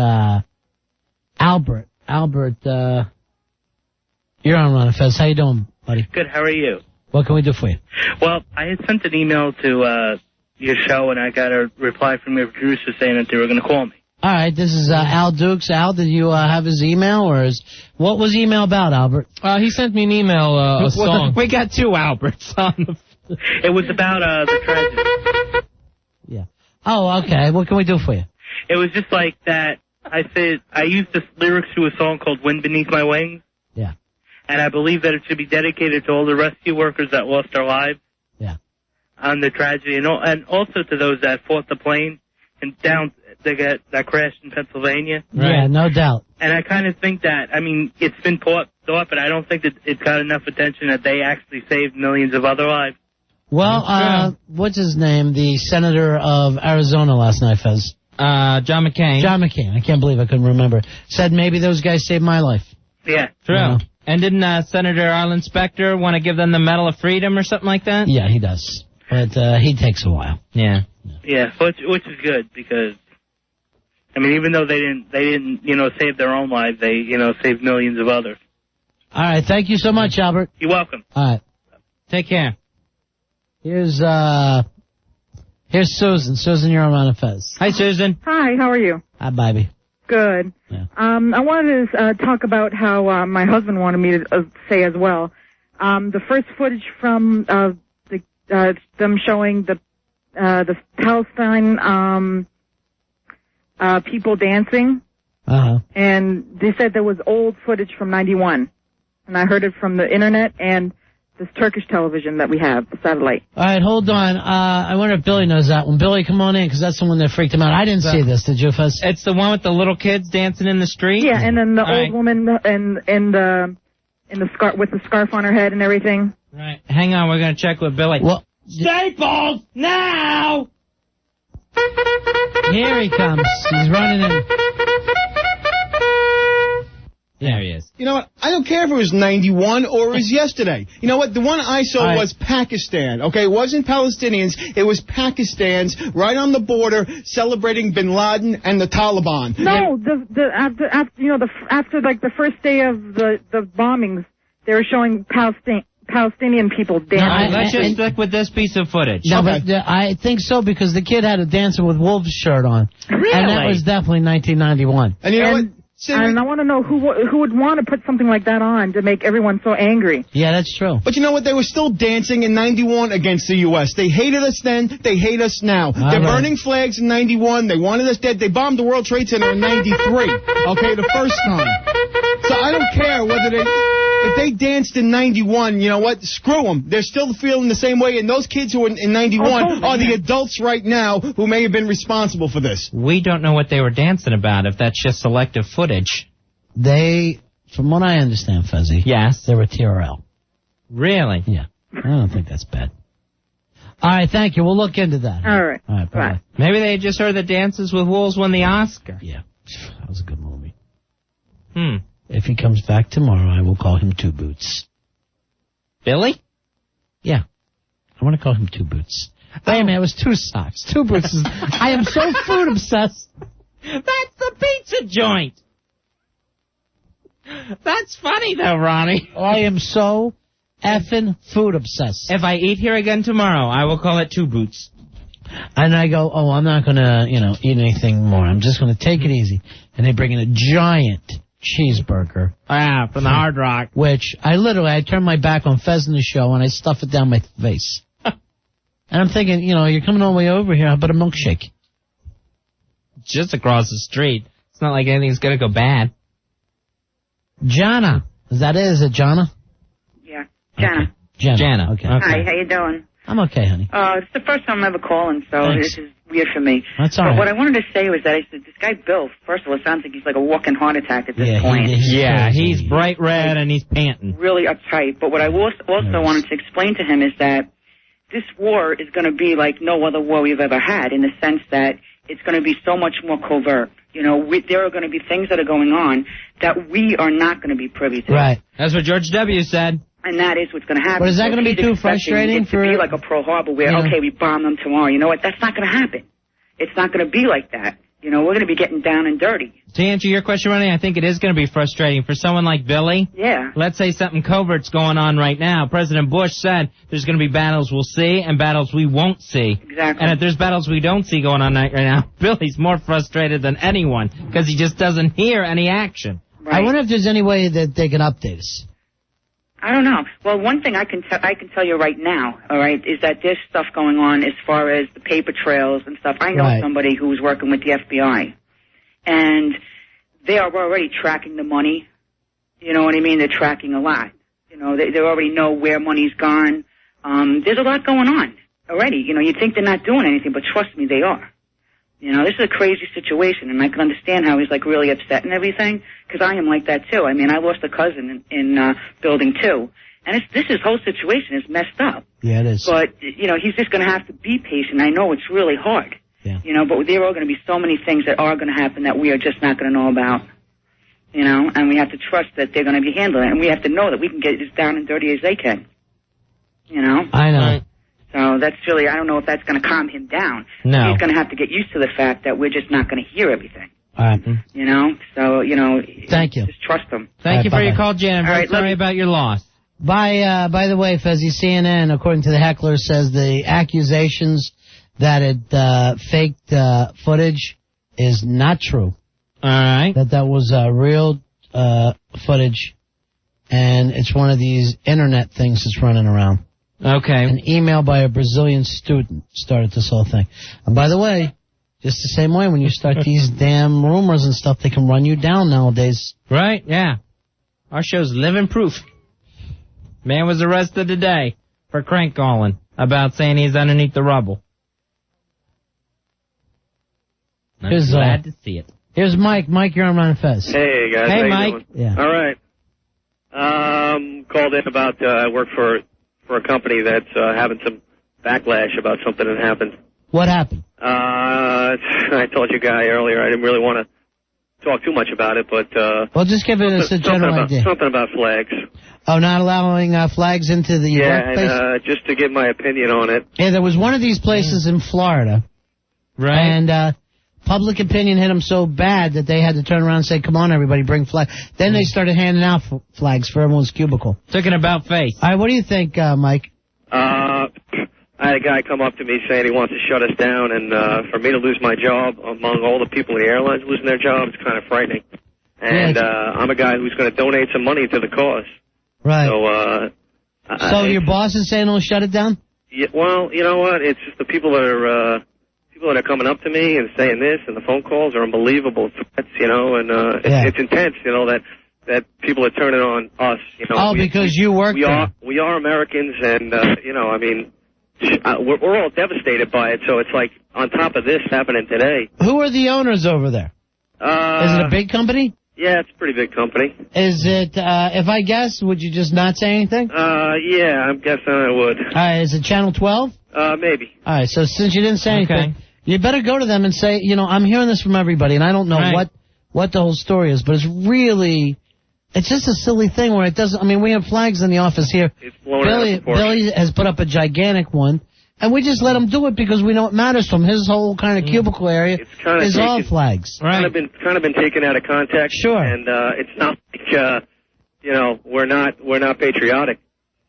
B: Albert. Albert, you're on Ron and Fez. How you doing, buddy?
V: Good, how are you?
B: What can we do for you?
V: Well, I had sent an email to your show, and I got a reply from your producer saying that they were going to call me.
B: All right, this is Al Dukes. Al, did you have his email, what was the email about, Albert?
R: He sent me an email, a song.
A: We got two Alberts on the...
V: It was about the tragedy.
B: Yeah. Oh, okay. What can we do for you?
V: It was just like that. I used the lyrics to a song called Wind Beneath My Wings.
B: Yeah.
V: And I believe that it should be dedicated to all the rescue workers that lost their lives.
B: Yeah.
V: On the tragedy, and also to those that fought the plane and that crashed in Pennsylvania.
B: Right. Yeah, no doubt.
V: And I kind of think that, it's been thought, but I don't think that it's got enough attention that they actually saved millions of other lives.
B: Well, what's his name? The senator of Arizona last night, Fez.
A: John McCain.
B: John McCain. I can't believe I couldn't remember. Said maybe those guys saved my life.
V: Yeah.
A: True. And didn't Senator Arlen Specter want to give them the Medal of Freedom or something like that?
B: Yeah, he does. But he takes a while.
A: Yeah.
V: Yeah, which is good because, even though they didn't, save their own lives, they, saved millions of others.
B: All right. Thank you so much, Albert.
V: You're welcome.
B: All right.
A: Take care.
B: Here's Susan. Susan, you're on Ron and Fez.
A: Hi, Susan.
X: Hi, how are you?
B: Hi, baby.
X: Good.
B: Yeah.
X: I wanted to talk about how my husband wanted me to say as well. The first footage from them showing the Palestine people dancing.
B: Uh-huh.
X: And they said there was old footage from 91. And I heard it from the internet, and this Turkish television that we have, the satellite.
B: All right, hold on. I wonder if Billy knows that one. Billy, come on in, because that's the one that freaked him out. I didn't see this. Did you, Fez?
A: It's the one with the little kids dancing in the street?
X: Yeah, and then the old woman in the scarf with the scarf on her head and everything.
A: Right. Hang on, we're going to check with Billy.
B: Well,
A: Staples, now!
B: Here he comes. He's running in.
A: There he is.
N: You know what? I don't care if it was 91 or it was yesterday. You know what? The one I saw was Pakistan. Okay, it wasn't Palestinians. It was Pakistan's right on the border celebrating Bin Laden and the Taliban.
X: No, after like the first day of the bombings, they were showing Palestinian people dancing.
A: Let's just stick with this piece of footage.
B: No, but I think so, because the kid had a Dancing with Wolves shirt on.
X: Really?
B: And that was definitely 1991.
N: And you know what?
X: And I want to know who would want to put something like that on to make everyone so angry.
B: Yeah, that's true.
N: But you know what? They were still dancing in 91 against the U.S. They hated us then. They hate us now. They're burning flags in 91. They wanted us dead. They bombed the World Trade Center in 93. Okay, the first time. So I don't care whether if they danced in 91, you know what? Screw them. They're still feeling the same way. And those kids who were in 91 are the adults right now who may have been responsible for this.
A: We don't know what they were dancing about, if that's just selective footage.
B: They, from what I understand, Fuzzy.
A: Yes.
B: They were TRL.
A: Really?
B: Yeah. I don't think that's bad. All right, thank you. We'll look into that.
X: All right.
B: All right, bye-bye.
A: Maybe they just heard that Dances with Wolves won the Oscar.
B: Yeah. That was a good movie.
A: Hmm.
B: If he comes back tomorrow, I will call him Two Boots.
A: Billy?
B: Yeah. I want to call him Two Boots. Wait a minute, it was Two Socks. Two Boots is... I am so food obsessed.
A: That's the pizza joint. That's funny, though, Ronnie.
B: I am so effing food obsessed.
A: If I eat here again tomorrow, I will call it Two Boots.
B: And I go, I'm not going to, eat anything more. I'm just going to take it easy. And they bring in a giant cheeseburger.
A: From the Hard Rock.
B: Which I turn my back on Fez in the show and I stuff it down my face. And I'm thinking, you're coming all the way over here. How about a milkshake?
A: Just across the street. It's not like anything's going to go bad.
B: Jana. Is that it? Is it Jana?
C: Yeah. Jana.
B: Okay. Jana. Okay.
C: Hi, how you doing?
B: I'm okay, honey.
C: It's the first time I'm ever calling, so
B: Thanks.
C: this is weird for me.
B: That's all
C: but
B: right.
C: what I wanted to say was that this guy Bill, first of all, it sounds like he's like a walking heart attack at this point.
A: He's bright red and he's panting.
C: Really uptight. But what I also wanted to explain to him is that this war is going to be like no other war we've ever had, in the sense that it's going to be so much more covert. There are going to be things that are going on that we are not going to be privy to.
B: Right.
A: That's what George W. said.
C: And that is what's going to happen.
B: But is that going to be too frustrating
C: it to be like a Pearl Harbor where, okay, we bomb them tomorrow. You know what? That's not going to happen. It's not going to be like that. We're going to be getting down and dirty.
A: To answer your question, Ronnie, I think it is going to be frustrating for someone like Billy.
C: Yeah.
A: Let's say something covert's going on right now. President Bush said there's going to be battles we'll see and battles we won't see.
C: Exactly.
A: And if there's battles we don't see going on right now, Billy's more frustrated than anyone because he just doesn't hear any action.
C: Right.
B: I wonder if there's any way that they can update us.
C: I don't know. Well, one thing I can tell you right now, all right, is that there's stuff going on as far as the paper trails and stuff. I know somebody who's working with the FBI, and they are already tracking the money. You know what I mean? They're tracking a lot. They already know where money's gone. There's a lot going on already. You think they're not doing anything, but trust me, they are. This is a crazy situation, and I can understand how he's, really upset and everything, because I am like that, too. I mean, I lost a cousin in Building 2, and his whole situation is messed up.
B: Yeah, it is.
C: But, he's just going to have to be patient. I know it's really hard.
B: Yeah.
C: But there are going to be so many things that are going to happen that we are just not going to know about. And we have to trust that they're going to be handling it, and we have to know that we can get as down and dirty as they can.
B: I know.
C: So that's really, I don't know if that's going to calm him down.
A: No.
C: He's going to have to get used to the fact that we're just not going to hear everything.
B: All right.
C: So,
B: Thank you.
C: Just trust them.
A: Thank you for your call, Jan. I'm very sorry about your loss.
B: By the way, Fezzy, CNN, according to the heckler, says the accusations that it faked footage is not true.
A: All right.
B: That was real footage, and it's one of these internet things that's running around.
A: Okay.
B: An email by a Brazilian student started this whole thing. And by the way, just the same way when you start these damn rumors and stuff, they can run you down nowadays.
A: Right, yeah. Our show's living proof. Man was arrested today for crank calling about saying he's underneath the rubble. I'm glad to see it.
B: Here's Mike. Mike, you're on Ron and Fez.
F: Hey, guys.
A: Hey,
F: how
A: Mike.
F: You doing?
B: Yeah.
F: All right. Called in about, I work for a company that's having some backlash about something that happened.
B: What happened?
F: I told you guy earlier I didn't really want to talk too much about it, but...
B: well, just give us a general idea.
F: Something about flags.
B: Oh, not allowing flags into the workplace?
F: Yeah, and just to give my opinion on it.
B: Yeah, there was one of these places in Florida.
A: Right.
B: And public opinion hit them so bad that they had to turn around and say, come on, everybody, bring flags. Then they started handing out flags for everyone's cubicle.
A: Talking about face.
B: All right, what do you think, Mike?
F: I had a guy come up to me saying he wants to shut us down, and for me to lose my job among all the people in the airlines losing their jobs, it's kind of frightening. And I'm a guy who's going to donate some money to the cause.
B: Right.
F: So,
B: your boss is saying he'll shut it down?
F: Yeah, well, you know what? It's just the people that are coming up to me and saying this, and the phone calls are unbelievable threats, you know, and it's intense, you know, that people are turning on us, you know.
B: Because you work there.
F: We are Americans, and you know, I mean, we're all devastated by it. So it's like on top of this happening today.
B: Who are the owners over there? Is it a big company?
F: Yeah, it's a pretty big company.
B: Is it? If I guess, would you just not say anything?
F: Yeah, I'm guessing I would.
B: Is it Channel 12?
F: Maybe.
B: All right. So since you didn't say anything, you better go to them and say, you know, I'm hearing this from everybody, and I don't know what the whole story is, but it's really. It's just a silly thing where it doesn't. I mean, we have flags in the office here.
F: It's blown out of proportion.
B: Billy has put up a gigantic one, and we just let him do it because we know it matters to him. His whole kind of cubicle area is all flags.
F: Kind of been taken out of context.
B: Sure.
F: And it's not like you know, we're not patriotic.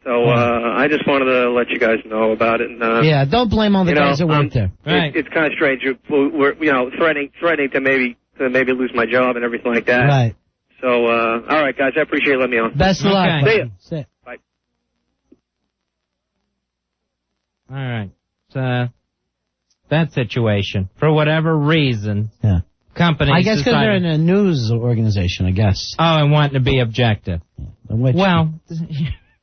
F: So I just wanted to let you guys know about it. And,
B: yeah, don't blame all the guys that work there.
F: Right. It's kind of strange. We're threatening to maybe lose my job and everything like that.
B: Right.
F: So, all right, guys, I appreciate you letting me on.
B: Best of luck.
F: See ya. Bye.
A: All right. So, that situation, for whatever reason, companies
B: I guess because they're in a news organization, I guess.
A: Oh, and wanting to be objective. Well,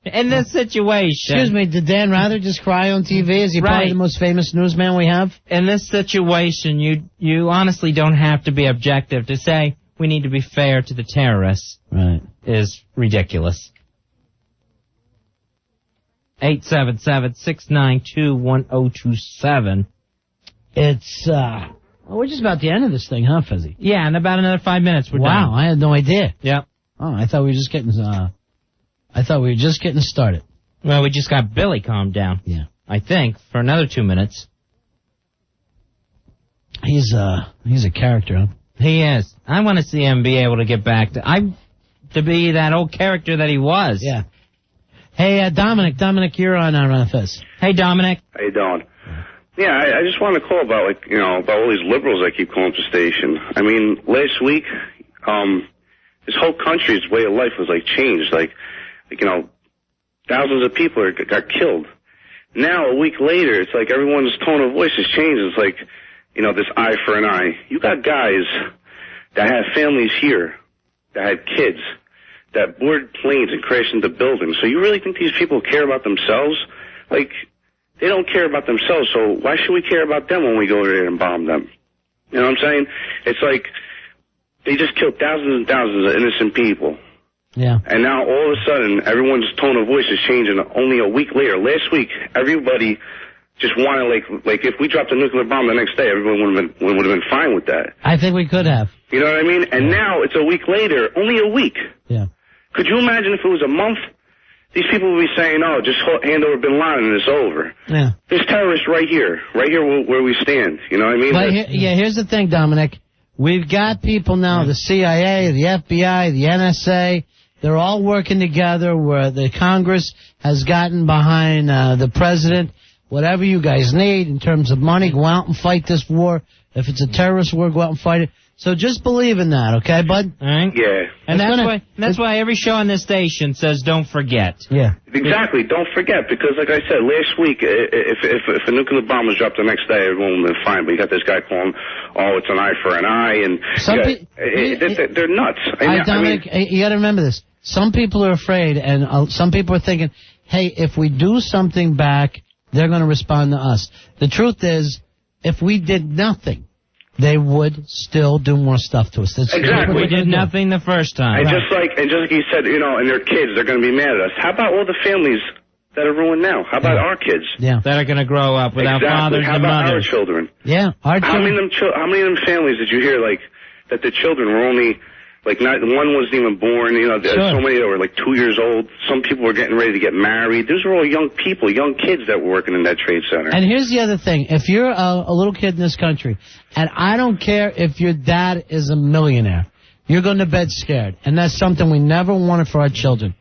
A: in this situation...
B: Excuse me, did Dan Rather just cry on TV? Is he probably the most famous newsman we have?
A: In this situation, you honestly don't have to be objective to say... We need to be fair to the terrorists.
B: Right.
A: Is ridiculous. 877-692-1027.
B: It's, we're just about the end of this thing, huh, Fezzy?
A: Yeah, in about another 5 minutes we're done.
B: Wow, I had no idea.
A: Yep.
B: Oh, I thought we were just getting, started.
A: Well, we just got Billy calmed down.
B: Yeah.
A: I think, for another 2 minutes.
B: He's a character, huh?
A: He is. I want to see him be able to get back to be that old character that he was.
B: Yeah. Hey, Dominic. Dominic, you're on Fez.
A: Hey, Dominic.
I: How you doing? Yeah, I just want to call about about all these liberals that keep calling to the station. I mean, last week, this whole country's way of life was changed. Thousands of people got killed. Now, a week later, it's like everyone's tone of voice has changed. It's like, this eye for an eye. You got guys that have families here, that had kids, that board planes and crash into buildings. So you really think these people care about themselves? They don't care about themselves, so why should we care about them when we go there and bomb them? You know what I'm saying? It's like they just killed thousands and thousands of innocent people.
B: Yeah.
I: And now all of a sudden, everyone's tone of voice is changing only a week later. Last week, everybody just wanted, if we dropped a nuclear bomb the next day, everyone would have been fine with that.
B: I think we could have.
I: You know what I mean? And now it's a week later, only a week.
B: Yeah.
I: Could you imagine if it was a month? These people would be saying, oh, just hand over bin Laden and it's over.
B: Yeah.
I: There's terrorists right here where we stand. You know what I mean?
B: But here's the thing, Dominic. We've got people now, the CIA, the FBI, the NSA, they're all working together where the Congress has gotten behind the president. Whatever you guys need in terms of money, go out and fight this war. If it's a terrorist war, go out and fight it. So just believe in that, okay, bud?
A: All right.
I: Yeah.
A: And that's why every show on this station says don't forget.
B: Yeah.
I: Exactly. Don't forget, because like I said, last week, if a nuclear bomb was dropped the next day, everyone would have been fine. But you got this guy calling, oh, it's an eye for an eye, and they're nuts.
B: Dominic, you got to remember this. Some people are afraid, and some people are thinking, hey, if we do something back, they're going to respond to us. The truth is, if we did nothing, they would still do more stuff to us. That's
I: exactly.
A: We did nothing the first time.
I: And just like you said, you know, and their kids, they're going to be mad at us. How about all the families that are ruined now? How about our kids?
B: Yeah.
A: That are going to grow up without fathers
I: How
A: and
I: about
A: mothers.
I: our children?
B: Yeah, our children.
I: How many of them families did you hear, like, that the children were only, like, not one wasn't even born, you know, there's so many that were, like, 2 years old. Some people were getting ready to get married. Those were all young people, young kids that were working in that trade center.
B: And here's the other thing. If you're a little kid in this country, and I don't care if your dad is a millionaire, you're going to bed scared. And that's something we never wanted for our children.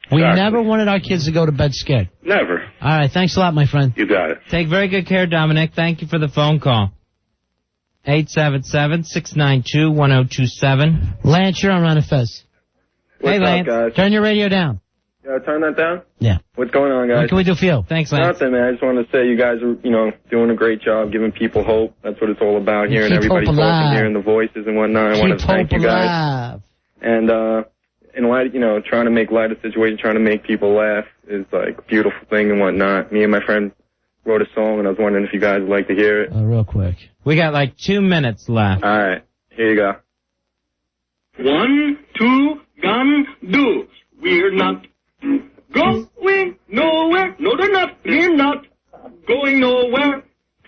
B: We never wanted our kids to go to bed scared.
I: Never.
B: All right. Thanks a lot, my friend.
I: You got it.
A: Take very good care, Dominic. Thank you for the phone call. 877-692-1027.
B: Lance, you're on Ron and Fez.
L: What's up, guys?
B: Turn your radio down.
L: Turn that down?
B: Yeah.
L: What's going on, guys?
B: What can we do for you? Thanks, Lance.
L: Nothing, man. I just want to say you guys are, you know, doing a great job giving people hope. That's what it's all about here, and everybody talking, hearing the voices and whatnot. I want to thank you guys. And in light, you know, trying to make light of the situation, trying to make people laugh is like a beautiful thing and whatnot. Me and my friend wrote a song, and I was wondering if you guys would like to hear it.
B: Real quick.
A: We got like 2 minutes left.
L: All right. Here you go.
M: 1, 2, gun, do. We're not going nowhere. No, they're not. We're not going nowhere.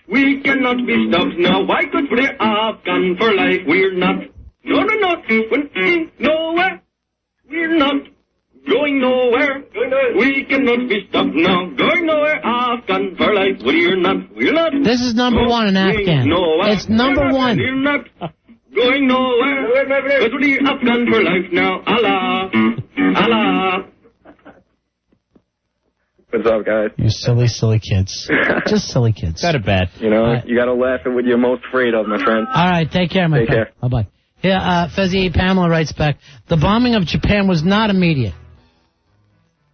M: We cannot be stopped now. Why could we have gun for life? We're not. No, they're not going nowhere. We're not going nowhere. We cannot be stopped now. Going nowhere. Afghan for life. We're not. We're not.
B: This is number one in Afghan.
M: Nowhere.
B: It's number one.
M: We're not going nowhere. Because we're Afghan for life now. Allah. Allah.
L: What's up, guys?
B: You silly, silly kids. Just silly kids.
A: Go to bed.
L: You know, you got to laugh at what you're most afraid of, my friend.
B: All right. Take care, my friend.
L: Take care.
B: Bye-bye. Yeah, Fezzy, Pamela writes back, the bombing of Japan was not immediate.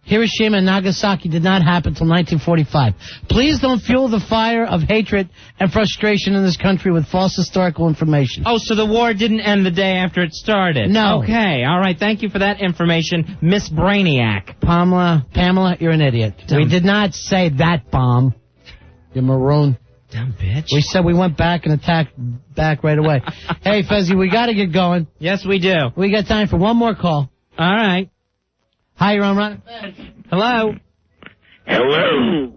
B: Hiroshima and Nagasaki did not happen until 1945. Please don't fuel the fire of hatred and frustration in this country with false historical information.
A: Oh, so the war didn't end the day after it started?
B: No.
A: Okay, all right. Thank you for that information, Miss Brainiac.
B: Pamela, you're an idiot. We did not say that bomb. You maroon.
A: Dumb bitch.
B: We said we went back and attacked back right away. Hey, Fezzy, we got to get going.
A: Yes, we do.
B: We got time for one more call.
A: All right.
B: Hi, you're on Ron.
A: Hello.
M: Hello.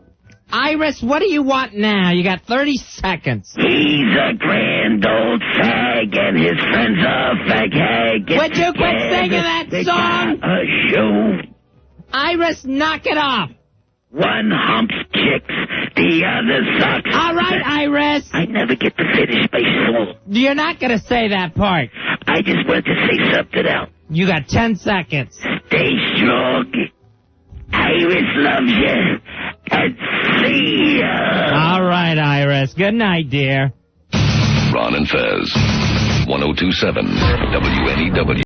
A: Iris, what do you want now? You got 30 seconds.
M: He's a grand old fag and his friends are fag hag.
A: Would you quit singing that song?
M: A show.
A: Iris, knock it off.
M: One humps chicks, the other sucks.
A: All right, Iris.
M: I never get to finish my song.
A: You're not going to say that part.
M: I just wanted to say something else.
A: You got 10 seconds.
M: Stay strong. Iris loves you. And see ya.
A: All right, Iris. Good night, dear.
O: Ron and Fez, 102.7 WNEW.